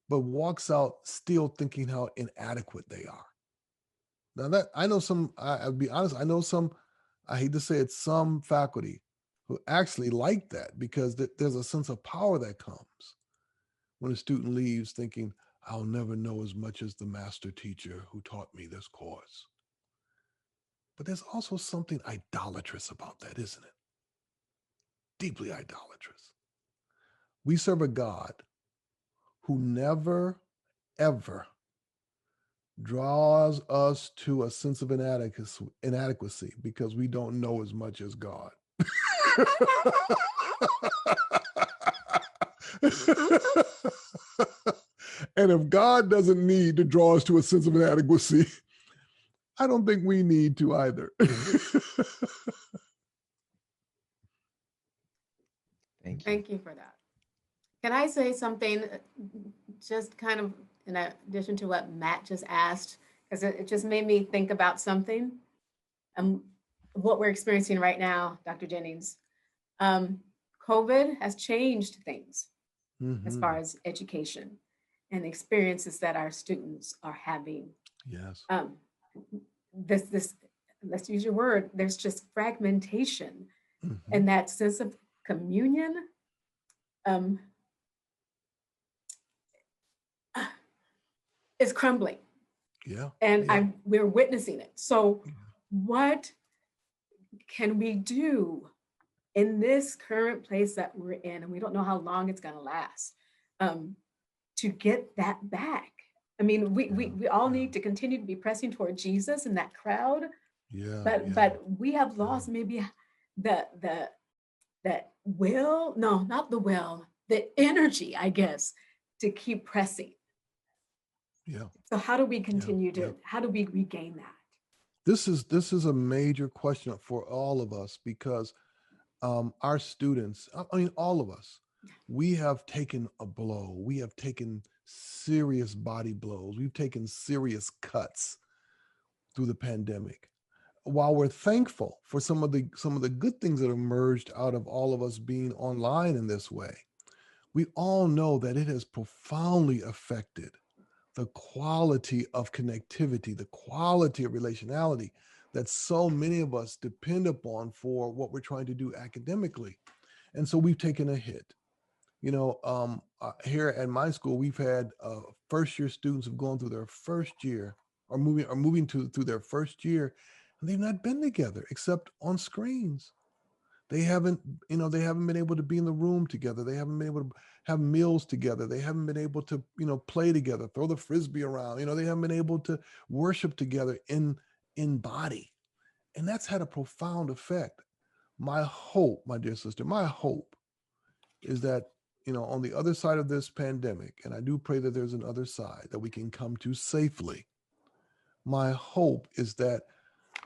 but walks out still thinking how inadequate they are. Now that I know some, I'll be honest, I know some, I hate to say it, some faculty who actually like that, because there's a sense of power that comes when a student leaves thinking, I'll never know as much as the master teacher who taught me this course. But there's also something idolatrous about that, isn't it? Deeply idolatrous. We serve a God who never, ever draws us to a sense of inadequacy because we don't know as much as God. And if God doesn't need to draw us to a sense of inadequacy, I don't think we need to either. Thank you for that. Can I say something just kind of in addition to what Matt just asked, because it just made me think about something, what we're experiencing right now, Dr. Jennings. COVID has changed things as far as education and experiences that our students are having. Yes. This let's use your word, there's just fragmentation, and that sense of communion is crumbling. Yeah. And yeah. We're witnessing it. So what can we do in this current place that we're in, and we don't know how long it's going to last, to get that back? I mean, we all need to continue to be pressing toward Jesus in that crowd. Yeah. But we have lost maybe the will, no, not the will, the energy, I guess, to keep pressing. Yeah. So how do we continue how do we regain that? This is a major question for all of us, because our students, I mean, all of us, we have taken a blow. We have taken serious body blows. We've taken serious cuts through the pandemic. While we're thankful for some of the good things that emerged out of all of us being online in this way, we all know that it has profoundly affected the quality of connectivity, the quality of relationality that so many of us depend upon for what we're trying to do academically. And so we've taken a hit. You know, here at my school, we've had first-year students who've gone through their first year or moving through their first year, and they've not been together except on screens. They haven't been able to be in the room together. They haven't been able to have meals together. They haven't been able to, play together, throw the Frisbee around. They haven't been able to worship together in body. And that's had a profound effect. My hope, my dear sister, my hope is that, on the other side of this pandemic, and I do pray that there's an other side that we can come to safely. My hope is that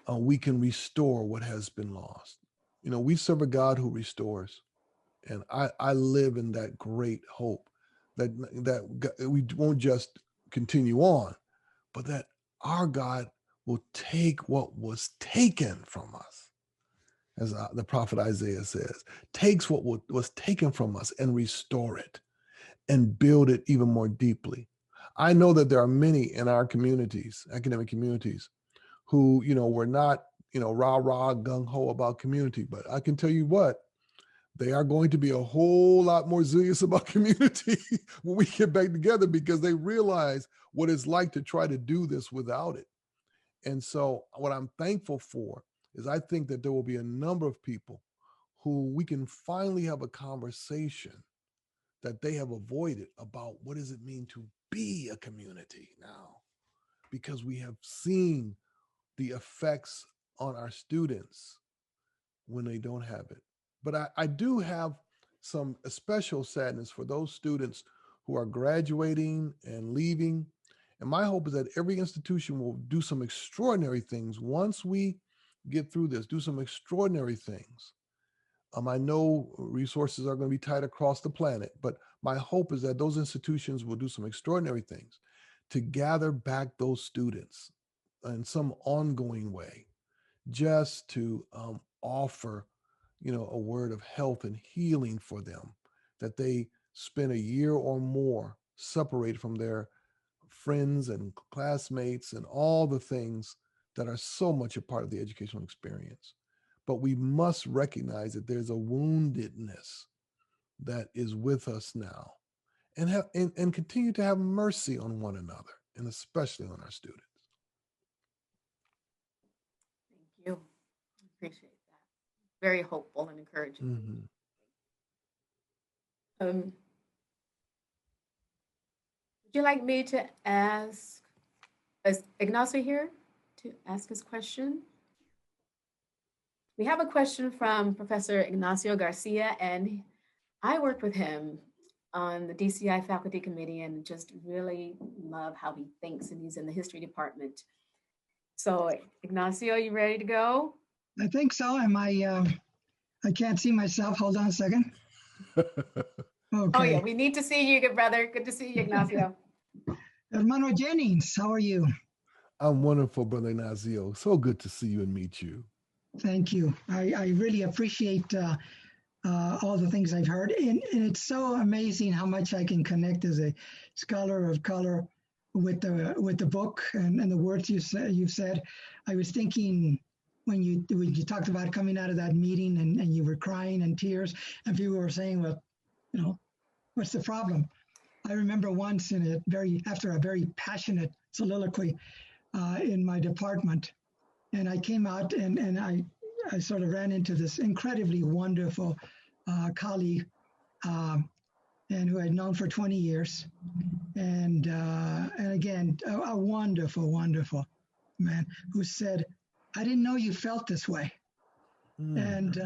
we can restore what has been lost. We serve a God who restores. And I live in that great hope that we won't just continue on, but that our God will take what was taken from us, as the prophet Isaiah says, takes what was taken from us and restore it and build it even more deeply. I know that there are many in our communities, academic communities, who, were not, rah-rah, gung-ho about community. But I can tell you what, they are going to be a whole lot more zealous about community when we get back together, because they realize what it's like to try to do this without it. And so what I'm thankful for is I think that there will be a number of people who we can finally have a conversation that they have avoided about what does it mean to be a community now, because we have seen the effects on our students when they don't have it. But I do have some special sadness for those students who are graduating and leaving. And my hope is that every institution will do some extraordinary things once we get through this, do some extraordinary things. I know resources are going to be tight across the planet, but my hope is that those institutions will do some extraordinary things to gather back those students in some ongoing way, just to offer, a word of health and healing for them, that they spend a year or more separated from their friends and classmates and all the things that are so much a part of the educational experience. But we must recognize that there's a woundedness that is with us now, and continue to have mercy on one another, and especially on our students. Thank you. I appreciate that. Very hopeful and encouraging. Would you like me to ask, is Ignacio here to ask his question? We have a question from Professor Ignacio Garcia, and I worked with him on the DCI faculty committee and just really love how he thinks, and he's in the history department. So Ignacio, you ready to go? I think so. Am I can't see myself. Hold on a second. Okay. Oh yeah, we need to see you, good brother. Good to see you, Ignacio. Hermano Jennings, how are you? I'm wonderful, Brother Ignacio. So good to see you and meet you. Thank you. I really appreciate all the things I've heard. And it's so amazing how much I can connect as a scholar of color with the book and the words you've said. I was thinking when you talked about coming out of that meeting and you were crying and tears, and people were saying, well, what's the problem? I remember once after a very passionate soliloquy in my department, and I came out and I sort of ran into this incredibly wonderful colleague and who I'd known for 20 years. And again, a wonderful, wonderful man who said, "I didn't know you felt this way." And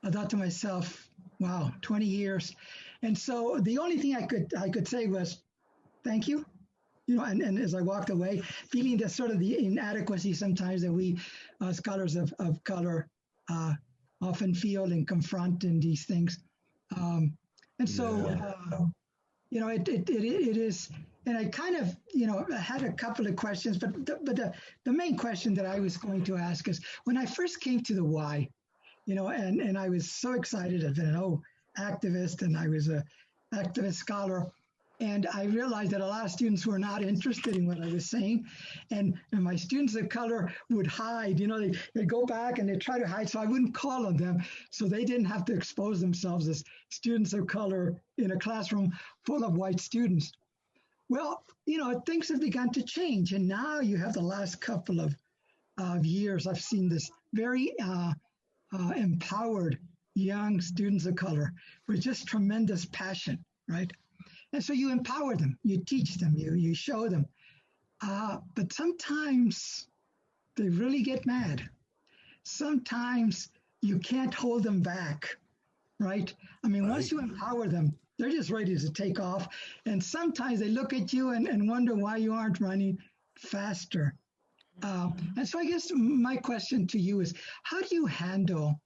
I thought to myself, wow, 20 years. And so the only thing I could say was, thank you. You know, and as I walked away, feeling the sort of the inadequacy sometimes that we scholars of color often feel and confront in these things. And so, you know, it is, and I kind of, you know, I had a couple of questions, but the main question that I was going to ask is, when I first came to the Y, you know, and I was so excited. I've been an activist, and I was a activist scholar. And I realized that a lot of students were not interested in what I was saying. And my students of color would hide, you know, they go back and they try to hide, so I wouldn't call on them. So they didn't have to expose themselves as students of color in a classroom full of white students. Well, you know, things have begun to change. And now you have the last couple of years, I've seen this very empowered young students of color with just tremendous passion, right? And so you empower them, you teach them, you show them. But sometimes they really get mad. Sometimes you can't hold them back, right? I mean, once you empower them, they're just ready to take off. And sometimes they look at you and wonder why you aren't running faster. And so I guess my question to you is, how do you handle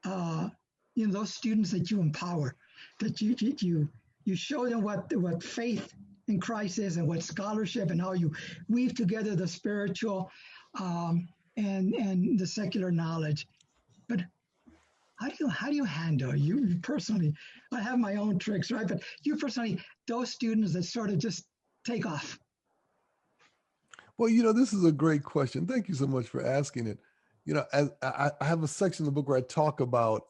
you know, those students that you empower, that you show them what faith in Christ is and what scholarship, and how you weave together the spiritual and the secular knowledge. But how do you handle, you personally? I have my own tricks, right? But you personally, those students that sort of just take off. Well, you know, this is a great question. Thank you so much for asking it. You know, as I have a section in the book where I talk about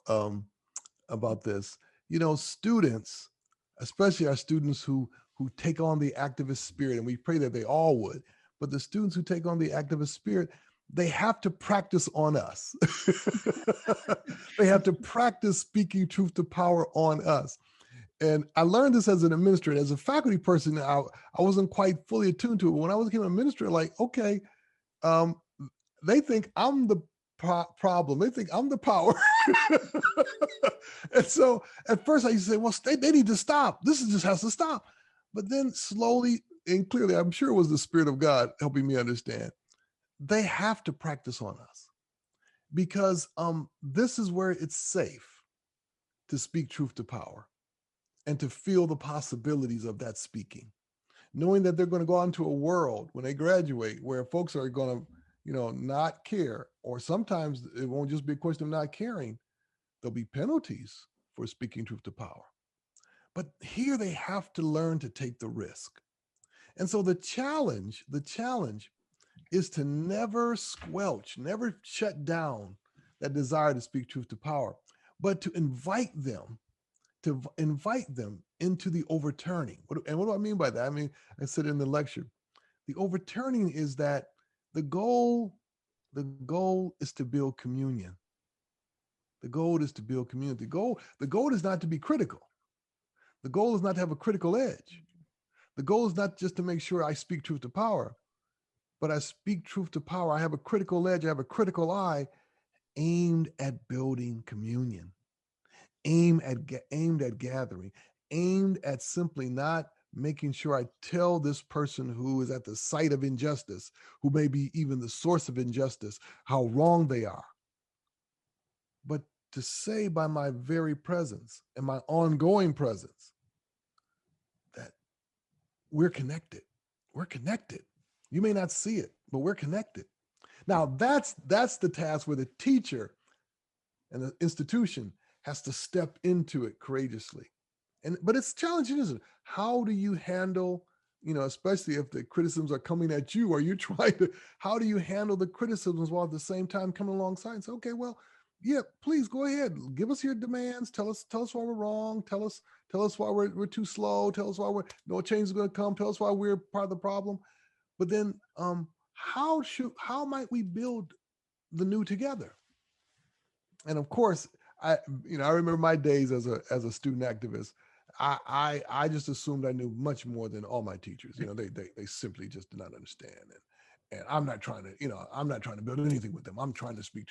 this. You know, students, especially our students who take on the activist spirit, and we pray that they all would, but the students who take on the activist spirit, they have to practice on us. They have to practice speaking truth to power on us. And I learned this as an administrator. As a faculty person, I wasn't quite fully attuned to it. But when I became an administrator, like, okay, they think I'm the problem. They think I'm the power. And so at first I used to say, well, they need to stop. This just has to stop. But then slowly and clearly, I'm sure it was the Spirit of God helping me understand, they have to practice on us, because this is where it's safe to speak truth to power and to feel the possibilities of that speaking, knowing that they're going to go out into a world when they graduate where folks are going to, you know, not care, or sometimes it won't just be a question of not caring. There'll be penalties for speaking truth to power. But here they have to learn to take the risk. And so the challenge is to never squelch, never shut down that desire to speak truth to power, but to invite them into the overturning. And what do I mean by that? I mean, I said in the lecture, the overturning is that the goal is to build communion. The goal is to build community. The goal is not to be critical. The goal is not to have a critical edge. The goal is not just to make sure I speak truth to power, but I speak truth to power. I have a critical edge. I have a critical eye aimed at building communion, aimed at gathering, aimed at simply not making sure I tell this person who is at the site of injustice, who may be even the source of injustice, how wrong they are, but to say by my very presence and my ongoing presence that we're connected. We're connected. You may not see it, but we're connected. Now that's the task where the teacher and the institution has to step into it courageously. But it's challenging, isn't it? How do you handle, you know, especially if the criticisms are coming at you, or you're trying to, how do you handle the criticisms while at the same time coming alongside and say, okay, well, yeah, please go ahead. Give us your demands. Tell us why we're wrong. Tell us why we're too slow. Tell us why no change is going to come. Tell us why we're part of the problem. But then how might we build the new together? And of course, I remember my days as a student activist. I just assumed I knew much more than all my teachers. You know, they simply just did not understand. And I'm not trying to build anything with them. I'm trying to speak.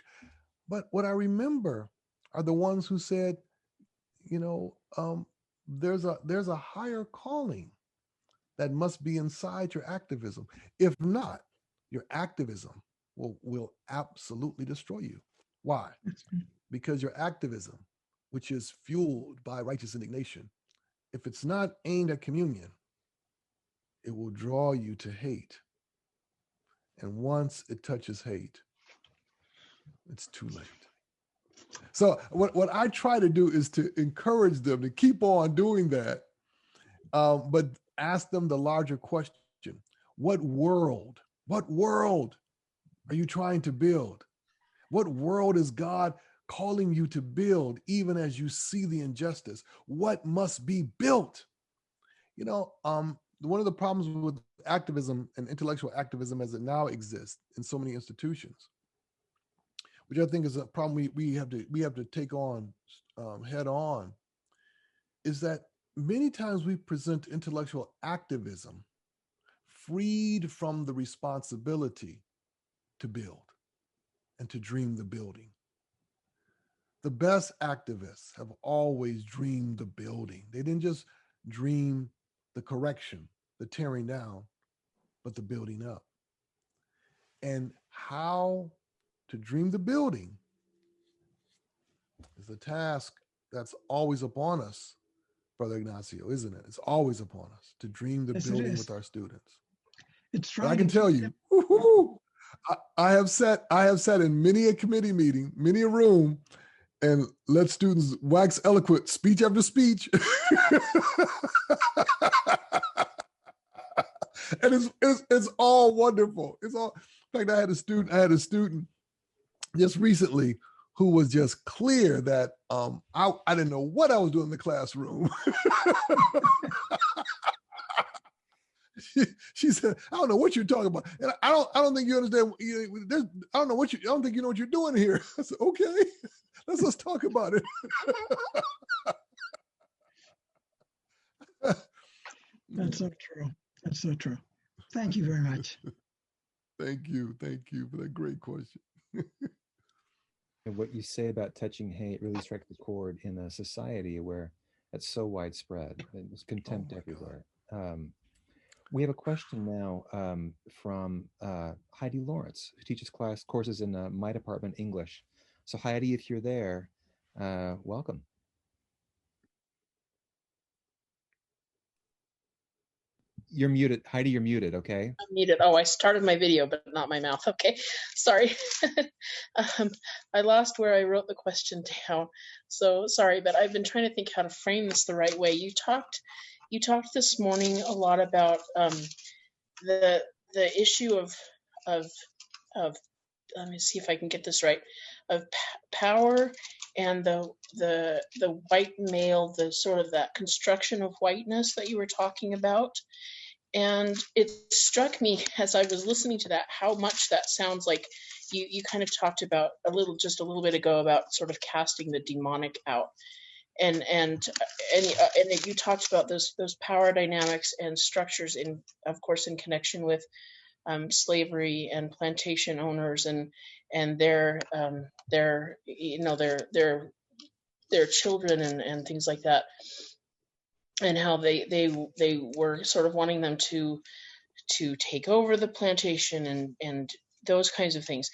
But what I remember are the ones who said, you know, there's a higher calling that must be inside your activism. If not, your activism will absolutely destroy you. Why? Because your activism, which is fueled by righteous indignation, if it's not aimed at communion, it will draw you to hate. And once it touches hate, it's too late. So what I try to do is to encourage them to keep on doing that, but ask them the larger question: what world are you trying to build? What world is God calling you to build, even as you see the injustice? What must be built? You know, one of the problems with activism and intellectual activism as it now exists in so many institutions, which I think is a problem we have to take on head on, is that many times we present intellectual activism freed from the responsibility to build and to dream the building. The best activists have always dreamed the building. They didn't just dream the correction, the tearing down, but the building up. And how to dream the building is a task that's always upon us, Brother Ignacio, isn't it? It's always upon us to dream the building with our students. It's right. I can tell you, I have sat in many a committee meeting, many a room, and let students wax eloquent, speech after speech. And it's all wonderful. It's all. In fact, I had a student just recently who was just clear that I didn't know what I was doing in the classroom. She said, "I don't know what you're talking about, and I don't think you understand. I don't think you know what you're doing here." I said, "Okay, let's talk about it." That's so true. That's so true. Thank you very much. Thank you for that great question. And what you say about touching hate really struck the chord in a society where it's so widespread. There's contempt everywhere. We have a question now from Heidi Lawrence, who teaches courses in my department, English. So Heidi, if you're there, welcome. You're muted. Heidi, you're muted, okay? I'm muted. Oh, I started my video, but not my mouth. Okay, sorry. I lost where I wrote the question down. So sorry, but I've been trying to think how to frame this the right way. You talked this morning a lot about the issue of let me see if I can get this right, of power and the white male, the sort of that construction of whiteness that you were talking about. And it struck me as I was listening to that, how much that sounds like you kind of talked about just a little bit ago about sort of casting the demonic out. And you talked about those power dynamics and structures of course, in connection with slavery and plantation owners and their children and things like that, and how they were sort of wanting them to take over the plantation and those kinds of things.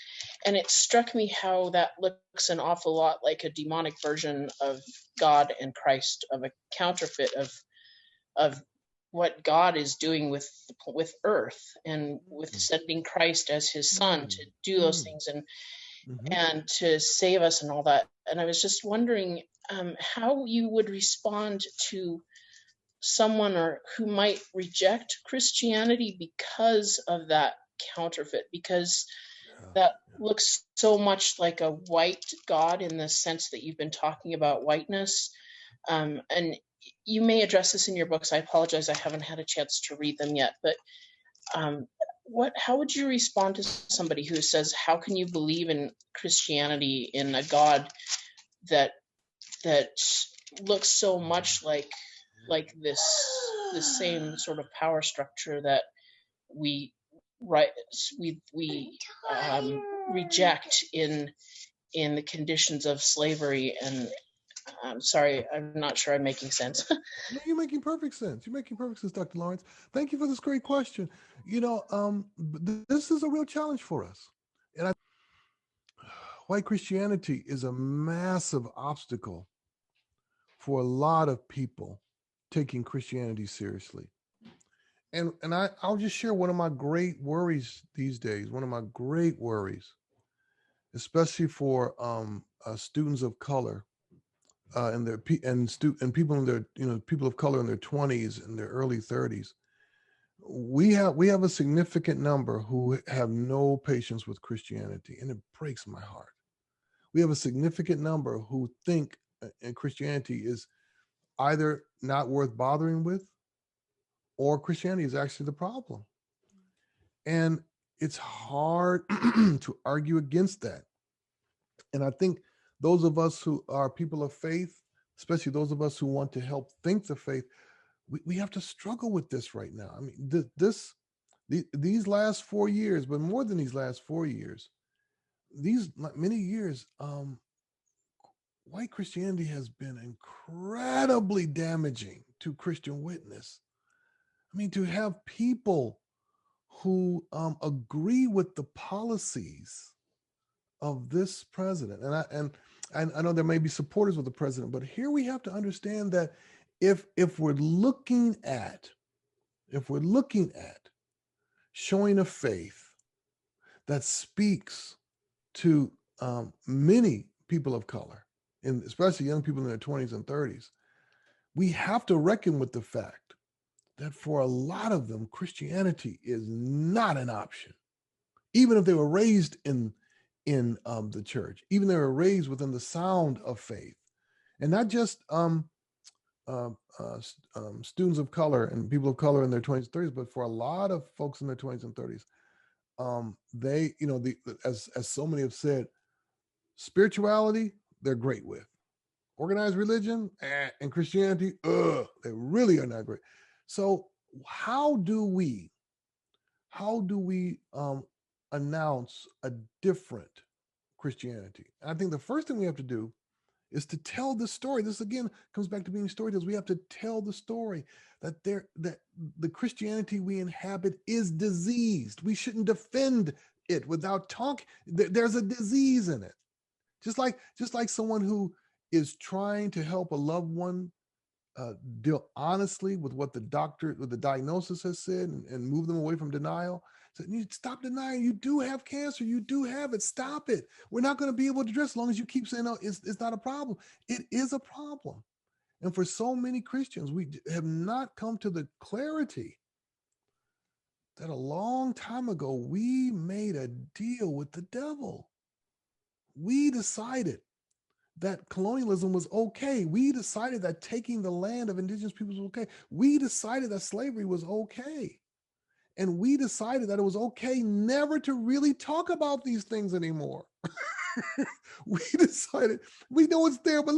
And it struck me how that looks an awful lot like a demonic version of God and Christ, of a counterfeit of what God is doing with earth and with sending Christ as his son to do those things and to save us and all that. And I was just wondering how you would respond to someone who might reject Christianity because of that counterfeit, because that looks so much like a white God in the sense that you've been talking about whiteness. And you may address this in your books. I apologize, I haven't had a chance to read them yet, but how would you respond to somebody who says, how can you believe in Christianity, in a God that looks so much like like this same sort of power structure that we reject in the conditions of slavery. And I'm sorry, I'm not sure I'm making sense. No, you're making perfect sense. You're making perfect sense, Dr. Lawrence. Thank you for this great question. This is a real challenge for us. And white Christianity is a massive obstacle for a lot of people taking Christianity seriously. And I'll just share one of my great worries these days, one of my great worries, especially for students of color and people in their, people of color in their 20s and their early 30s. We have a significant number who have no patience with Christianity, and it breaks my heart. We have a significant number who think Christianity is either not worth bothering with, or Christianity is actually the problem. And it's hard to argue against that. And I think those of us who are people of faith, especially those of us who want to help think the faith, we have to struggle with this right now. I mean, these last 4 years, but more than these last 4 years, these many years, white Christianity has been incredibly damaging to Christian witness. I mean, to have people who agree with the policies of this president, and I know there may be supporters of the president, but here we have to understand that if we're looking at showing a faith that speaks to many people of color, and especially young people in their 20s and 30s, we have to reckon with the fact that for a lot of them, Christianity is not an option, even if they were raised in the church, even if they were raised within the sound of faith, and not just students of color and people of color in their 20s and 30s, but for a lot of folks in their 20s and 30s, they, as so many have said, spirituality, they're great with. Organized religion and Christianity, they really are not great. So how do we announce a different Christianity? I think the first thing we have to do is to tell the story. This again comes back to being storytellers. We have to tell the story that the Christianity we inhabit is diseased. We shouldn't defend it without talking. There's a disease in it. Just like someone who is trying to help a loved one deal honestly with what the diagnosis has said and move them away from denial. So you stop denying you do have cancer, you do have it, stop it. We're not going to be able to address as long as you keep saying, no, it's not a problem. It is a problem. And for so many Christians, we have not come to the clarity that a long time ago, we made a deal with the devil. We decided that colonialism was okay. We decided that taking the land of indigenous peoples was okay. We decided that slavery was okay. And we decided that it was okay never to really talk about these things anymore. We decided, we know it's there, but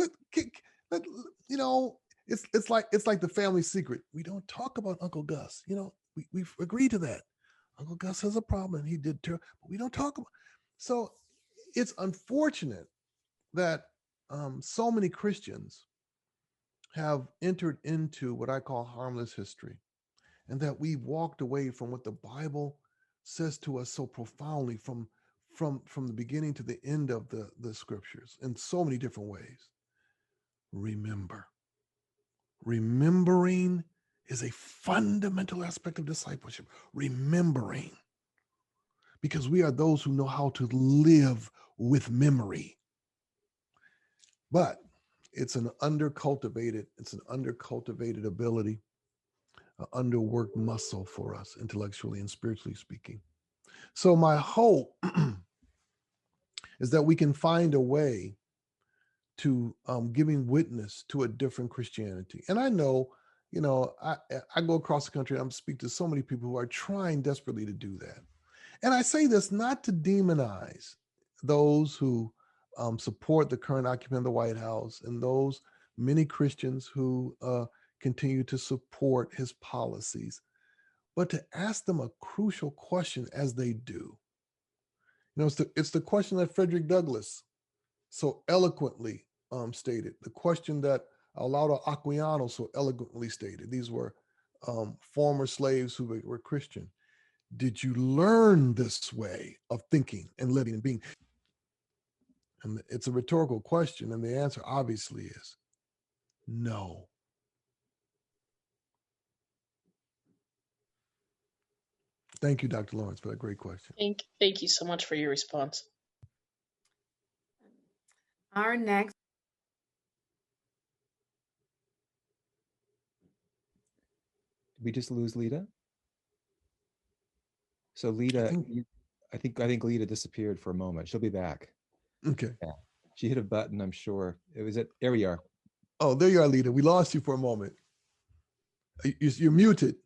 it's like the family secret. We don't talk about Uncle Gus. We've agreed to that. Uncle Gus has a problem and he did too, but we don't talk about. So it's unfortunate that so many Christians have entered into what I call harmless history, and that we've walked away from what the Bible says to us so profoundly from the beginning to the end of the scriptures in so many different ways. Remembering is a fundamental aspect of discipleship. Remembering, because we are those who know how to live with memory. But it's an undercultivated ability, an underworked muscle for us, intellectually and spiritually speaking. So my hope is that we can find a way to giving witness to a different Christianity. And I know, I go across the country and I'm speaking to so many people who are trying desperately to do that. And I say this not to demonize those who support the current occupant of the White House and those many Christians who continue to support his policies, but to ask them a crucial question as they do. You know, it's the question that Frederick Douglass so eloquently stated, the question that Olaudah Equiano so eloquently stated. These were former slaves who were Christian. Did you learn this way of thinking and living and being? And it's a rhetorical question, and the answer obviously is no. Thank you, Dr. Lawrence, for that great question. Thank you so much for your response. Our next. Did we just lose Lita? So Lita, I think Lita disappeared for a moment. She'll be back. Okay. Yeah. She hit a button, I'm sure. There we are. Oh, there you are, Lita. We lost you for a moment. You're muted.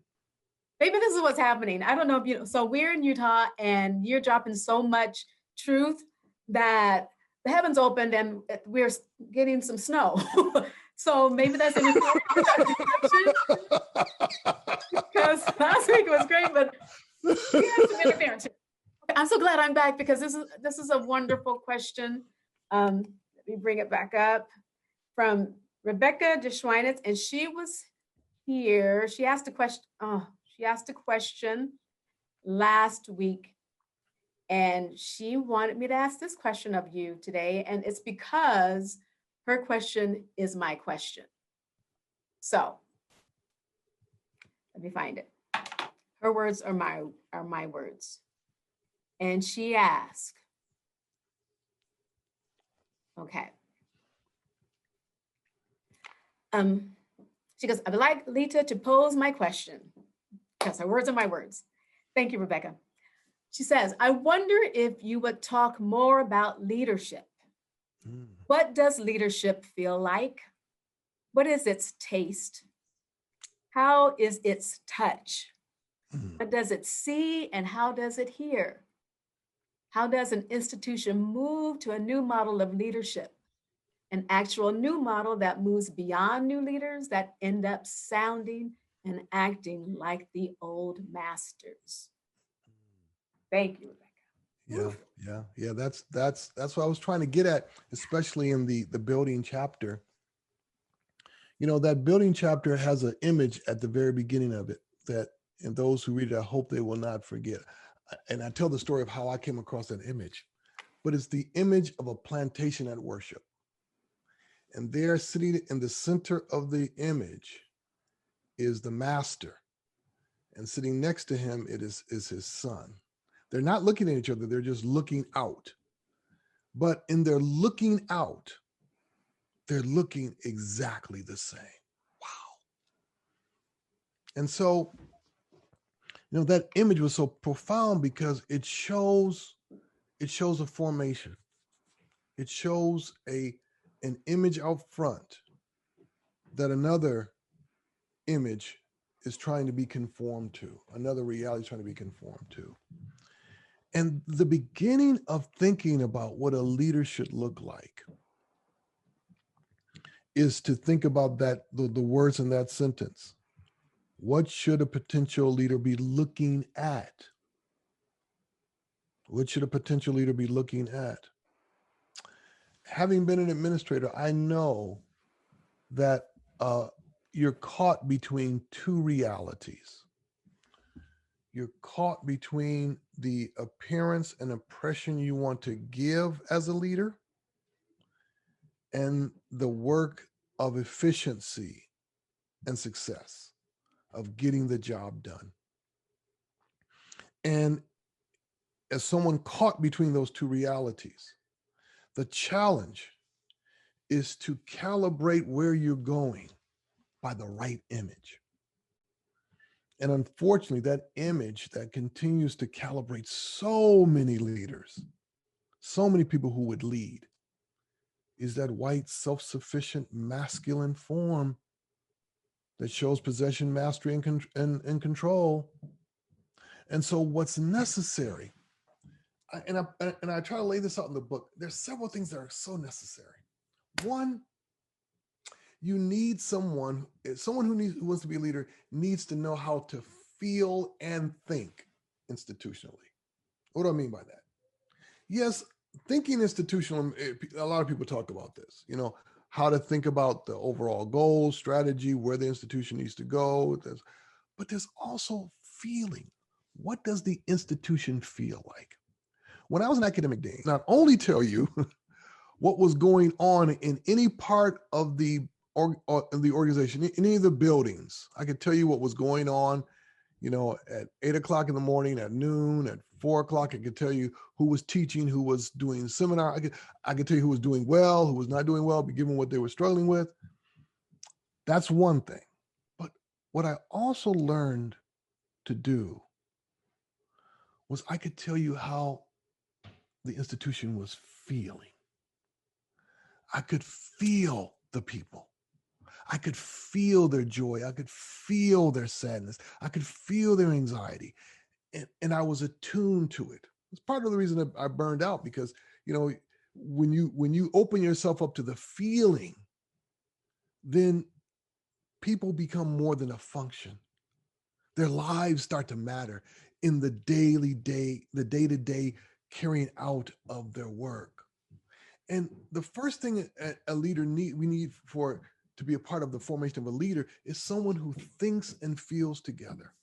Maybe this is what's happening. I don't know if you, so we're in Utah and you're dropping so much truth that the heavens opened and we're getting some snow. So maybe that's an because last week was great, but we had some interference. I'm so glad I'm back because this is a wonderful question. Let me bring it back up from Rebecca DeSchweinitz, and she was here. She asked a question. She asked a question last week, and she wanted me to ask this question of you today, and it's because her question is my question. So let me find it. Her words are my words. And she asked, okay. She goes, I would like Lita to pose my question. Because her words are my words. Thank you, Rebecca. She says, I wonder if you would talk more about leadership. What does leadership feel like? What is its taste? How is its touch? What does it see and how does it hear? How does an institution move to a new model of leadership? An actual new model that moves beyond new leaders that end up sounding and acting like the old masters. Thank you, Rebecca. Yeah. That's what I was trying to get at, especially in the building chapter. You know, that building chapter has an image at the very beginning of it that, and those who read it, I hope they will not forget. And I tell the story of how I came across that image, but it's the image of a plantation at worship. And there, sitting in the center of the image, is the master, and sitting next to him is his son. They're not looking at each other, they're just looking out. But in their looking out, they're looking exactly the same. Wow. And so, you know, that image was so profound because it shows a formation. It shows an image out front that another image is trying to be conformed to, another reality is trying to be conformed to. And the beginning of thinking about what a leader should look like is to think about that, the words in that sentence. What should a potential leader be looking at? What should a potential leader be looking at? Having been an administrator, I know that you're caught between two realities. You're caught between the appearance and impression you want to give as a leader and the work of efficiency and success, of getting the job done. And as someone caught between those two realities, the challenge is to calibrate where you're going by the right image. And unfortunately, that image that continues to calibrate so many leaders, so many people who would lead, is that white, self-sufficient, masculine form that shows possession, mastery, and control. And so what's necessary, and I try to lay this out in the book, there's several things that are so necessary. One, you need someone who wants to be a leader needs to know how to feel and think institutionally. What do I mean by that? Yes, thinking institutional, a lot of people talk about this, how to think about the overall goal, strategy, where the institution needs to go. But there's also feeling. What does the institution feel like? When I was an academic dean, not only tell you what was going on in any part of the organization, in any of the buildings, I could tell you what was going on, at 8 o'clock in the morning, at noon, at 4 o'clock. I could tell you who was teaching, who was doing seminar. I could tell you who was doing well, who was not doing well, given what they were struggling with. That's one thing. But what I also learned to do was I could tell you how the institution was feeling. I could feel the people. I could feel their joy. I could feel their sadness. I could feel their anxiety. And I was attuned to it. It's part of the reason that I burned out, because, when you open yourself up to the feeling, then people become more than a function. Their lives start to matter in the day-to-day carrying out of their work. And the first thing a leader we need to be a part of the formation of a leader is someone who thinks and feels together,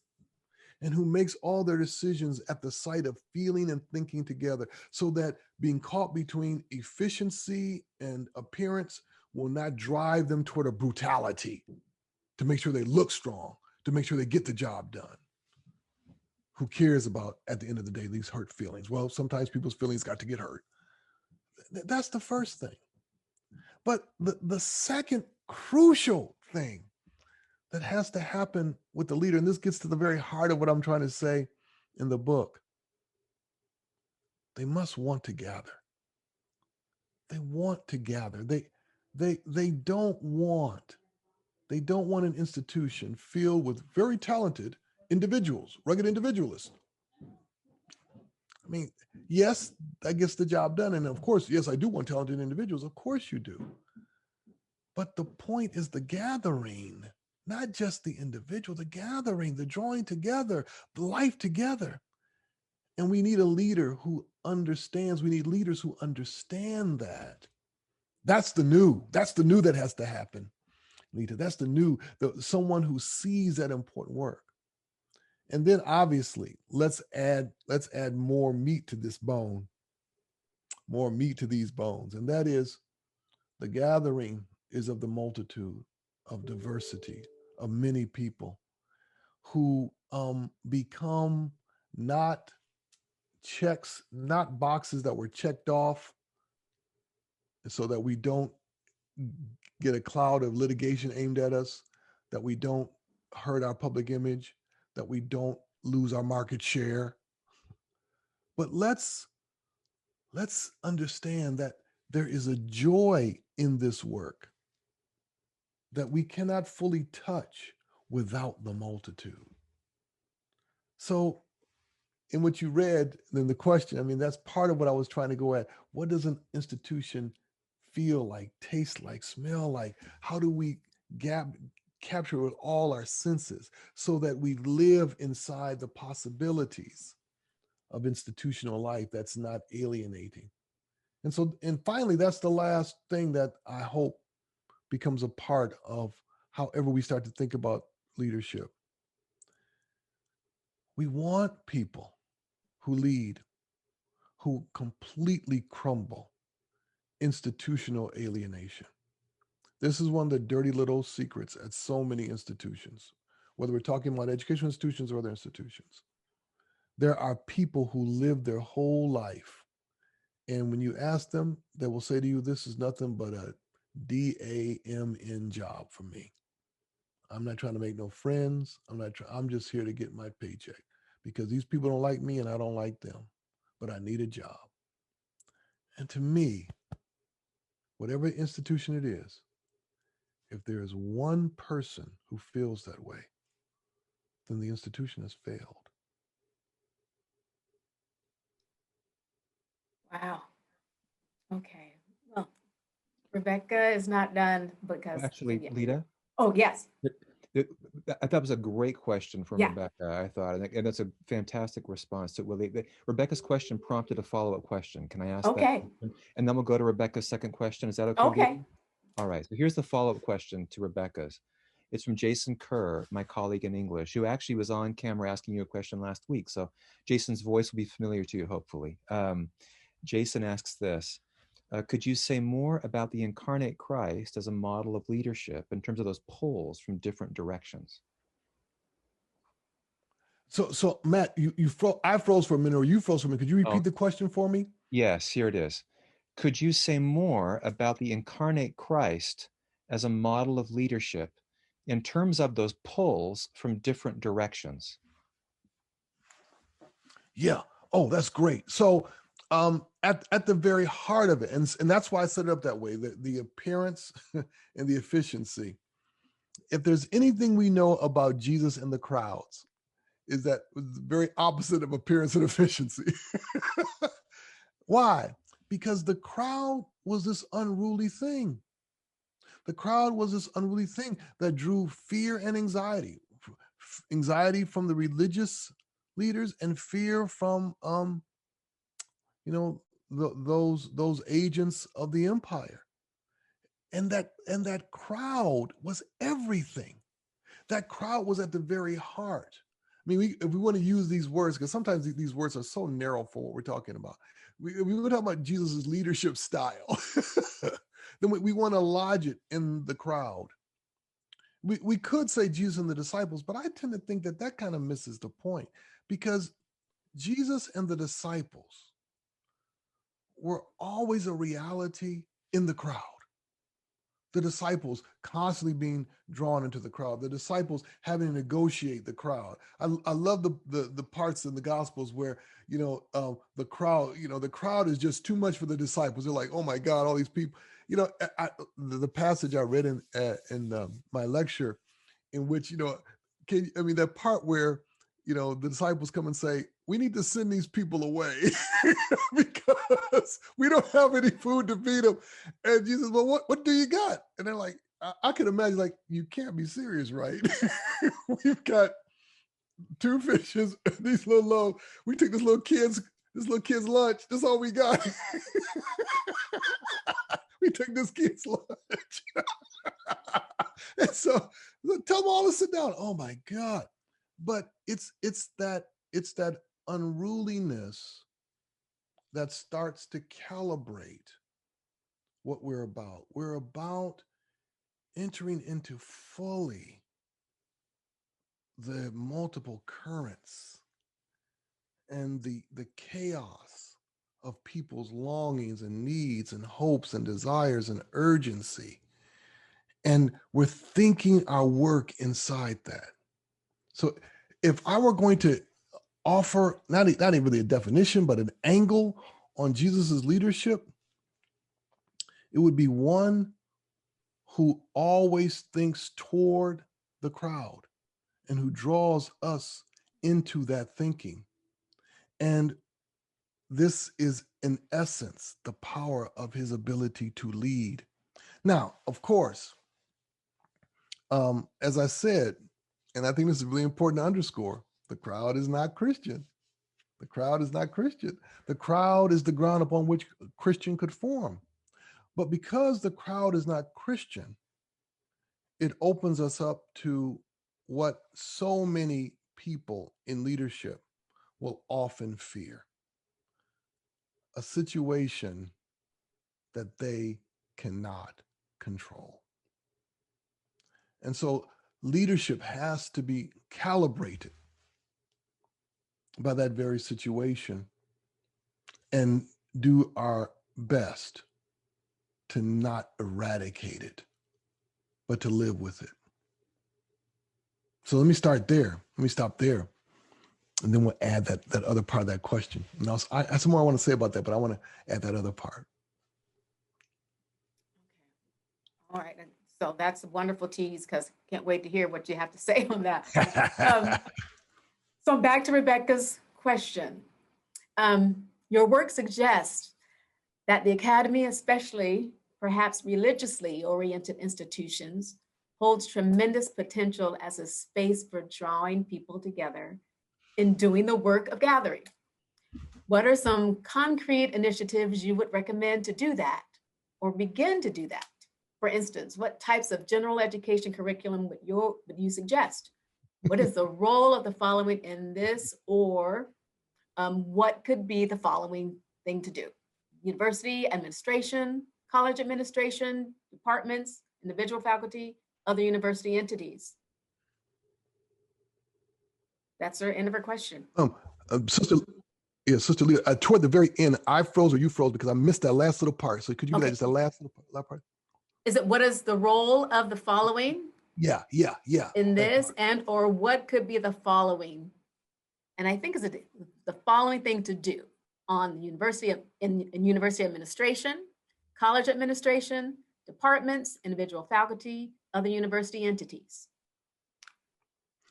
and who makes all their decisions at the sight of feeling and thinking together, so that being caught between efficiency and appearance will not drive them toward a brutality to make sure they look strong, to make sure they get the job done. Who cares about, at the end of the day, these hurt feelings? Well, sometimes people's feelings got to get hurt. That's the first thing. But the second crucial thing that has to happen with the leader, and this gets to the very heart of what I'm trying to say in the book, they must want to gather. They want to gather. They don't want an institution filled with very talented individuals, rugged individualists. I mean, yes, that gets the job done. And of course, yes, I do want talented individuals. Of course you do. But the point is the gathering, not just the individual, the gathering, the drawing together, the life together. And we need a leader who understands. We need leaders who understand that. That's the new that has to happen, Lita. That's someone who sees that important work. And then obviously, let's add more meat to this bone, more meat to these bones. And that is, the gathering is of the multitude, of diversity, of many people who become not boxes that were checked off, so that we don't get a cloud of litigation aimed at us, that we don't hurt our public image, that we don't lose our market share. But let's understand that there is a joy in this work that we cannot fully touch without the multitude. So in what you read, then the question, that's part of what I was trying to go at. What does an institution feel like, taste like, smell like? How do we capture with all our senses so that we live inside the possibilities of institutional life that's not alienating? And finally, that's the last thing that I hope becomes a part of however we start to think about leadership. We want people who lead, who completely crumble institutional alienation. This is one of the dirty little secrets at so many institutions, whether we're talking about educational institutions or other institutions. There are people who live their whole life, and when you ask them, they will say to you, this is nothing but a DAMN job for me. I'm not trying to make no friends. I'm just here to get my paycheck, because these people don't like me and I don't like them, but I need a job. And to me, whatever institution it is, if there is one person who feels that way, then the institution has failed. Wow. Okay. Well, Rebecca is not done because Actually, yeah. Lita. Oh, yes. I thought it was a great question from Yeah. Rebecca. I thought, and that's a fantastic response to Willie. Rebecca's question prompted a follow-up question. Can I ask that? Okay. And then we'll go to Rebecca's second question. Is that okay? Okay. Lita? All right. So here's the follow-up question to Rebecca's. It's from Jason Kerr, my colleague in English, who actually was on camera asking you a question last week. So Jason's voice will be familiar to you, hopefully. Jason asks this. Could you say more about the incarnate Christ as a model of leadership in terms of those pulls from different directions? So Matt, I froze for a minute, or you froze for a minute. Could you repeat the question for me? Yes, here it is. Could you say more about the incarnate Christ as a model of leadership in terms of those pulls from different directions? Yeah. Oh, that's great. So at the very heart of it, and that's why I set it up that way, the appearance and the efficiency. If there's anything we know about Jesus and the crowds, is that it was the very opposite of appearance and efficiency. Why? Because the crowd was this unruly thing. The crowd was this unruly thing that drew fear and anxiety. Anxiety from the religious leaders and fear from those agents of the empire. And that crowd was everything. That crowd was at the very heart. I mean, if we want to use these words, because sometimes these words are so narrow for what we're talking about. We talk about Jesus' leadership style. Then we want to lodge it in the crowd. We could say Jesus and the disciples, but I tend to think that kind of misses the point, because Jesus and the disciples were always a reality in the crowd. The disciples constantly being drawn into the crowd. The disciples having to negotiate the crowd. I love the parts in the Gospels where the crowd is just too much for the disciples. They're like, oh my God, all these people. The passage I read in my lecture, in which that part where the disciples come and say, we need to send these people away because we don't have any food to feed them. And Jesus, well, what do you got? And they're like, I can imagine, like, you can't be serious, right? We've got 2 fishes, these little loaves. We took this little kid's lunch. That's all we got. We took this kid's lunch. And so tell them all to sit down. Oh my God. But it's that unruliness that starts to calibrate what we're about. We're about entering into fully the multiple currents and the chaos of people's longings and needs and hopes and desires and urgency. And we're thinking our work inside that. So if I were going to offer not even really a definition, but an angle on Jesus's leadership, it would be one who always thinks toward the crowd and who draws us into that thinking. And this is, in essence, the power of his ability to lead. Now, of course, as I said, and I think this is really important to underscore, the crowd is not Christian. The crowd is not Christian. The crowd is the ground upon which a Christian could form. But because the crowd is not Christian, it opens us up to what so many people in leadership will often fear: a situation that they cannot control. And so leadership has to be calibrated by that very situation and do our best to not eradicate it, but to live with it. So let me start there. Let me stop there. And then we'll add that other part of that question. And I have some more I want to say about that, but I want to add that other part. All right. And so that's a wonderful tease, because can't wait to hear what you have to say on that. So back to Rebecca's question. Your work suggests that the academy, especially perhaps religiously oriented institutions, holds tremendous potential as a space for drawing people together in doing the work of gathering. What are some concrete initiatives you would recommend to do that or begin to do that? For instance, what types of general education curriculum would you suggest? What is the role of the following in this, or what could be the following thing to do? University administration, college administration, departments, individual faculty, other university entities. That's the end of her question. Sister Leah, toward the very end, I froze or you froze because I missed that last little part. So could you do that, just the last little part? Is it, what is the role of the following? Yeah. In this, and or what could be the following? And I think is the following thing to do on the university in university administration, college administration, departments, individual faculty, other university entities.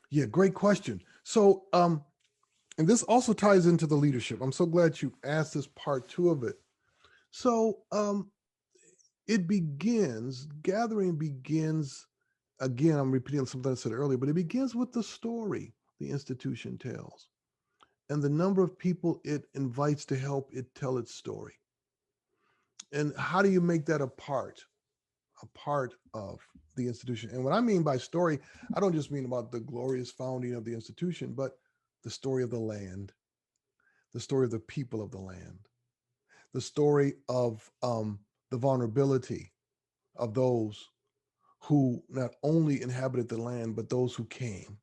Yeah, great question. So, and this also ties into the leadership. I'm so glad you asked this part 2 of it. So, gathering begins, again, I'm repeating something I said earlier, but it begins with the story the institution tells and the number of people it invites to help it tell its story. And how do you make that a part of the institution? And what I mean by story, I don't just mean about the glorious founding of the institution, but the story of the land, the story of the people of the land, the story of the vulnerability of those who not only inhabited the land, but those who came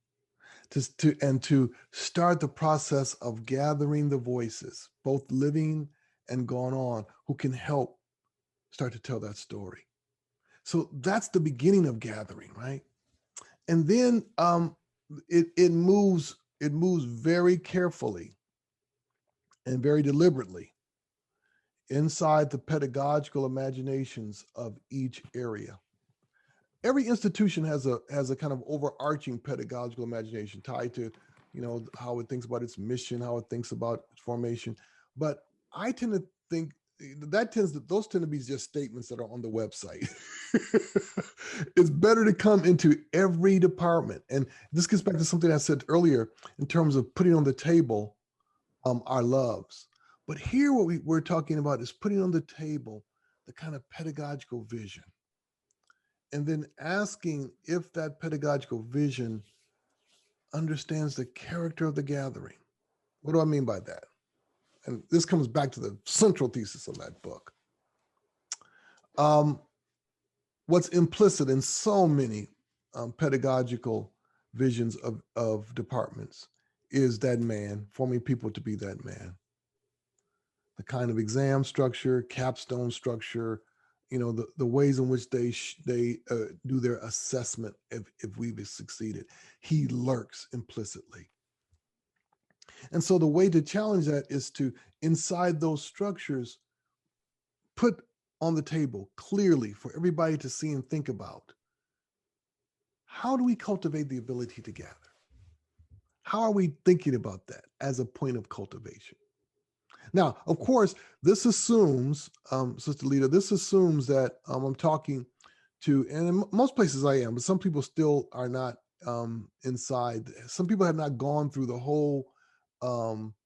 to start the process of gathering the voices, both living and gone on, who can help start to tell that story. So that's the beginning of gathering, right? And then it moves very carefully and very deliberately inside the pedagogical imaginations of each area. Every institution has a kind of overarching pedagogical imagination tied to, how it thinks about its mission, how it thinks about its formation. But I tend to think those tend to be just statements that are on the website. It's better to come into every department. And this gets back to something I said earlier in terms of putting on the table our loves. But here what we're talking about is putting on the table the kind of pedagogical vision. And then asking if that pedagogical vision understands the character of the gathering. What do I mean by that? And this comes back to the central thesis of that book. What's implicit in so many pedagogical visions of departments is that man, forming people to be that man. The kind of exam structure, capstone structure, the ways in which they do their assessment if we've succeeded. He lurks implicitly. And so the way to challenge that is to, inside those structures, put on the table clearly for everybody to see and think about, how do we cultivate the ability to gather? How are we thinking about that as a point of cultivation? Now, of course, this assumes, Sister Lita, that I'm talking to, and in most places I am, but some people still are not inside. Some people have not gone through the whole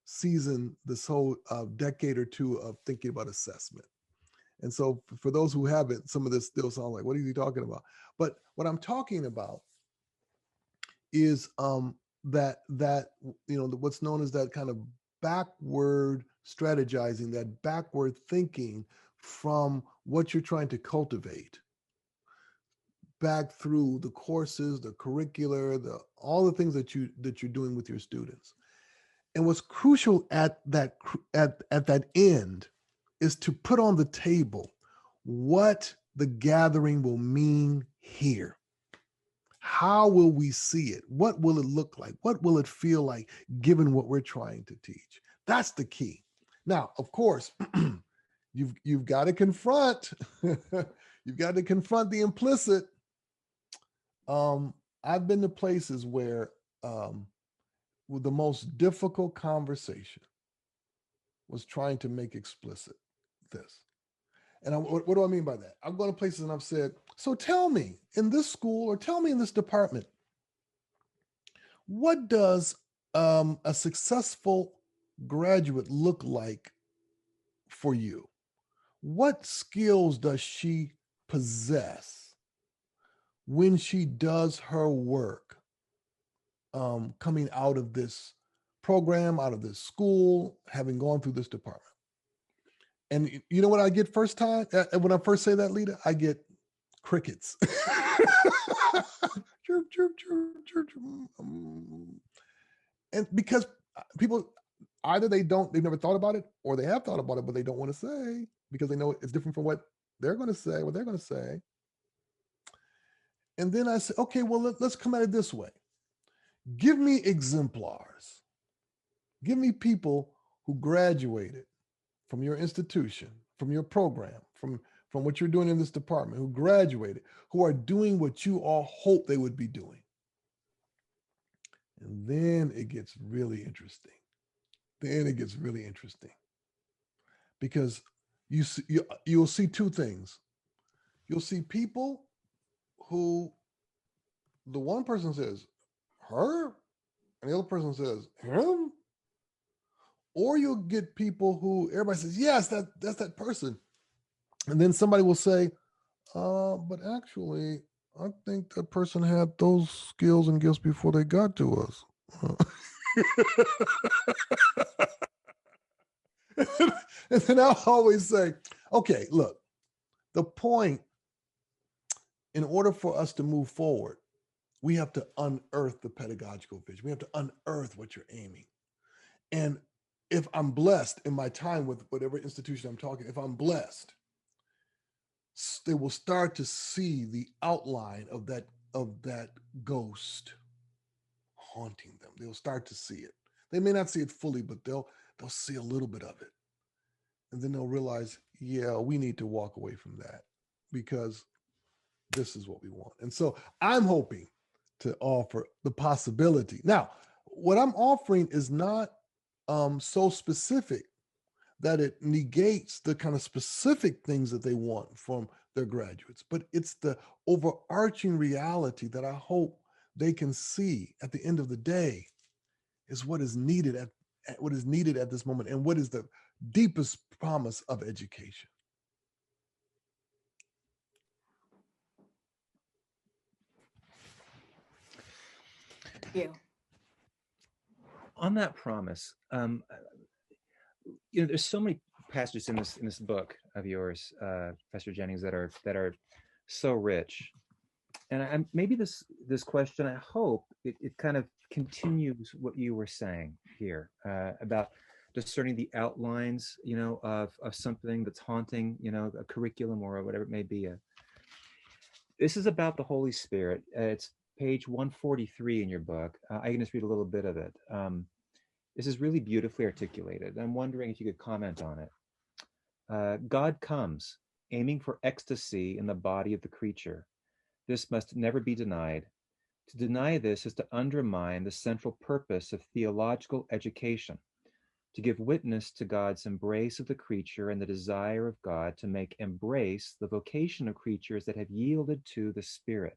season, this whole decade or two of thinking about assessment. And so for those who haven't, some of this still sounds like, what are you talking about? But what I'm talking about is that what's known as that kind of backward strategizing, that backward thinking from what you're trying to cultivate back through the courses, the curricular, all the things that you're doing with your students. And what's crucial at that end is to put on the table what the gathering will mean here. How will we see it? What will it look like? What will it feel like given what we're trying to teach? That's the key. Now, of course, you've got to confront the implicit. I've been to places where the most difficult conversation was trying to make explicit this. And what do I mean by that? I've gone to places and I've said, so tell me in this school or tell me in this department, what does a successful graduate look like for you? What skills does she possess when she does her work coming out of this program, out of this school, having gone through this department? And you know what I get first time? When I first say that, Lita, I get crickets. Chirp, chirp, chirp, chirp, chirp. And because people, either they've never thought about it, or they have thought about it, but they don't want to say because they know it's different from what they're going to say, And then I say, okay, well, let's come at it this way. Give me exemplars. Give me people who graduated from your institution, from your program, from what you're doing in this department, who graduated, who are doing what you all hope they would be doing. And then it gets really interesting. Because you'll see two things. You'll see people who the one person says, her, and the other person says, him. Or you'll get people who everybody says, yes, that's that person. And then somebody will say, but actually, I think that person had those skills and gifts before they got to us. And then I'll always say, okay, look, the point, in order for us to move forward, we have to unearth the pedagogical vision. We have to unearth what you're aiming. And if I'm blessed in my time with whatever institution I'm talking, if I'm blessed, they will start to see the outline of that ghost haunting them. They'll start to see it. They may not see it fully, but they'll see a little bit of it. And then they'll realize, yeah, we need to walk away from that because this is what we want. And so I'm hoping to offer the possibility. Now, what I'm offering is not so specific that it negates the kind of specific things that they want from their graduates, but it's the overarching reality that I hope they can see at the end of the day is what is needed at this moment, and what is the deepest promise of education. Thank you. On that promise, there's so many passages in this book of yours, Professor Jennings, that are so rich. And maybe this question, I hope it kind of continues what you were saying here about discerning the outlines, of something that's haunting, a curriculum or whatever it may be. This is about the Holy Spirit. It's page 143 in your book. I can just read a little bit of it. This is really beautifully articulated. I'm wondering if you could comment on it. God comes, aiming for ecstasy in the body of the creature. This must never be denied. To deny this is to undermine the central purpose of theological education, to give witness to God's embrace of the creature and the desire of God to make embrace the vocation of creatures that have yielded to the Spirit.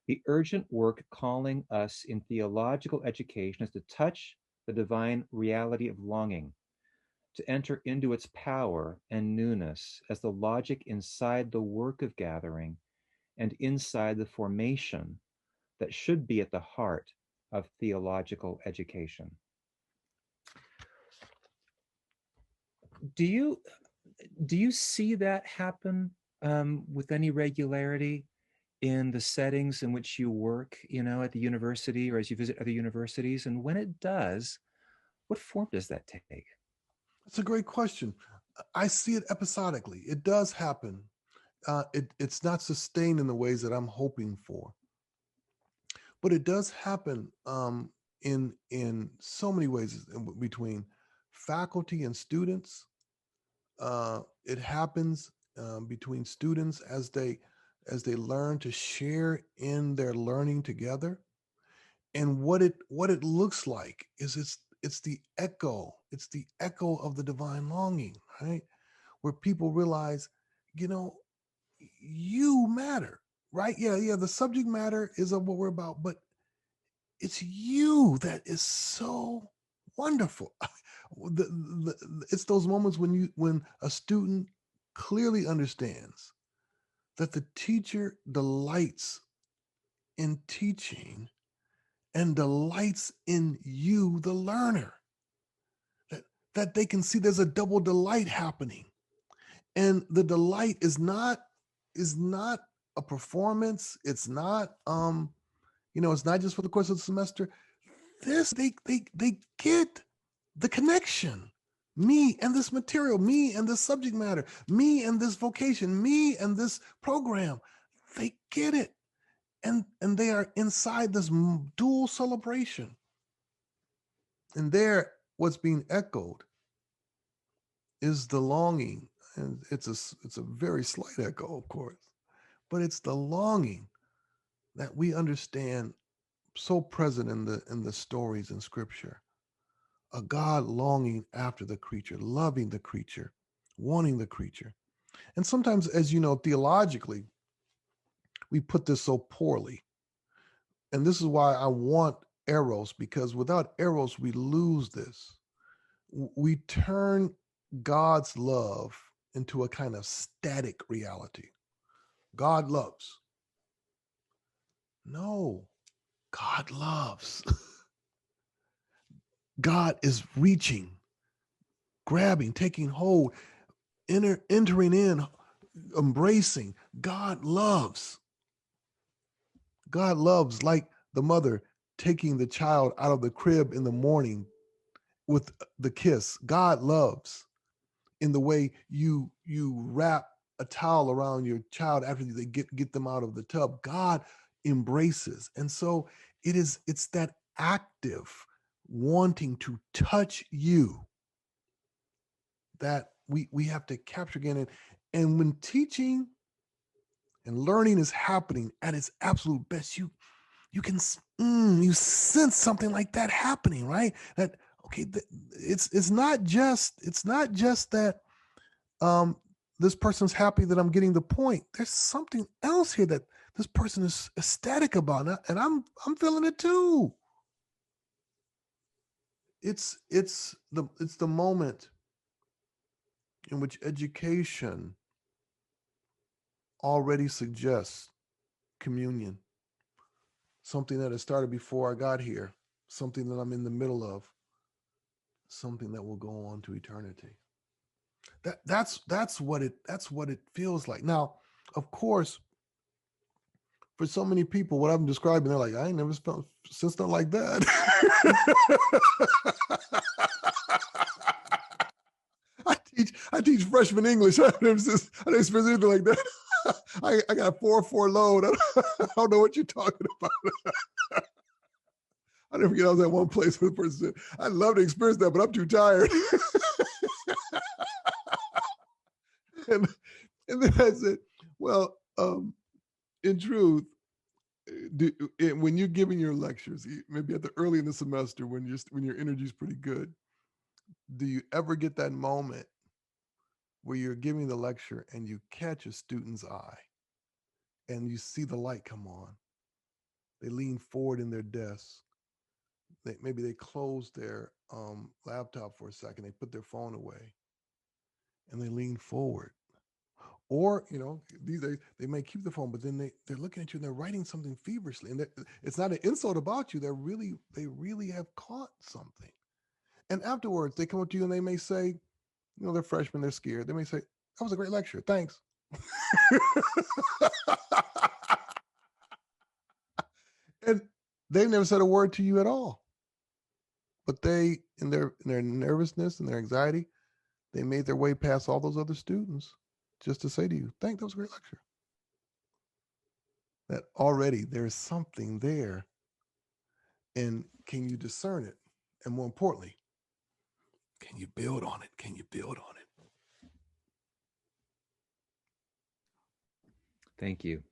The urgent work calling us in theological education is to touch the divine reality of longing, to enter into its power and newness as the logic inside the work of gathering and inside the formation that should be at the heart of theological education. Do you see that happen with any regularity in the settings in which you work, at the university or as you visit other universities? And when it does, what form does that take? That's a great question. I see it episodically. It does happen. It's not sustained in the ways that I'm hoping for, but it does happen in so many ways between faculty and students. It happens between students as they learn to share in their learning together. And what it looks like is it's the echo of the divine longing, right? Where people realize you matter, right? Yeah, the subject matter is of what we're about, but it's you that is so wonderful. It's those moments when a student clearly understands that the teacher delights in teaching and delights in you, the learner. That they can see there's a double delight happening. And the delight is not a performance. It's not it's not just for the course of the semester. They get the connection. Me and this material, me and this subject matter, me and this vocation, me and this program. They get it. And they are inside this dual celebration. And there, what's being echoed is the longing, and it's a very slight echo, of course, but it's the longing that we understand so present in the stories in Scripture. A God longing after the creature, loving the creature, wanting the creature. And sometimes, as you know, theologically, we put this so poorly. And this is why I want eros, because without eros, we lose this. We turn God's love into a kind of static reality. God loves. No, God loves. God is reaching, grabbing, taking hold, entering in, embracing. God loves. God loves, like the mother taking the child out of the crib in the morning with the kiss. God loves in the way you wrap a towel around your child after they get them out of the tub. God embraces. And so it's that active wanting to touch you that we have to capture again. And when teaching and learning is happening at its absolute best, you can you sense something like that happening, right? That okay, it's not just that this person's happy that I'm getting the point. There's something else here that this person is ecstatic about, and I'm feeling it too. It's the moment in which education already suggests communion, something that has started before I got here, something that I'm in the middle of, something that will go on to eternity. That's what it feels like. Now, of course, for so many people, what I'm describing, they're like, I ain't never felt something like that. I teach freshman English. I didn't experience anything like that. I got 4-4 load. I don't know what you're talking about. I never forget I was at one place where the person said, I'd love to experience that, but I'm too tired. and then I said, well, in truth, when you're giving your lectures, maybe at the early in the semester when your energy is pretty good, do you ever get that moment where you're giving the lecture and you catch a student's eye and you see the light come on? They lean forward in their desk. Maybe they close their laptop for a second. They put their phone away and they lean forward. Or, these days they may keep the phone, but then they're looking at you and they're writing something feverishly. And it's not an insult about you. They really have caught something. And afterwards, they come up to you and they may say, they're freshmen, they're scared. They may say, that was a great lecture. Thanks. And they've never said a word to you at all. But they, in their nervousness and their anxiety, they made their way past all those other students just to say to you, that was a great lecture. That already there's something there. And can you discern it? And more importantly, can you build on it? Can you build on it? Thank you.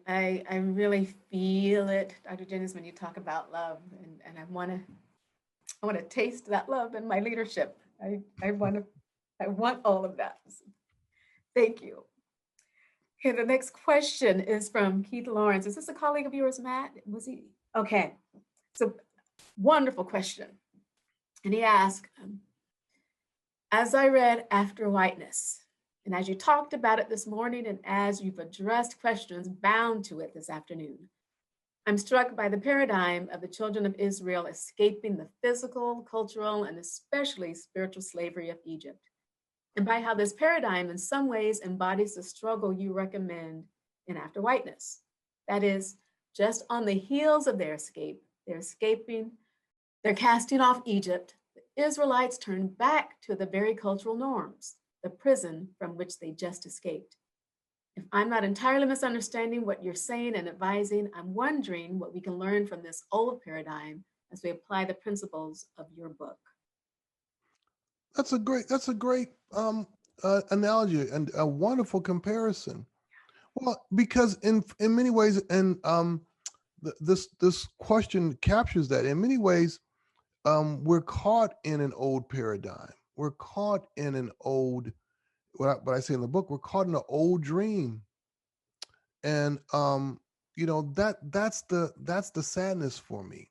I really feel it, Dr. Jennings, when you talk about love, and I want to taste that love in my leadership. I want to I want all of that. Thank you. Okay, the next question is from Keith Lawrence. Is this a colleague of yours, Matt? Was he? Okay, so wonderful question. And he asked, as I read After Whiteness, and as you talked about it this morning, and as you've addressed questions bound to it this afternoon, I'm struck by the paradigm of the children of Israel escaping the physical, cultural, and especially spiritual slavery of Egypt, and by how this paradigm in some ways embodies the struggle you recommend in After Whiteness. That is, just on the heels of their escape, they're escaping, they're casting off Egypt, the Israelites turn back to the very cultural norms, the prison from which they just escaped. If I'm not entirely misunderstanding what you're saying and advising, I'm wondering what we can learn from this old paradigm as we apply the principles of your book. That's a great analogy and a wonderful comparison. Well, because in many ways, and this question captures that. In many ways, we're caught in an old paradigm. We're caught in an old, what I say in the book, we're caught in an old dream. And that's the sadness for me.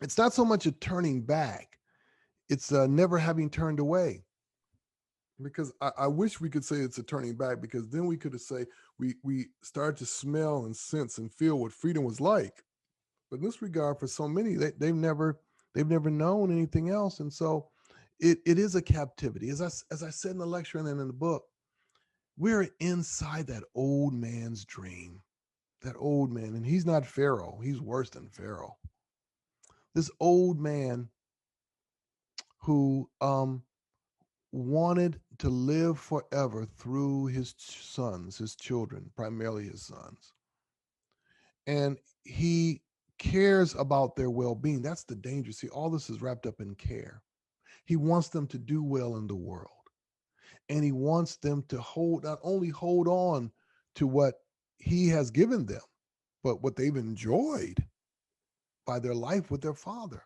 It's not so much a turning back, it's never having turned away. Because I wish we could say it's a turning back, because then we could say we started to smell and sense and feel what freedom was like. But in this regard, for so many, they've never known anything else. And so it is a captivity. As I said in the lecture and then in the book, we're inside that old man's dream, that old man. And he's not Pharaoh. He's worse than Pharaoh. This old man who wanted to live forever through his sons, his children, primarily his sons. And he cares about their well-being. That's the danger. See, all this is wrapped up in care. He wants them to do well in the world. And he wants them to not only hold on to what he has given them, but what they've enjoyed by their life with their father.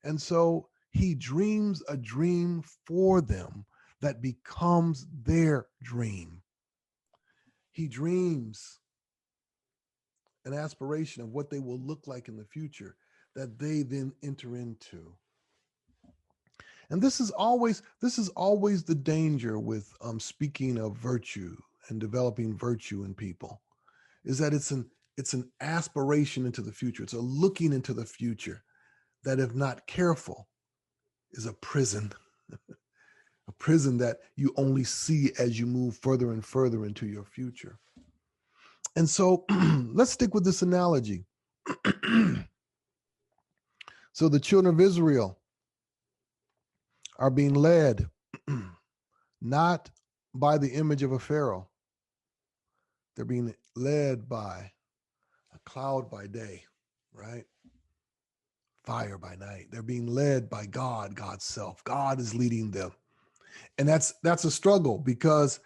And so he dreams a dream for them that becomes their dream. He dreams an aspiration of what they will look like in the future that they then enter into. And this is always the danger with speaking of virtue and developing virtue in people, is that it's an aspiration into the future. It's a looking into the future that, if not careful, is a prison, a prison that you only see as you move further and further into your future. And so let's stick with this analogy. So the children of Israel are being led not by the image of a Pharaoh. They're being led by a cloud by day, right? Fire by night. They're being led by God, God's self. God is leading them. And that's a struggle, because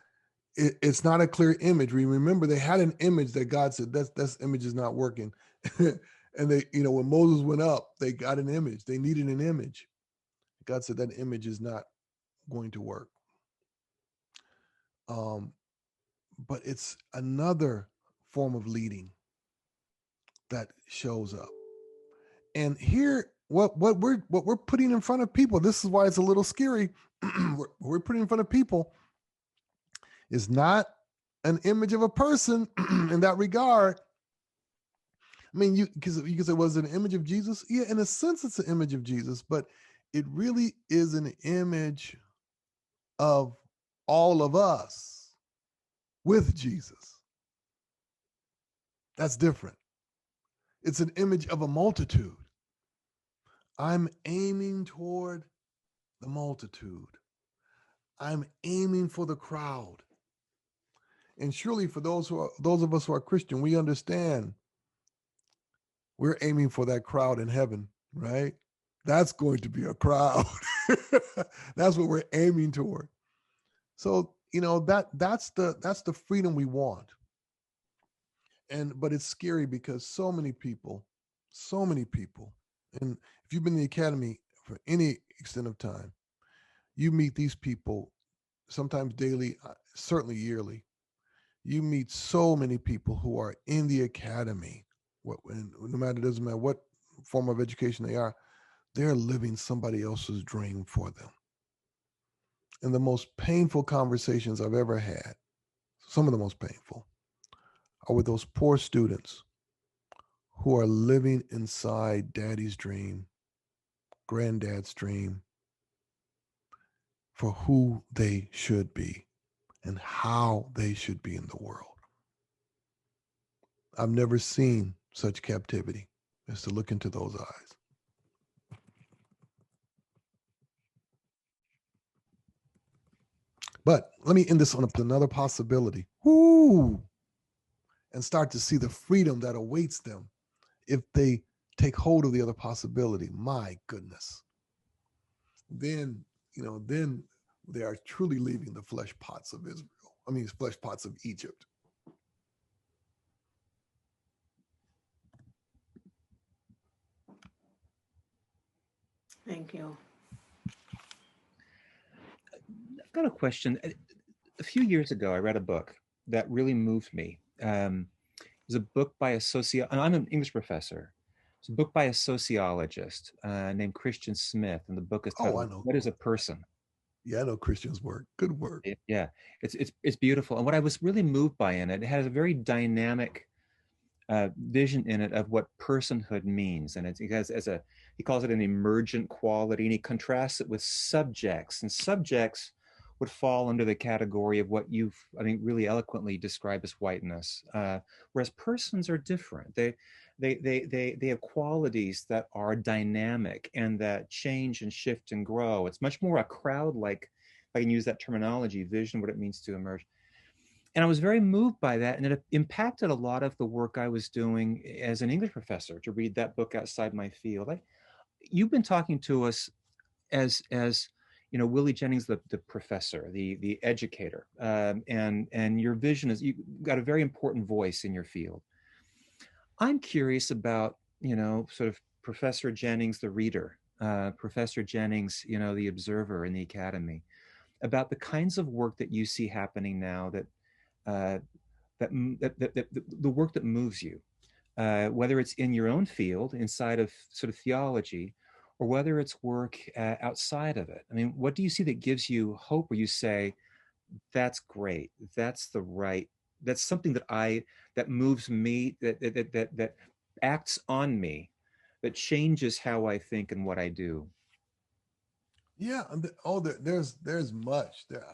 it's not a clear image. We remember they had an image that God said, that image is not working. And they, when Moses went up, they got an image. They needed an image. God said that image is not going to work. But it's another form of leading that shows up. And here, what we're putting in front of people, this is why it's a little scary. We're putting in front of people is not an image of a person in that regard. I mean, because you could say, was it an image of Jesus? Yeah, in a sense, it's an image of Jesus, but it really is an image of all of us with Jesus. That's different. It's an image of a multitude. I'm aiming toward the multitude. I'm aiming for the crowd. And surely for those of us who are Christian, we understand we're aiming for that crowd in heaven, right? That's going to be a crowd. That's what we're aiming toward. So, that's the freedom we want. But it's scary because so many people, and if you've been in the academy for any extent of time, You meet these people sometimes daily, certainly yearly. You meet so many people who are in the academy, no matter, it doesn't matter what form of education they are, they're living somebody else's dream for them. And the most painful conversations I've ever had, some of the most painful, are with those poor students who are living inside daddy's dream, granddad's dream, for who they should be and how they should be in the world. I've never seen such captivity as to look into those eyes. But let me end this on another possibility. Woo! And start to see the freedom that awaits them if they take hold of the other possibility. My goodness. Then they are truly leaving the flesh pots of Israel. Flesh pots of Egypt. Thank you. I've got a question. A few years ago, I read a book that really moved me. It was a book by and I'm an English professor. It's a book by a sociologist named Christian Smith, and the book is titled "What is a Person?" Yeah, I know Christian's work. Good work. Yeah, it's beautiful. And what I was really moved by in it, it has a very dynamic vision in it of what personhood means, and he calls it an emergent quality, and he contrasts it with subjects, and subjects would fall under the category of what you've, really eloquently described as whiteness, whereas persons are different. They have qualities that are dynamic and that change and shift and grow. It's much more a crowd-like, if I can use that terminology, vision, what it means to emerge. And I was very moved by that, and it impacted a lot of the work I was doing as an English professor, to read that book outside my field. You've been talking to us as Willie Jennings, the professor, the educator, and your vision is, you've got a very important voice in your field. I'm curious about, sort of Professor Jennings, the reader, Professor Jennings, the observer in the academy, about the kinds of work that you see happening now, that the work that moves you, whether it's in your own field, inside of sort of theology, or whether it's work outside of it. What do you see that gives you hope, where you say, that's great, that's something that moves me, that acts on me, that changes how I think and what I do? Yeah. There's much there.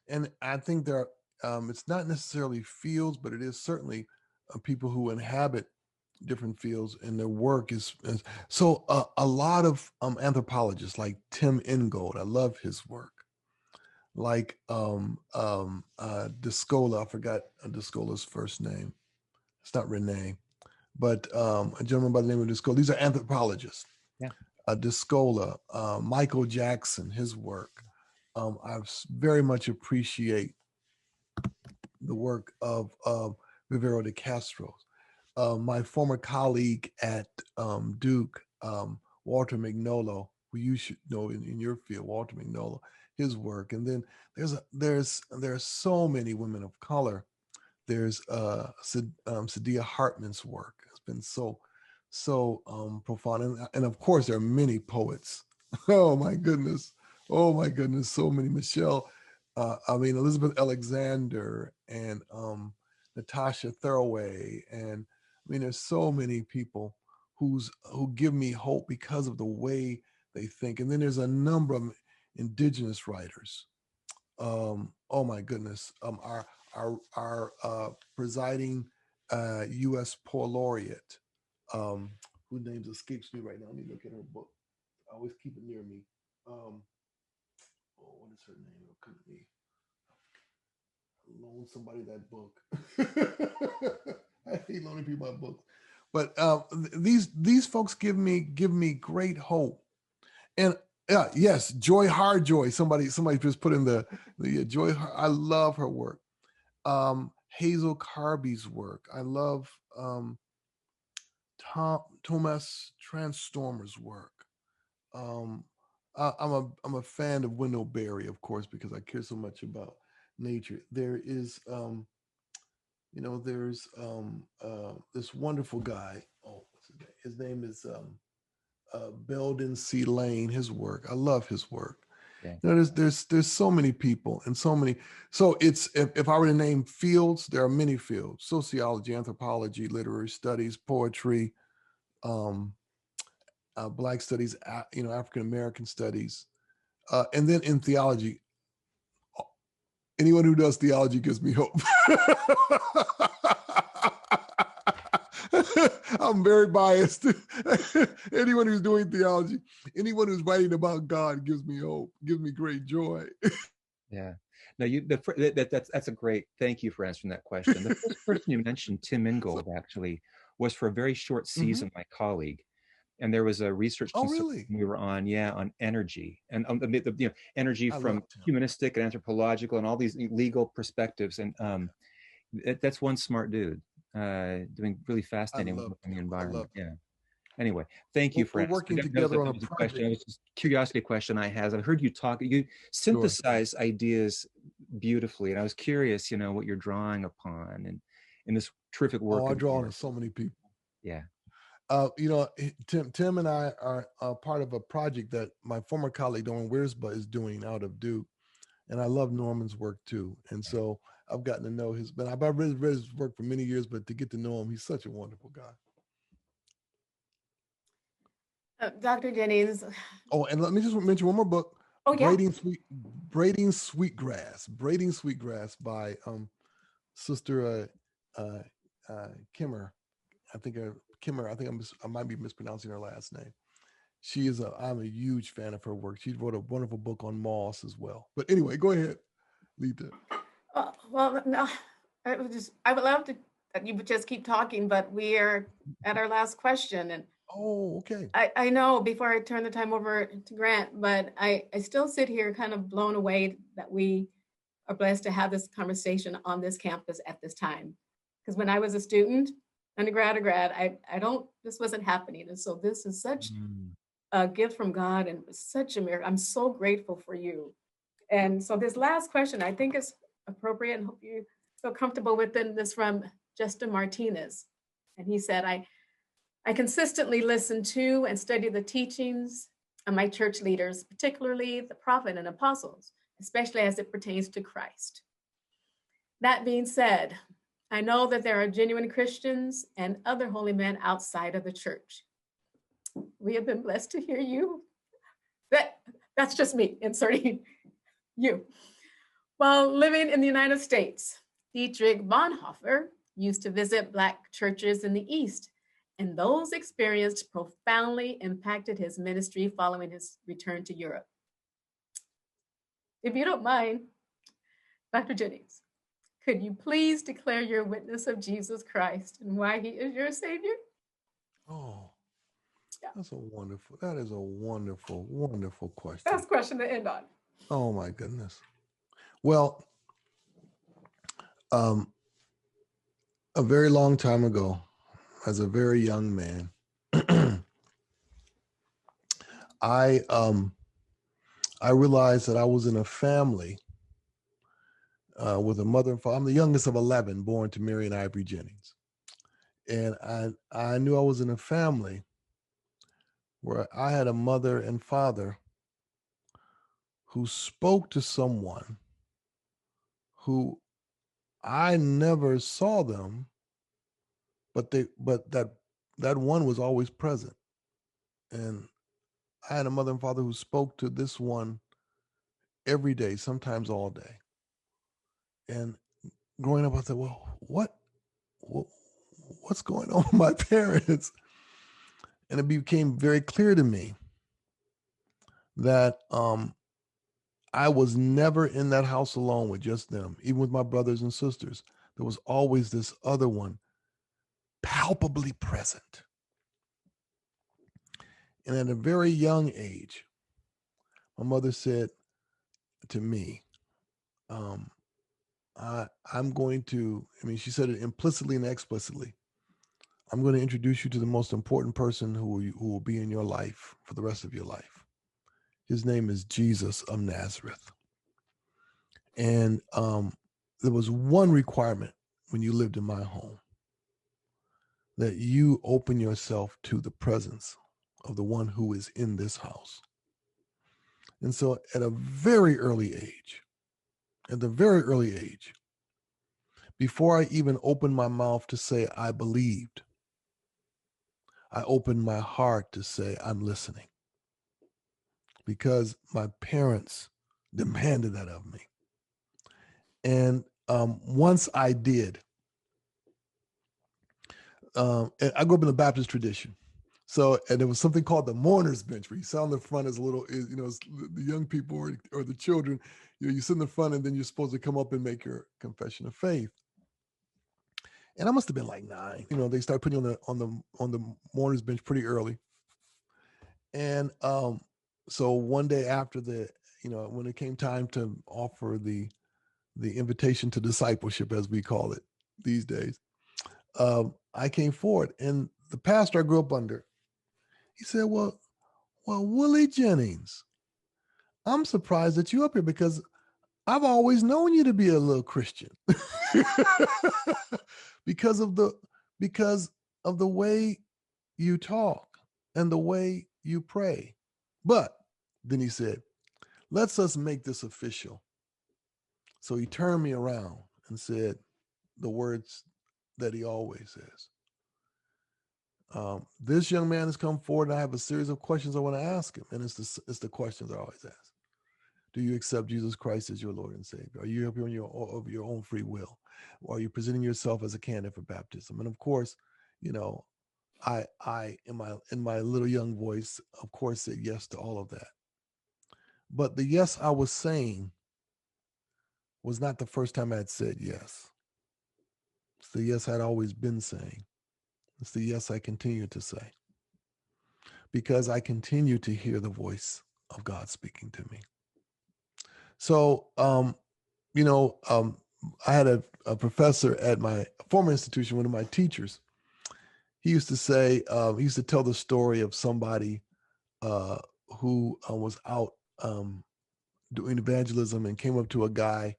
And I think there are, it's not necessarily fields, but it is certainly people who inhabit different fields, and their work is so a lot of anthropologists like Tim Ingold. I love his work. Like Descola, I forgot Descola's first name. It's not Renee, but a gentleman by the name of Descola. These are anthropologists. Yeah. Descola, Michael Jackson, his work. I very much appreciate the work of Vivero de Castro. My former colleague at Duke, Walter Mignolo, who you should know in your field, Walter Mignolo, his work. And then there are so many women of color. There's Sadia Hartman's work. It's been so profound. And of course, there are many poets. Oh my goodness. So many. Michelle, Elizabeth Alexander, and Natasha Thurway, and there's so many people who give me hope because of the way they think. And then there's a number of indigenous writers. Oh my goodness. Our presiding U.S. poet laureate, whose name escapes me right now. Let me look at her book. I always keep it near me. What is her name? It couldn't be. Loan somebody that book. I hate loaning people my books, but these folks give me great hope. And yes, Joy Hardjoy. Somebody just put in the Joy. I love her work. Hazel Carby's work. I love Thomas Transtormer's work. I'm a fan of Wendell Berry, of course, because I care so much about nature. There is, there's this wonderful guy. Oh, what's his name? His name is Belden C. Lane. His work, I love his work. Yeah. There's so many people and so many. So it's if I were to name fields, there are many fields: sociology, anthropology, literary studies, poetry, Black studies, African American studies, and then in theology. Anyone who does theology gives me hope. I'm very biased. Anyone who's doing theology, anyone who's writing about God gives me hope, gives me great joy. Yeah. No, that's a great. Thank you for answering that question. The first person you mentioned, Tim Ingold, actually was for a very short season my colleague, and there was a research really? we were on energy and energy from humanistic and anthropological and all these legal perspectives, and that's one smart dude doing really fascinating work in the environment. Yeah. Anyway, thank you for working together on a question. project. It was just a curiosity question I had. I heard you talk. You synthesize ideas beautifully, and I was curious, what you're drawing upon and in this terrific work. I draw on so many people. Yeah. Tim and I are part of a project that my former colleague Norman Wiersbe is doing out of Duke, and I love Norman's work too. And so I've gotten to know I've read his work for many years, but to get to know him, he's such a wonderful guy. Dr. Jennings. Oh, and let me just mention one more book. Oh, yeah. Braiding Sweetgrass by Sister Kimmer. I might be mispronouncing her last name. I'm a huge fan of her work. She wrote a wonderful book on moss as well. But anyway, go ahead, Lita. Well, no, I would love to that you would just keep talking, but we are at our last question. And okay. I know before I turn the time over to Grant, but I still sit here kind of blown away that we are blessed to have this conversation on this campus at this time. Because when I was a student, undergrad or grad, this wasn't happening. And so this is such a gift from God and such a miracle. I'm so grateful for you. And so this last question, I think is appropriate, and hope you feel comfortable with it. This from Justin Martinez. And he said, I consistently listen to and study the teachings of my church leaders, particularly the prophet and apostles, especially as it pertains to Christ. That being said, I know that there are genuine Christians and other holy men outside of the church. We have been blessed to hear you. That's just me inserting you. While living in the United States, Dietrich Bonhoeffer used to visit Black churches in the East, and those experiences profoundly impacted his ministry following his return to Europe. If you don't mind, Dr. Jennings, could you please declare your witness of Jesus Christ and why he is your Savior? Oh, yeah. That is a wonderful, wonderful question. Best question to end on. Oh my goodness. Well, a very long time ago, as a very young man, I realized that I was in a family with a mother and father. I'm the youngest of 11, born to Mary and Ivory Jennings. And I knew I was in a family where I had a mother and father who spoke to someone who I never saw them, but that one was always present. And I had a mother and father who spoke to this one every day, sometimes all day. And growing up, I said, well, what's going on with my parents? And it became very clear to me that I was never in that house alone with just them, even with my brothers and sisters. There was always this other one palpably present. And at a very young age, my mother said to me, she said it implicitly and explicitly, I'm going to introduce you to the most important person who will be in your life for the rest of your life. His name is Jesus of Nazareth. And there was one requirement when you lived in my home, that you open yourself to the presence of the one who is in this house. And so at a very early age, before I even opened my mouth to say I believed, I opened my heart to say I'm listening, because my parents demanded that of me. And once I did, and I grew up in the Baptist tradition. So, and there was something called the mourner's bench, where you sit on the front as a little, you know, the young people or the children, you know, you sit in the front and then you're supposed to come up and make your confession of faith. And I must have been like 9. You know, they start putting you on the mourner's bench pretty early. And so one day after when it came time to offer the invitation to discipleship, as we call it these days, I came forward, and the pastor I grew up under, he said, well, Willie Jennings, I'm surprised that you're up here, because I've always known you to be a little Christian because of the way you talk and the way you pray. But then he said, let's us make this official. So he turned me around and said the words that he always says. This young man has come forward, and I have a series of questions I want to ask him. And it's the questions I always ask. Do you accept Jesus Christ as your Lord and Savior? Are you up here of your own free will? Or are you presenting yourself as a candidate for baptism? And of course, you know, I in my little young voice, of course, said yes to all of that. But the yes I was saying was not the first time I had said yes. It's the yes I'd always been saying. It's the yes I continue to say, because I continue to hear the voice of God speaking to me. So, I had a professor at my former institution, one of my teachers. He used to say, he used to tell the story of somebody who was out doing evangelism and came up to a guy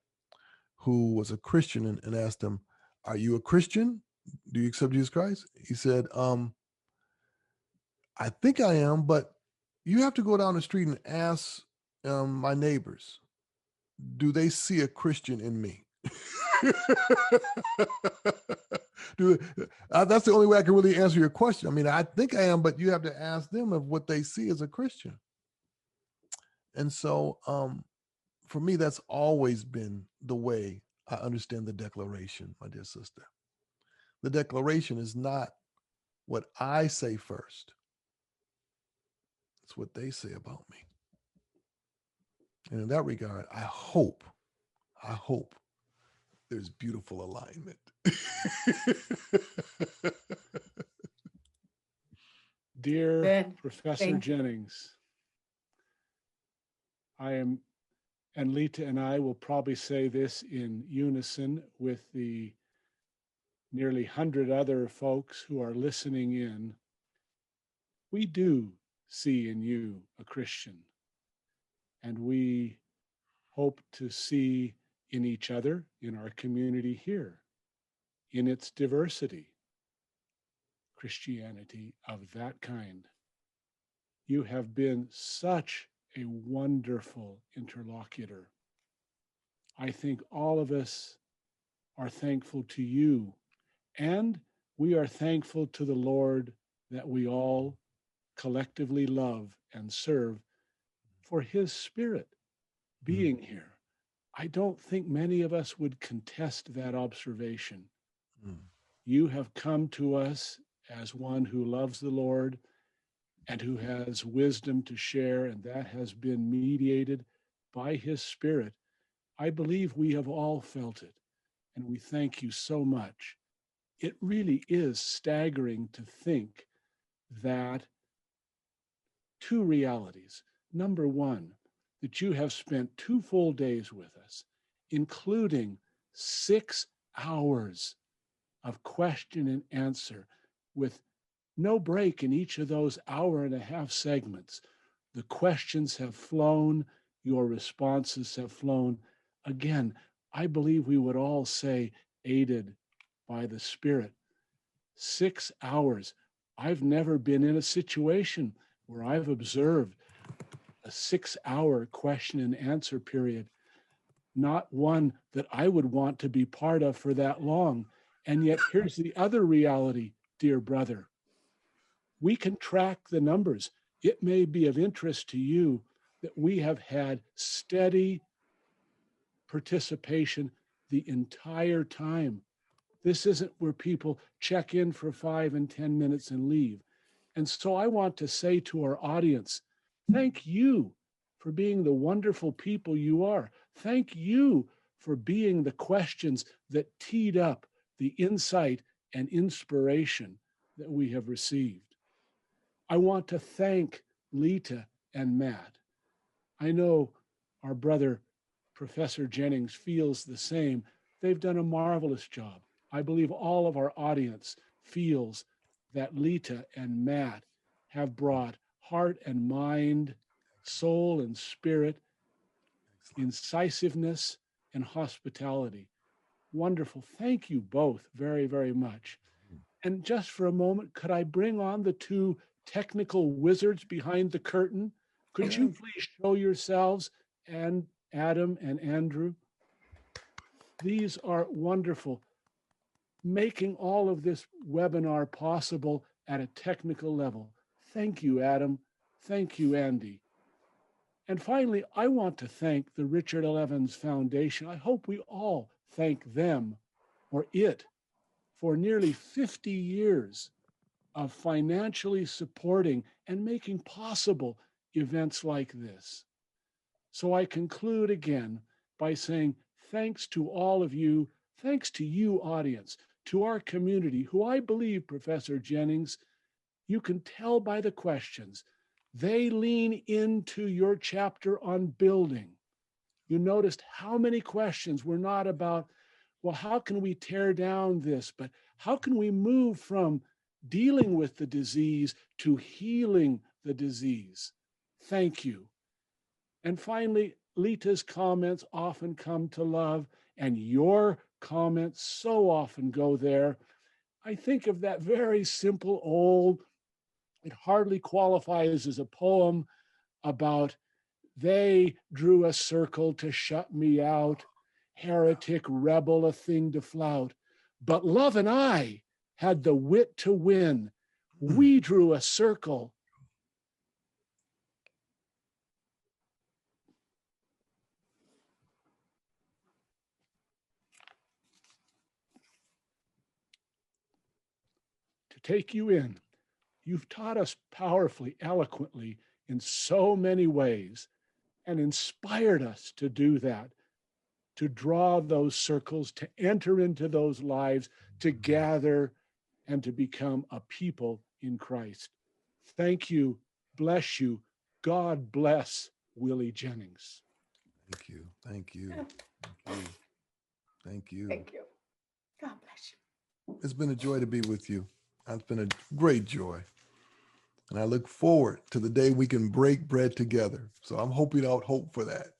who was a Christian and asked him, "Are you a Christian? Do you accept Jesus Christ?" He said, "I think I am, but you have to go down the street and ask my neighbors, do they see a Christian in me?" That's the only way I can really answer your question. I mean, I think I am, but you have to ask them of what they see as a Christian. And so for me, that's always been the way I understand the declaration, my dear sister. The declaration is not what I say first. It's what they say about me. And in that regard, I hope there's beautiful alignment. Dear Professor Jennings, and Lita and I will probably say this in unison with the nearly 100 other folks who are listening in. We do see in you a Christian, and we hope to see in each other, in our community here, in its diversity, Christianity of that kind. You have been such a wonderful interlocutor. I think all of us are thankful to you, and we are thankful to the Lord that we all collectively love and serve for his Spirit being here. I don't think many of us would contest that observation. You have come to us as one who loves the Lord and who has wisdom to share, and that has been mediated by his Spirit. I believe we have all felt it, and we thank you so much. It really is staggering to think that two realities. Number one, that you have spent 2 full days with us, including 6 hours of question and answer with no break in each of those 1.5 hour segments, The questions have flown, your responses have flown. Again, I believe we would all say, aided by the Spirit. 6 hours. I've never been in a situation where I've observed a 6-hour question and answer period, not one that I would want to be part of for that long. And yet here's the other reality, dear brother. We can track the numbers. It may be of interest to you that we have had steady participation the entire time. This isn't where people check in for 5 and 10 minutes and leave. And so I want to say to our audience, thank you for being the wonderful people you are. Thank you for being the questions that teed up the insight and inspiration that we have received. I want to thank Lita and Matt. I know our brother, Professor Jennings, feels the same. They've done a marvelous job. I believe all of our audience feels that Lita and Matt have brought heart and mind, soul and spirit, incisiveness and hospitality. Wonderful. Thank you both very, very much. And just for a moment, could I bring on the two technical wizards behind the curtain? Could you please show yourselves, and Adam and Andrew? These are wonderful, making all of this webinar possible at a technical level. Thank you, Adam. Thank you, Andy. And finally, I want to thank the Richard L. Evans Foundation. I hope we all thank them, or it, for nearly 50 years of financially supporting and making possible events like this. So I conclude again by saying thanks to all of you, thanks to you, audience, to our community, who I believe, Professor Jennings, you can tell by the questions, they lean into your chapter on building. You noticed how many questions were not about, well, how can we tear down this, but how can we move from dealing with the disease to healing the disease? Thank you. And finally, Lita's comments often come to love, and your comments so often go there. I think of that very simple old, it hardly qualifies as a poem, about they drew a circle to shut me out, heretic, rebel, a thing to flout. But love and I had the wit to win. We drew a circle. To take you in. You've taught us powerfully, eloquently, in so many ways, and inspired us to do that, to draw those circles, to enter into those lives, to gather, and to become a people in Christ. Thank you. Bless you. God bless Willie Jennings. Thank you. Thank you. Thank you. Thank you. Thank you. God bless you. It's been a joy to be with you. It's been a great joy. And I look forward to the day we can break bread together. So I'm hoping out hope for that.